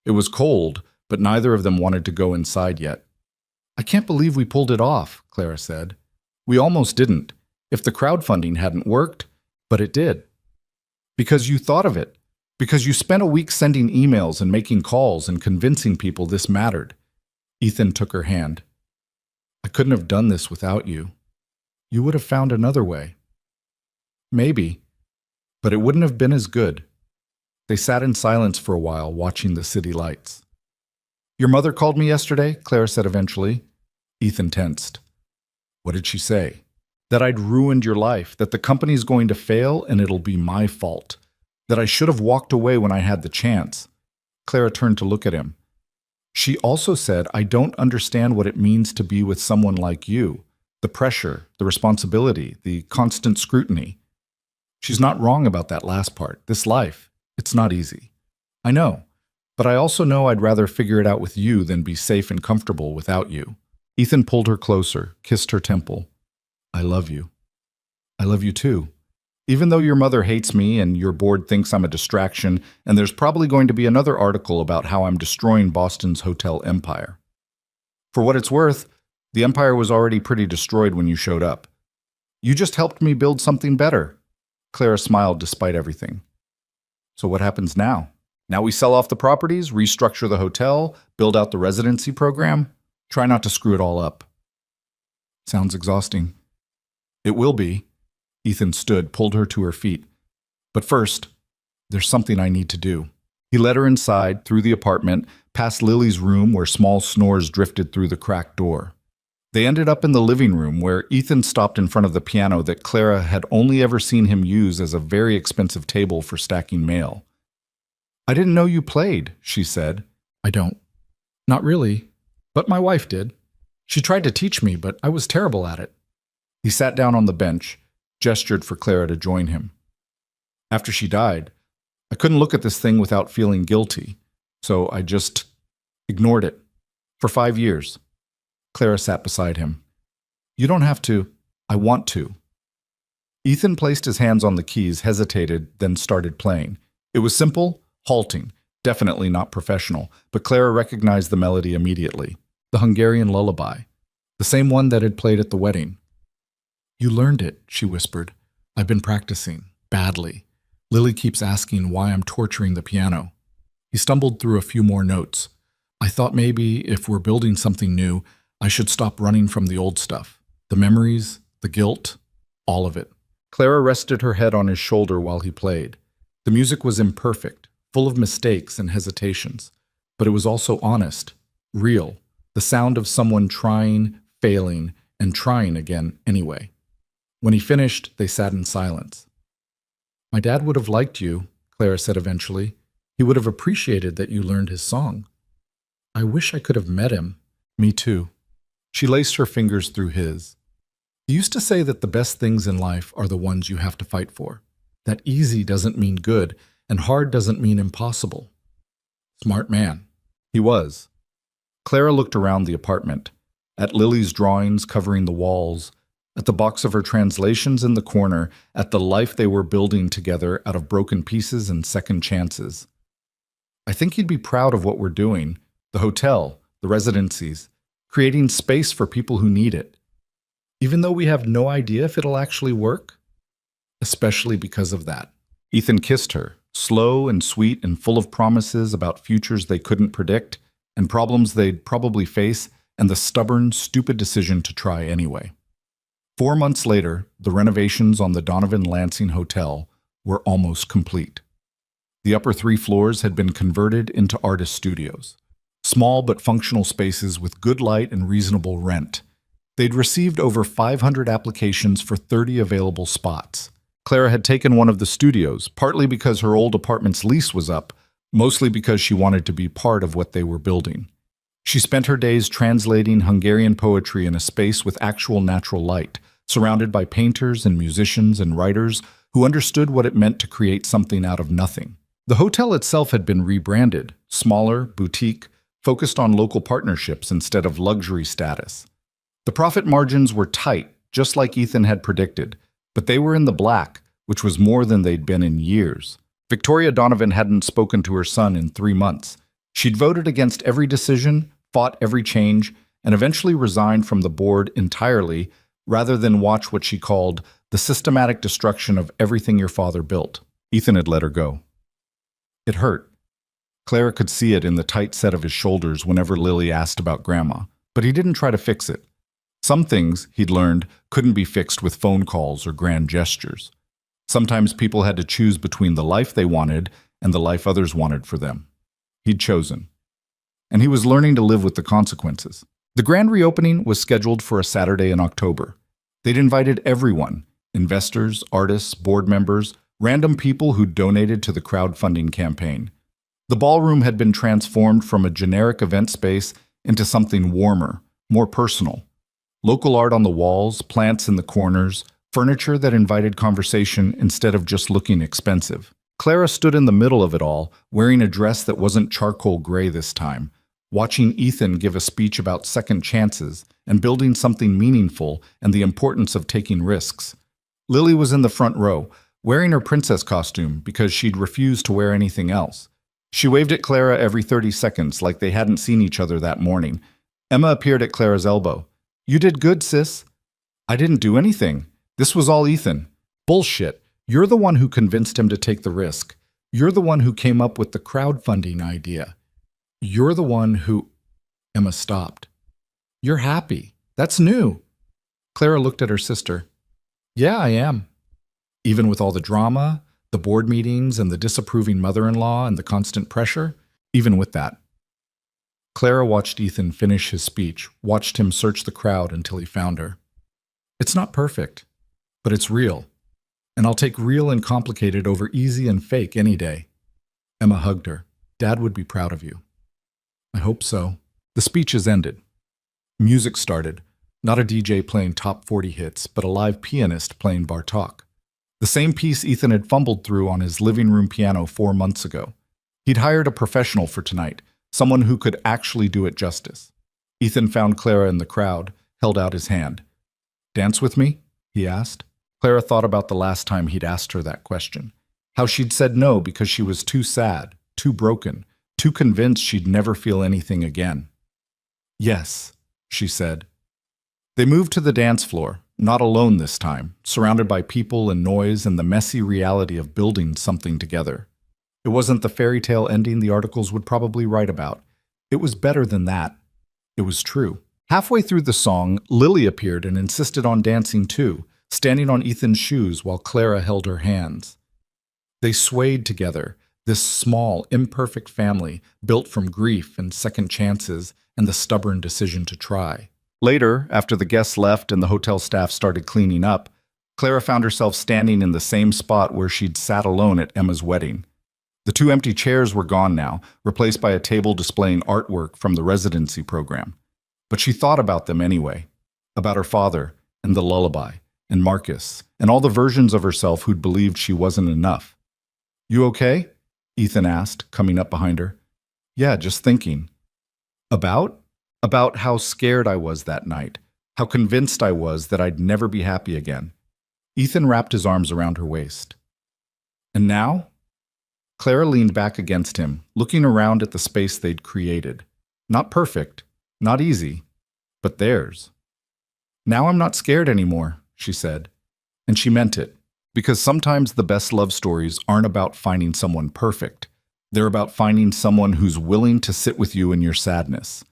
It was cold, but neither of them wanted to go inside yet. I can't believe we pulled it off, Clara said. We almost didn't, if the crowdfunding hadn't worked, but it did. Because you thought of it. Because you spent a week sending emails and making calls and convincing people this mattered. Ethan took her hand. I couldn't have done this without you. You would have found another way. Maybe, but it wouldn't have been as good. They sat in silence for a while, watching the city lights. Your mother called me yesterday, Clara said eventually. Ethan tensed. What did she say? That I'd ruined your life, that the company's going to fail and it'll be my fault, that I should have walked away when I had the chance. Clara turned to look at him. She also said, I don't understand what it means to be with someone like you, the pressure, the responsibility, the constant scrutiny. She's not wrong about that last part. This life, it's not easy. I know, but I also know I'd rather figure it out with you than be safe and comfortable without you. Ethan pulled her closer, kissed her temple. I love you. I love you too. Even though your mother hates me and your board thinks I'm a distraction, and there's probably going to be another article about how I'm destroying Boston's hotel empire. For what it's worth, the empire was already pretty destroyed when you showed up. You just helped me build something better. Clara smiled despite everything. So what happens now? Now we sell off the properties, restructure the hotel, build out the residency program? Try not to screw it all up. Sounds exhausting. It will be. Ethan stood, pulled her to her feet. But first, there's something I need to do. He led her inside, through the apartment, past Lily's room where small snores drifted through the cracked door. They ended up in the living room where Ethan stopped in front of the piano that Clara had only ever seen him use as a very expensive table for stacking mail. I didn't know you played, she said. I don't. Not really. But my wife did. She tried to teach me, but I was terrible at it. He sat down on the bench, gestured for Clara to join him. After she died, I couldn't look at this thing without feeling guilty, so I just ignored it. For 5 years. Clara sat beside him. You don't have to. I want to. Ethan placed his hands on the keys, hesitated, then started playing. It was simple, halting, definitely not professional, but Clara recognized the melody immediately. The Hungarian lullaby. The same one that had played at the wedding. You learned it, she whispered. I've been practicing. Badly. Lily keeps asking why I'm torturing the piano. He stumbled through a few more notes. I thought maybe, if we're building something new, I should stop running from the old stuff. The memories, the guilt, all of it. Clara rested her head on his shoulder while he played. The music was imperfect, full of mistakes and hesitations, but it was also honest, real, the sound of someone trying, failing, and trying again anyway. When he finished, they sat in silence. My dad would have liked you, Clara said eventually. He would have appreciated that you learned his song. I wish I could have met him. Me too. She laced her fingers through his. He used to say that the best things in life are the ones you have to fight for. That easy doesn't mean good, and hard doesn't mean impossible. Smart man. He was. Clara looked around the apartment, at Lily's drawings covering the walls, at the box of her translations in the corner, at the life they were building together out of broken pieces and second chances. I think you'd be proud of what we're doing, the hotel, the residencies, creating space for people who need it. Even though we have no idea if it'll actually work, especially because of that. Ethan kissed her, slow and sweet and full of promises about futures they couldn't predict and problems they'd probably face and the stubborn, stupid decision to try anyway. 4 months later, the renovations on the Donovan Lansing Hotel were almost complete. The upper 3 floors had been converted into artist studios, small but functional spaces with good light and reasonable rent. They'd received over 500 applications for 30 available spots. Clara had taken one of the studios, partly because her old apartment's lease was up, mostly because she wanted to be part of what they were building. She spent her days translating Hungarian poetry in a space with actual natural light, surrounded by painters and musicians and writers who understood what it meant to create something out of nothing. The hotel itself had been rebranded, smaller, boutique, focused on local partnerships instead of luxury status. The profit margins were tight, just like Ethan had predicted, but they were in the black, which was more than they'd been in years. Victoria Donovan hadn't spoken to her son in 3 months. She'd voted against every decision, fought every change, and eventually resigned from the board entirely rather than watch what she called the systematic destruction of everything your father built. Ethan had let her go. It hurt. Clara could see it in the tight set of his shoulders whenever Lily asked about Grandma, but he didn't try to fix it. Some things, he'd learned, couldn't be fixed with phone calls or grand gestures. Sometimes people had to choose between the life they wanted and the life others wanted for them. He'd chosen. And he was learning to live with the consequences. The grand reopening was scheduled for a Saturday in October. They'd invited everyone, investors, artists, board members, random people who'd donated to the crowdfunding campaign. The ballroom had been transformed from a generic event space into something warmer, more personal. Local art on the walls, plants in the corners, furniture that invited conversation instead of just looking expensive. Clara stood in the middle of it all, wearing a dress that wasn't charcoal gray this time, watching Ethan give a speech about second chances and building something meaningful and the importance of taking risks. Lily was in the front row, wearing her princess costume because she'd refused to wear anything else. She waved at Clara every 30 seconds like they hadn't seen each other that morning. Emma appeared at Clara's elbow. "You did good, sis." "I didn't do anything. This was all Ethan." "Bullshit. You're the one who convinced him to take the risk. You're the one who came up with the crowdfunding idea. You're the one who—" Emma stopped. "You're happy. That's new." Clara looked at her sister. "Yeah, I am. Even with all the drama, the board meetings, and the disapproving mother-in-law and the constant pressure, even with that." Clara watched Ethan finish his speech, watched him search the crowd until he found her. "It's not perfect, but it's real. And I'll take real and complicated over easy and fake any day." Emma hugged her. "Dad would be proud of you." "I hope so." The speeches ended. Music started. Not a DJ playing top 40 hits, but a live pianist playing Bartók. The same piece Ethan had fumbled through on his living room piano 4 months ago. He'd hired a professional for tonight, someone who could actually do it justice. Ethan found Clara in the crowd, held out his hand. "Dance with me?" he asked. Clara thought about the last time he'd asked her that question. How she'd said no because she was too sad, too broken, too convinced she'd never feel anything again. "Yes," she said. They moved to the dance floor, not alone this time, surrounded by people and noise and the messy reality of building something together. It wasn't the fairy tale ending the articles would probably write about. It was better than that. It was true. Halfway through the song, Lily appeared and insisted on dancing too, standing on Ethan's shoes while Clara held her hands. They swayed together, this small, imperfect family built from grief and second chances and the stubborn decision to try. Later, after the guests left and the hotel staff started cleaning up, Clara found herself standing in the same spot where she'd sat alone at Emma's wedding. The 2 empty chairs were gone now, replaced by a table displaying artwork from the residency program. But she thought about them anyway, about her father and the lullaby and Marcus and all the versions of herself who'd believed she wasn't enough. "You okay?" Ethan asked, coming up behind her. "Yeah, just thinking." About how scared I was that night, how convinced I was that I'd never be happy again. Ethan wrapped his arms around her waist. And now? Clara leaned back against him, looking around at the space they'd created. Not perfect, not easy, but theirs. Now I'm not scared anymore, she said. And she meant it, because sometimes the best love stories aren't about finding someone perfect. They're about finding someone who's willing to sit with you in your sadness,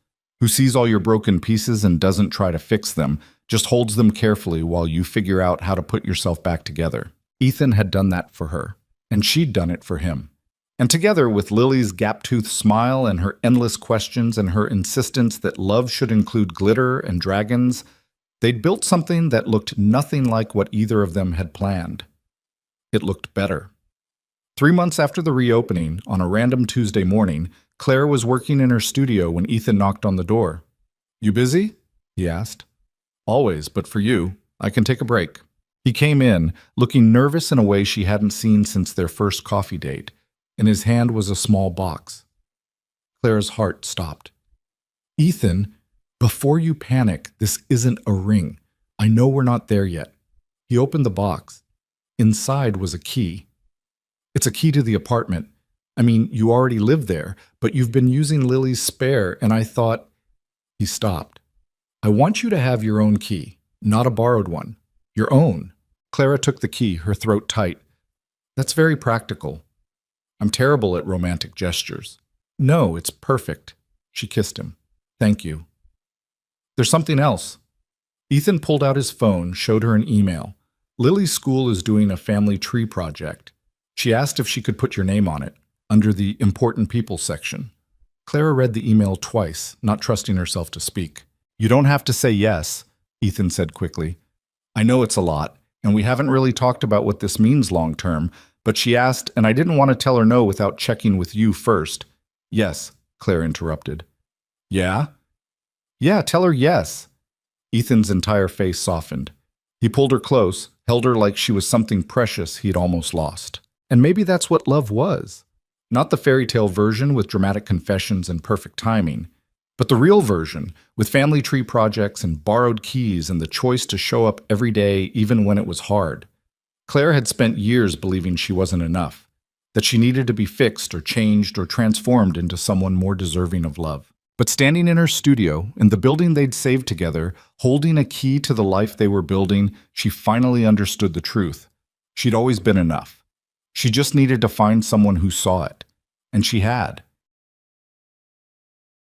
who sees all your broken pieces and doesn't try to fix them, just holds them carefully while you figure out how to put yourself back together. Ethan had done that for her, and she'd done it for him. And together, with Lily's gap-toothed smile and her endless questions and her insistence that love should include glitter and dragons, they'd built something that looked nothing like what either of them had planned. It looked better. 3 months after the reopening, on a random Tuesday morning, Claire was working in her studio when Ethan knocked on the door. "You busy?" he asked. "Always, but for you, I can take a break." He came in, looking nervous in a way she hadn't seen since their first coffee date. In his hand was a small box. Claire's heart stopped. "Ethan, before you panic, this isn't a ring. I know we're not there yet." He opened the box. Inside was a key. "It's a key to the apartment. I mean, you already live there, but you've been using Lily's spare, and I thought—" He stopped. "I want you to have your own key, not a borrowed one. Your own." Clara took the key, her throat tight. "That's very practical. I'm terrible at romantic gestures." "No, it's perfect." She kissed him. "Thank you." "There's something else." Ethan pulled out his phone, showed her an email. "Lily's school is doing a family tree project. She asked if she could put your name on it, under the important people section." Clara read the email twice, not trusting herself to speak. "You don't have to say yes," Ethan said quickly. "I know it's a lot, and we haven't really talked about what this means long term, but she asked, and I didn't want to tell her no without checking with you first." "Yes," Claire interrupted. "Yeah?" "Yeah, tell her yes." Ethan's entire face softened. He pulled her close, held her like she was something precious he'd almost lost. And maybe that's what love was. Not the fairy tale version with dramatic confessions and perfect timing, but the real version with family tree projects and borrowed keys and the choice to show up every day even when it was hard. Claire had spent years believing she wasn't enough, that she needed to be fixed or changed or transformed into someone more deserving of love. But standing in her studio, in the building they'd saved together, holding a key to the life they were building, she finally understood the truth. She'd always been enough. She just needed to find someone who saw it. And she had.